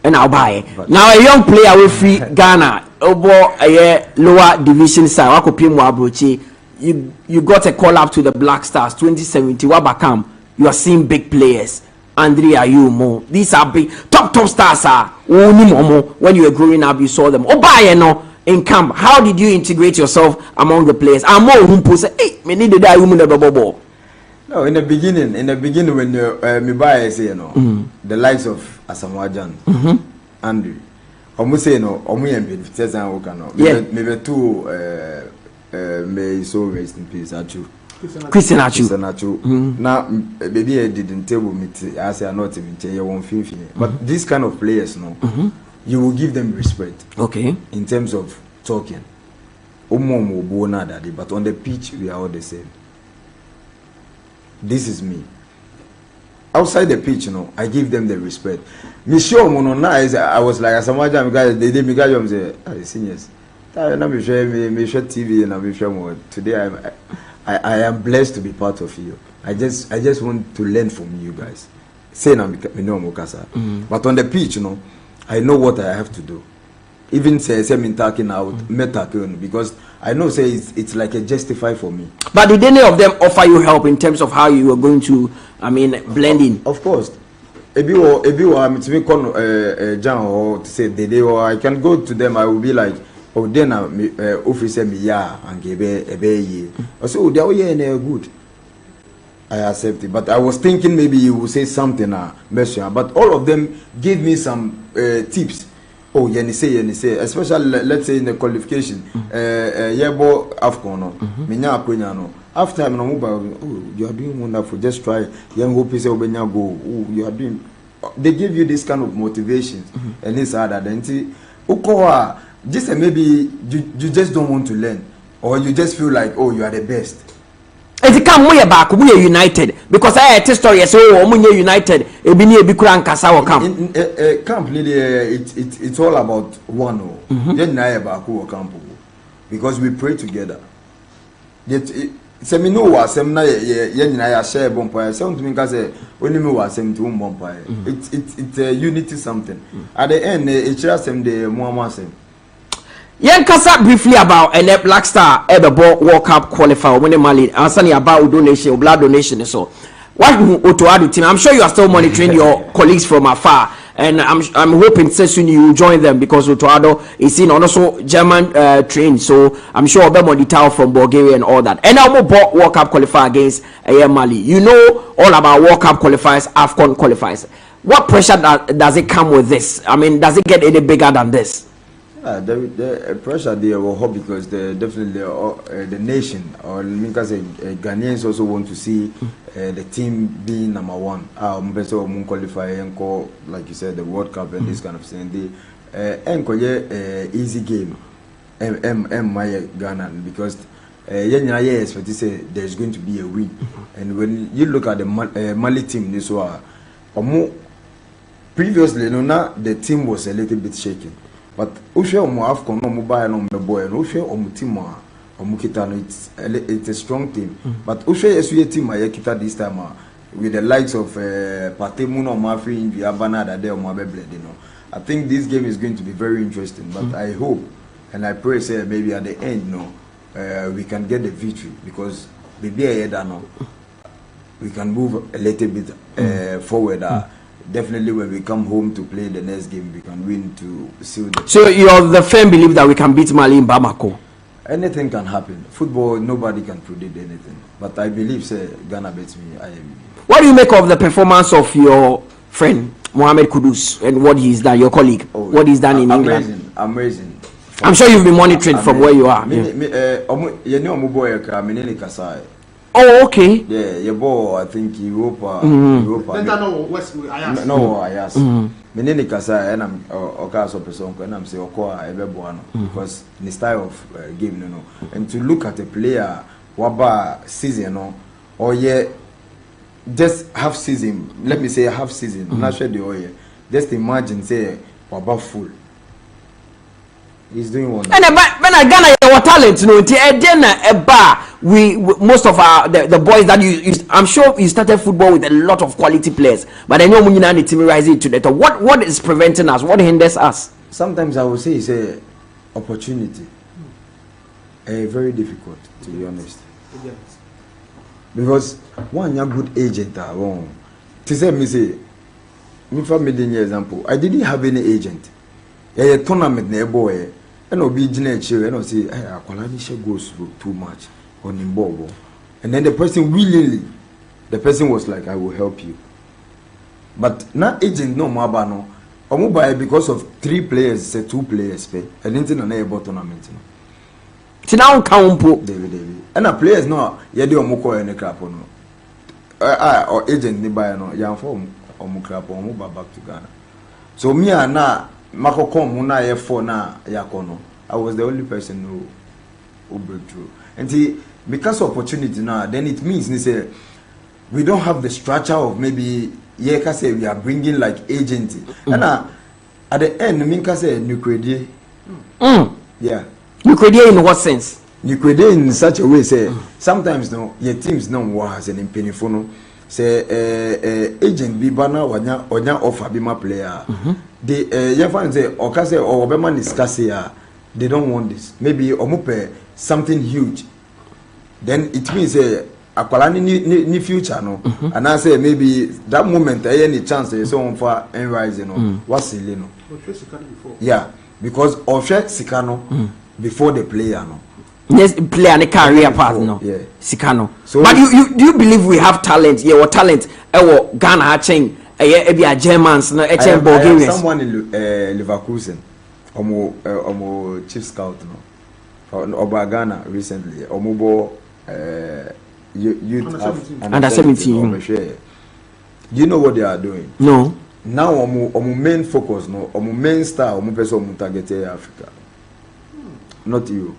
And I'll buy it. Now a young player will free Ghana over a lower division side. I could pay more approaching. You got a call up to the Black Stars 2017. Wabakam, you are seeing big players. Andrea Ayumo. These are big top stars. When you were growing up, you saw them. Obayeno in camp. How did you integrate yourself among the players? I'm more who say, hey, me need the Ayumo. No, in the beginning when me buy say the likes of Asamoah Gyan, Andrew, almost say no, maybe two. May so rest in peace, Achu. Christian Achu. Now, baby, I didn't table me. I say, I'm not even tell you 150. But these kind of players, no, you will give them respect. Okay. In terms of talking, but on the pitch, we are all the same. This is me. Outside the pitch, you know, I give them the respect. Monsieur Monona, I was like, as a major guy, they did me guys say, seniors. Me share TV and I'm share more. Today I am blessed to be part of you. I just want to learn from you guys. Say na me no mokasa. But on the pitch, you know, I know what I have to do. Even say me talking out, because I know say it's like a justify for me. But did any of them offer you help in terms of how you are going to, blend in? Of course. If you are me con John or to say they or I can go to them, I will be like, oh, then officer me yeah and give a ye. So they were good. I accept it, but I was thinking maybe you would say something, but all of them gave me some tips. Oh, you say, especially let's say in the qualification, Yebo Afcon, after I'm oh, you are doing wonderful. Just try. Young hope is go. Oh, you are doing. They give you this kind of motivation, and this other than just maybe you just don't want to learn, or you just feel like, oh, you are the best. If you come way back, we are united because I had a story. So we are united. Camp, it's all about one. Then camp because we pray together. se me no wasem na ye nyina ya share bompa se untumi nka se oni me wasem to bompa it's a unity something at the end e chira sem de muama sem. Yen kasa briefly about a Black Star Ebebo World Cup qualifier when Mali answer about donation, blood donation so. What Otoado team? I'm sure you are still monitoring your colleagues from afar, and I'm hoping soon you will join them because Otoado is in also German trained, so I'm sure I'll be more detail from Bulgaria and all that. And I will World Cup qualifier against Mali. You know all about World Cup qualifiers, AFCON qualifiers. What pressure does it come with this? I mean, does it get any bigger than this? The pressure there will help because definitely the nation or because Ghanaians also want to see the team being number one. Qualify and call like you said the World Cup and this kind of thing. The easy game. My Ghana because expect to say there's going to be a win. And when you look at the Mali team, this was previously the team was a little bit shaky. But Ushe omo AFCON no mobile no boy and Ushe omo team omo kita no it's a strong team. But Ushe SUA team kita this time with the likes of Patemu no Mafri in Viabana that they omo bebled you know. I think this game is going to be very interesting. But I hope and I pray say maybe at the end we can get the victory because maybe we can move a little bit forward. Definitely when we come home to play the next game we can win to seal the. So you're the firm belief that we can beat Mali in Bamako? Anything can happen. Football nobody can predict anything. But I believe say Ghana beats me. What do you make of the performance of your friend Mohamed Kudus and what he's done, your colleague? What he's done in England? Amazing. I'm sure you've been monitoring from where you are. Oh, okay. Yeah, your ball. I think Europa. No, I asked. Menene kasa, and I'm okaso person, and I'm say okoa ebeboano because the style of game, you know. And to look at a player, waba season, or just half season. Let me say half season. Not sure the oil. Just imagine say waba full. He's doing one. And when I Ghana your talent, we most of our the boys that you I'm sure you started football with a lot of quality players, but I know when you need to rise it to that. What is preventing us? What hinders us? Sometimes I would say it's a opportunity. Very difficult to be honest. Because one young good agent to say me say me for me example, I didn't have any agent. A tournament near boy. And I'll be Gene and I'll say, Akwalanisha goes too much on Imbobo. And then the person willingly, the person was like, I will help you. But not agent no mabano. Or buy because of 3 players, say 2 players pay. I didn't know about tournament. So now count David. And a players no, yadi omoko and a crap no. Or agent ni buy no, young form omukrap or move back to Ghana. So me and na Makokom Muna F4 na Yakono. I was the only person who broke through. And see, because of opportunity now, then it means we don't have the structure of maybe say we are bringing like agency. And at the end, Minka say Nucredie. Yeah. Nucredie in what sense? Nucredie in such a way say sometimes your teams no was an impenifono. Say agent be banner onya offer be my player. They you find say okase or obema discuss here they don't want this. Maybe omupe something huge. Then it means akwalani ni future no. And I say maybe that moment any chance so on for and rise what's silly no. Yeah, because of Sikano before the player no. Yes, play and a career path no. Yeah. Sikano. So but you do you believe we have talent? Yeah, what talent? Ghana hatching a Germans no Bulgarians. I have someone in Leverkusen. Omo chief scout no. Oba Ghana recently. Omubo youth under 17. Do you know what they are doing? No. Now omo main focus no, omo main star omo person omo target Africa. Not you.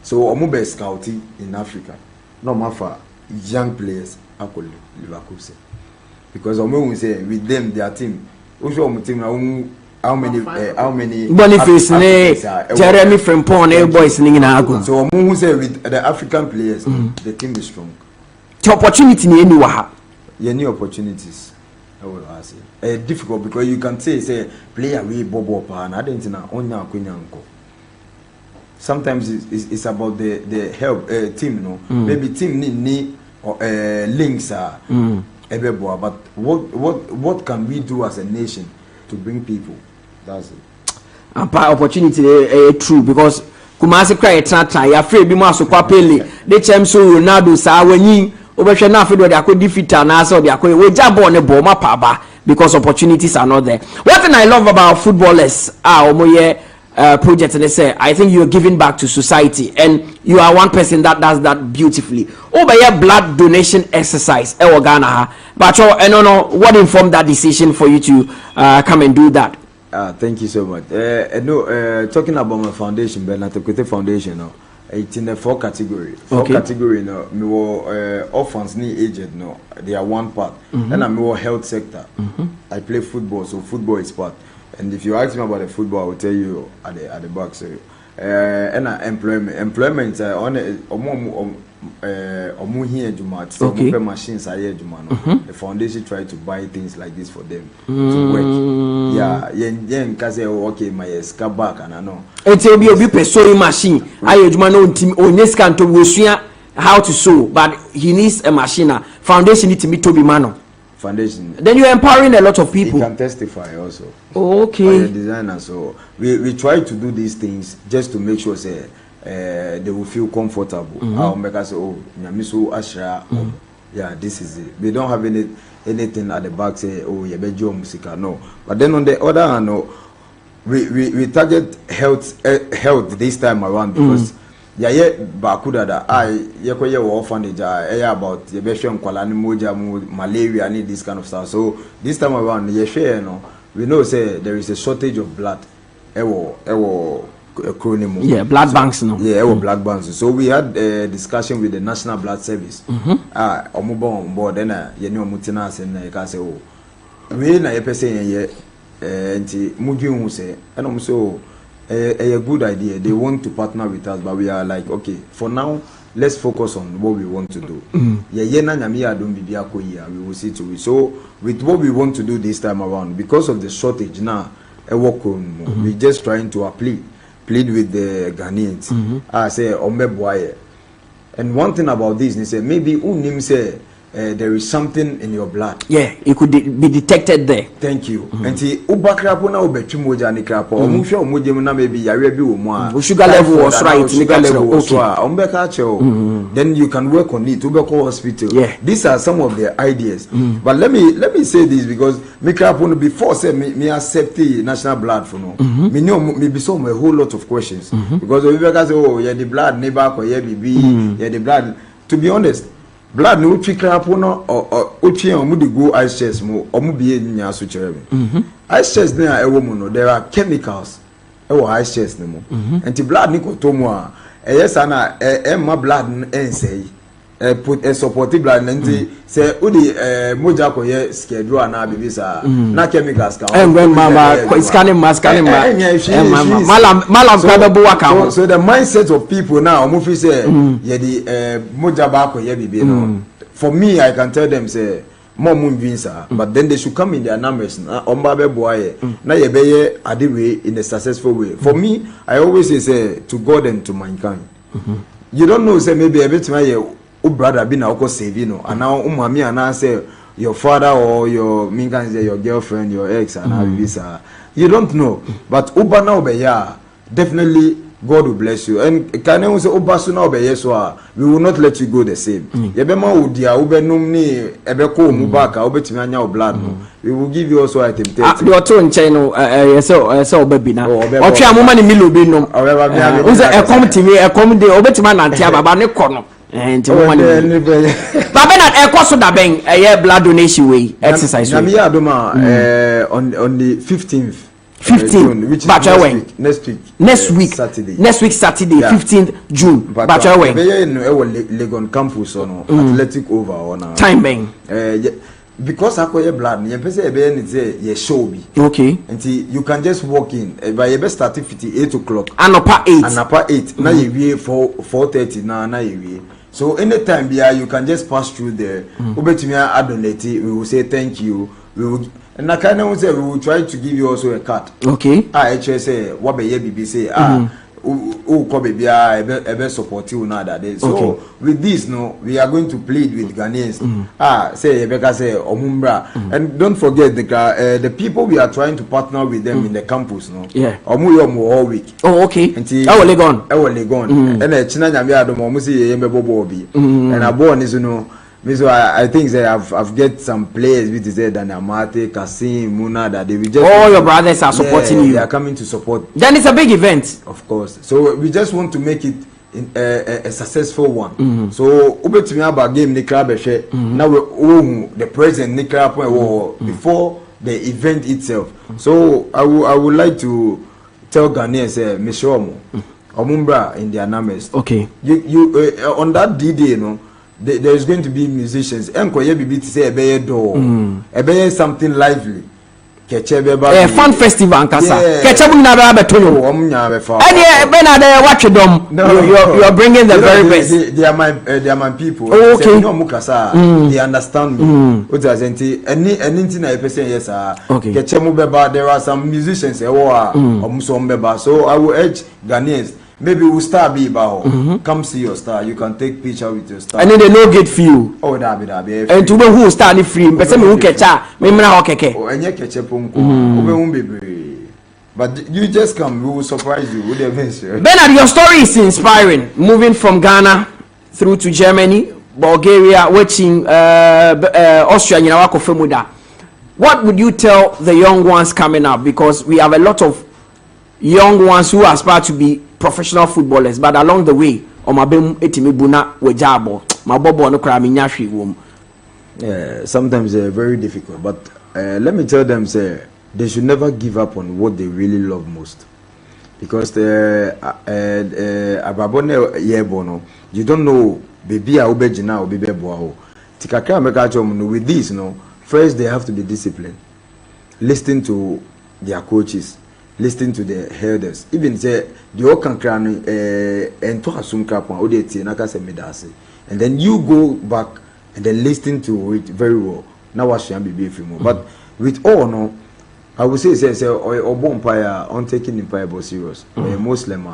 So omo be scouting in Africa. No matter young players Leverkusen. Because omo will say with them their team. Osho omo team na how many Boniface ne Jeremy Frimpong boys ni na ago. So who say with the African players, the team is strong. The opportunity ni eni wa ha. Yeah, new opportunities. I will ask you. Difficult because you can say player we bobo pa na adentina onya akwenyanko. Sometimes it's about the help team, no. Maybe team need links are but what can we do as a nation to bring people? That's it. Opportunity true because Kumasi cry try ya free bi mo asokwa pele de chem so Ronaldo sa wanyin obehwe na afido de akodi fita na so de akodi we jabo ne bo ma pa ba because opportunities are not there. What thing I love about footballers omoye project and they say I think you're giving back to society and you are one person that does that beautifully. Over here blood donation exercise Ghana but no what informed that decision for you to come and do that? Thank you so much. Talking about my foundation, Benatokote Foundation, no, it's in the 4 category. Category, no, me orphans need aged, no, they are one part. Then I'm more health sector. I play football, so football is part. And if you ask me about the football, I will tell you at the back. So, and employment machines are here, the foundation try to buy things like this for them to work. Yeah, because okay, my scab back and I know. It will be a sewing machine. I no team on to how to sew, but he needs a machine. Foundation need to be Toby Mano. Foundation. Then you're empowering a lot of people. You can testify also. Okay. Designer. So we try to do these things just to make sure say they will feel comfortable. I'll make us say, oh, Nyamiso Ashra. Yeah, this is it. We don't have anything at the back say, oh, Yebejo Musica. No. But then on the other hand, no, we target health this time around because bakuda da yekoye orphanage about yebehwe nkwala ni moja malaria and this kind of stuff. So this time around we know say there is a shortage of blood blood banks no blood banks. So we had a discussion with the National Blood Service omubo on board then ye ni omutina ase na ye ka say oh we na ye pese ye nti mudwin say enom so a good idea. They want to partner with us, but we are like, okay, for now, let's focus on what we want to do. We will see to it. So, with what we want to do this time around, because of the shortage now, we just trying to plead with the Ghanaians. I say, and one thing about this, they say maybe unim say. There is something in your blood. Yeah, it could be detected there. Thank you. And see, ubakrapo na ubetumuja ni krapo. Omusho omuje na maybe yare bi omo. Sugar level was right. Sugar level was okay. Then you can work on it. Ubeko hospital. Yeah. These are some of the ideas. But let me say this because me krapo before say me accept the national blood for no. Me know me be some a whole lot of questions because Ubeka say oh yeah the blood neighbor ko yeah bibi yeah the blood. To be honest. Blood no twikra no otwe omu de go ice chest mo omu biye nya so kire me ice chest na ewo mu no there are chemicals ewo ice chest mo and blood ni ko to mu a eyesa na ma blood ensei put a supportive blood nanti say udi moja ko ye schedule na bibisa na chemicals ka mama scanning mask malam probable waka. So the mindset of people now omo fi say ye di moja ba ko ye bibi no for me I can tell them say more visa but then they should come in their numbers na omba be boy na ye be ye ade way in a successful way. For me I always say to God and to mankind. You don't know say maybe a bit my brother be na save no and now umami and say your father or your your girlfriend your ex and visa you don't know but uba now be ya definitely God will bless you and can you say uba so now be yes we will not let you go the same yebema udia ubenum ni ebeko mu back obetimi anya blood no we will give you also item 30 the oto nche no so obabi na otwe amoma ni milo bi no uze ekomtimi ekomde obetimi na ntia baba ne kono and baba na ekoso da ben blood donation way exercise na me adoma on the 15th which is next week Saturday 15th June Legon campus on athletic over on time bang because akoye blood you pese e be say ye show bi okay until you can just walk in by you be start 8 o'clock anopa 8 na ye wie 4:30 na ye wie. So anytime you can just pass through there. Ubetumi adonate, we will say thank you. We will, and I can say we will try to give you also a card. Okay. Actually say what be BB say ko baby ebe support you now that day. So with this we are going to plead with Ghanaians. Say Rebecca say omumbra, and don't forget the people we are trying to partner with them in the campus yeah omu all week. Oh okay. And Legon and china nyame adom omu say ye mebobo obi and abon is so I think that I've get some players with said than Amate, Kasim, Muna that they will just all your brothers are supporting you. They are coming to support. Then it's a big event. Of course. So we just want to make it a successful one. So ubetimi aba game ni club now the president ni club before the event itself. So I would like to tell Ghanaians Mr. Omo Omumbra in their numbers. Okay. You on that D-Day there is going to be musicians. Enkoye bibi to say ebe something lively. Fun festival ankasa. Kechebu na ba betonyo. Watch them. You are bringing the very best. They are my people. Oh, okay. They understand me. Anything I person yes okay. There are some musicians so I will urge Ghanaians. Maybe we'll start be about come see your star. You can take picture with your star. And then they no get few. Oh, that be. And to who start the free. But some who catch me na okeke. Oh, and you catch up but you just come. We will surprise you with the venture. Bernard, your story is inspiring. Moving from Ghana through to Germany, Bulgaria, watching Austria. You know, what would you tell the young ones coming up? Because we have a lot of young ones who aspire to be professional footballers, but along the way sometimes they're very difficult, but let me tell them say they should never give up on what they really love most, because you don't know baby with this first they have to be disciplined, listen to their coaches, listen to the elders. Even say the okan kran and to assume krapon odeti na ka se medase, and then you go back and then listen to it very well. Now what should be more. But with all I would say or bonfire on taking empire but serious or a Muslim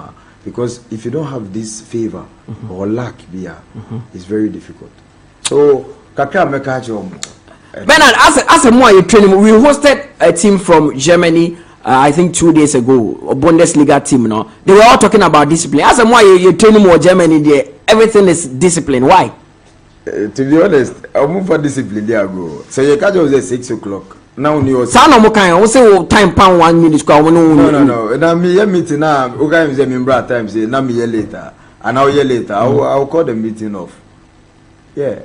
because if you don't have this favor or lack it's very difficult. So kakra meka Bernard, as a more you training, we hosted a team from Germany. I think 2 days ago, a Bundesliga team. They were all talking about discipline. As a more you training more Germany, there everything is discipline. Why? To be honest, I move for discipline there, bro. So you catch us 6 o'clock. Now you say time pound 1 minute. No. Now me meeting now. Okay, me say time say now me later. An hour later, I'll call the meeting off. Yeah.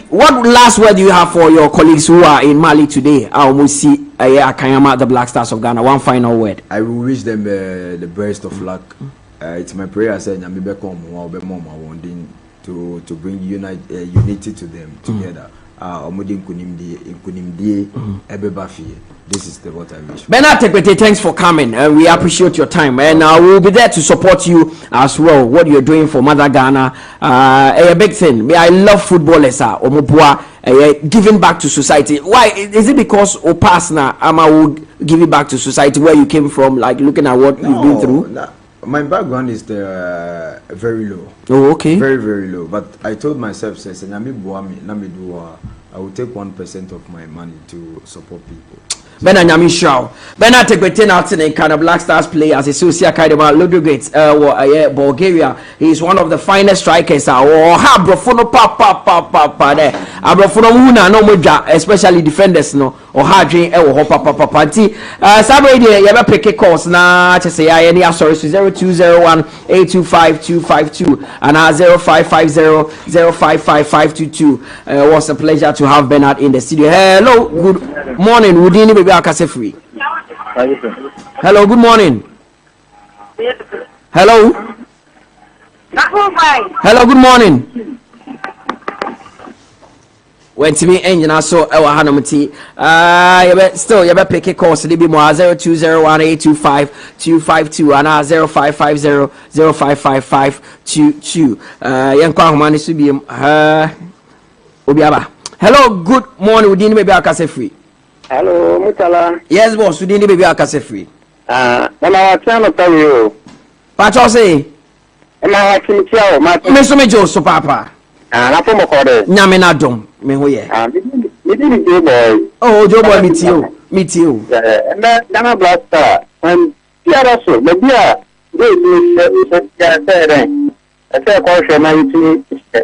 What last word do you have for your colleagues who are in Mali today? I almost see Akanyama, the Black Stars of Ghana. One final word. I will wish them the best of luck. It's my prayer. I said, to bring unity to them together. This is what I wish. Bernard Tekwete, thanks for coming. We appreciate your time, and we'll be there to support you as well. What you're doing for Mother Ghana, a big thing. I love footballers. Giving back to society. Why is it? Because Opasna Ama would give it back to society where you came from, like looking at what you've been through. My background is very low. Oh, okay. Very, very low. But I told myself, I will take 1% of my money to support people. Bernard Nyamishaw. Bernard Tekwete out in Ghana Black Stars players. Associate Kaidema Ludwigate, Bulgaria. He is one of the finest strikers. Brofono pa there. Brofono muna no moja, especially defenders no. Or hardly papa. Sabre de yaba pick calls na to say any sorry 0201 825 and 0550 was a pleasure to have Bernard in the studio. Hello, good morning. Would be free. Hello, good morning. Hello. Hello, good morning. went to me engine also Hanamati. Still you better pick a course to be more 0201825252 and 0550055522. Yankwa Humani Subium Obiaba. Hello, good morning. We didn't maybe akase free. Hello, Mutala. Yes, boss. We didn't maybe akase free. When I was trying to tell you. Pacho say. And I was trying to tell you. Me so me jo so papa. Na for mo kode. Nyame na dom. Me ho ye. Me didn't do boy. Oh, Joe boy meet you. Meet you. And then blaster. And yeah, also, maybe we say I say caution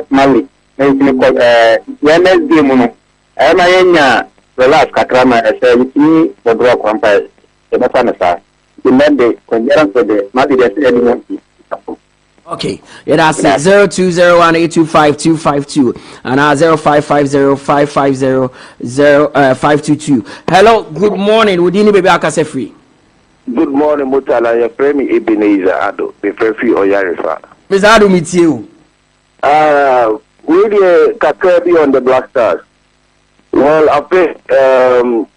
Mali. Wednesday muno ema yenya relax kakrama SLT the draw compare the mafanasa the Monday konjera for the Mali the anyone. Okay, yeah, that's it. 0201825252 and 0550550522. Hello, good morning. Would you baby akase free? Good morning, Mutala. Your friend Ebenezer Ado, the free Oyarifa. Mr. Ado meet you. Really, Kakebi on the Black Stars. Well, after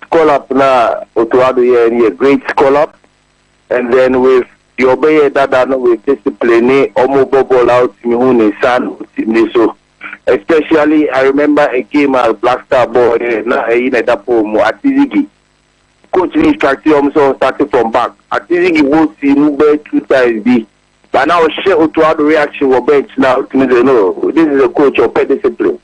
call up now, Otuado here, a great call up, and then with the obey that with discipline, almost ball out, Mihuni San, so. Especially, I remember a game at Black Star boy, now in a dapo at Tizigi. Coach instructed him so starting from back. At Tizigi, we'll see Nube 2 times B. But now, share to the reaction of bench now. No, this is a coach of pay discipline.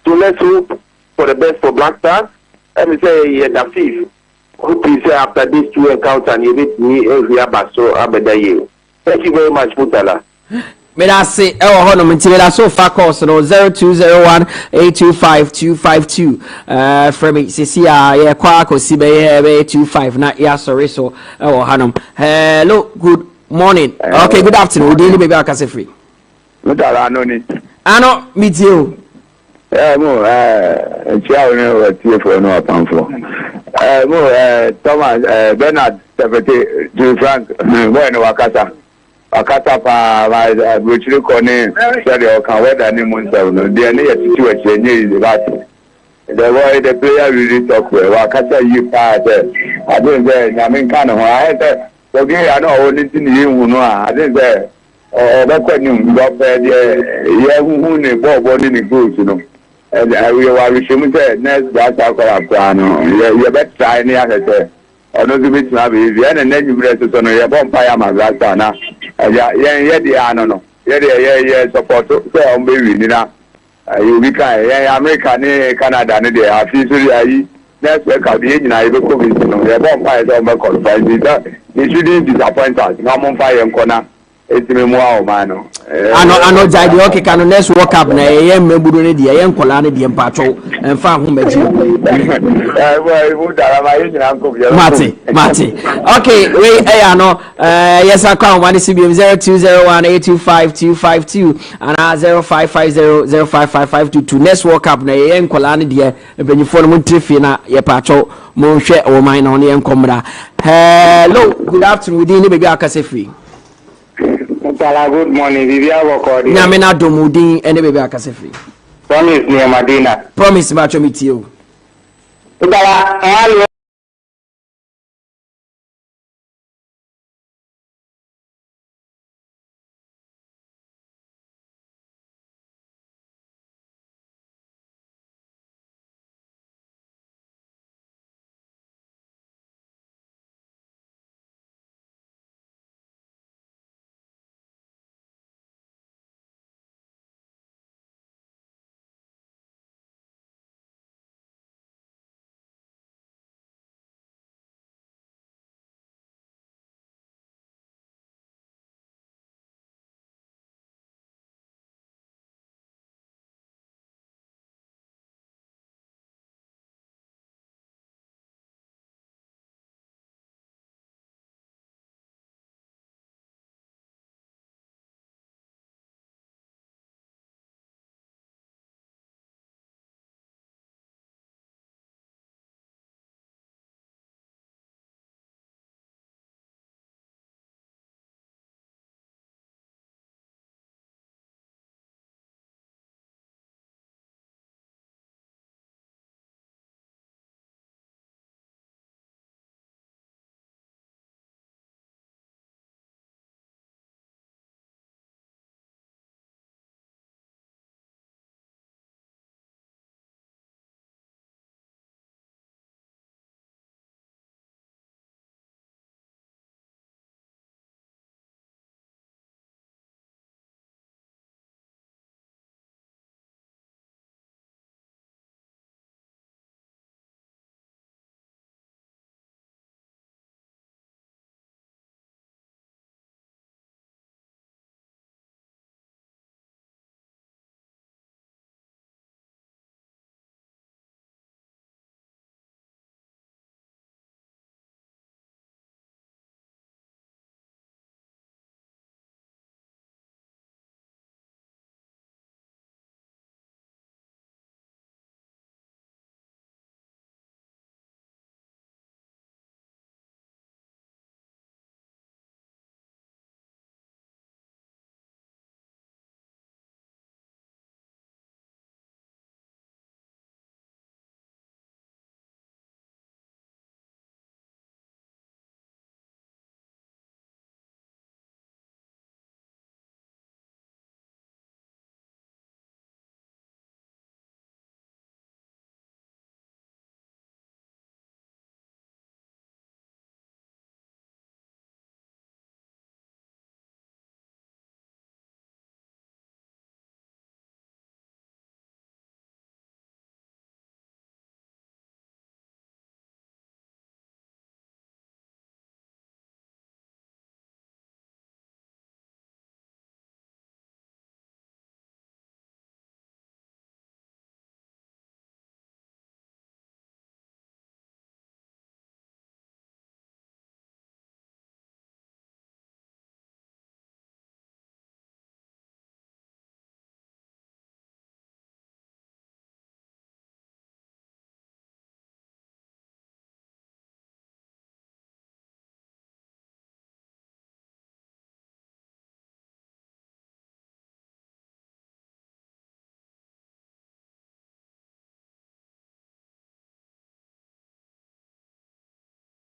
So let's hope for the best for Black Stars. Let me say, yeah, the fifth. Hope you say after these 2 encounters, and you meet me every so Abeda. Thank you very much, Mutala. May I say, so far course no 0201825252. From me, yeah, Quaco Sibe 25. Not yeah, sorry, so Hanum. Hello, good morning. Okay, good afternoon. We didn't baby akase free. Mutala Anoni. Ano meet you. Ciao, TFO no apanfo. Thomas Bernard Sepete to Frank bueno wakasa pa bruchiri kone so can weather ni monster no dey na situation is that the way the player really talk well wakasa you pa there I don't say nyame kan ho I say so give I know only thing you no I think say be kwani go be there ye hu ni bobo ni goals no and we were wishing say next that akora no you better try ni ahete ono to bit na be and then you rest so no ye bon pa ya magasa na ye di ano no ye support so on be win na you be kai ye America ni Canada ni dey afi so yi next week ka be nyina ye be ko be no ye bon pa so be qualify they shouldn't disappoint us no mon fa ye nkona etime mu a o man no ano jai okay can next world cup na ye membudo ne de ye nkola ne de mpacho emfa ho maji Mate okay we ano yes account 1 CBM 0201825252 and 0550055552 next world cup na ye nkola ne de ebenyifo no mutrefi na ye pacho mo hwe o man na ne nkomra. Hello, good afternoon. We didn't baby akase free. Mutala, good morning. Vivia Wokodi. Nyamena domudin ene baby akase free. Promise near Madina. Promise macho meet you. Mutala,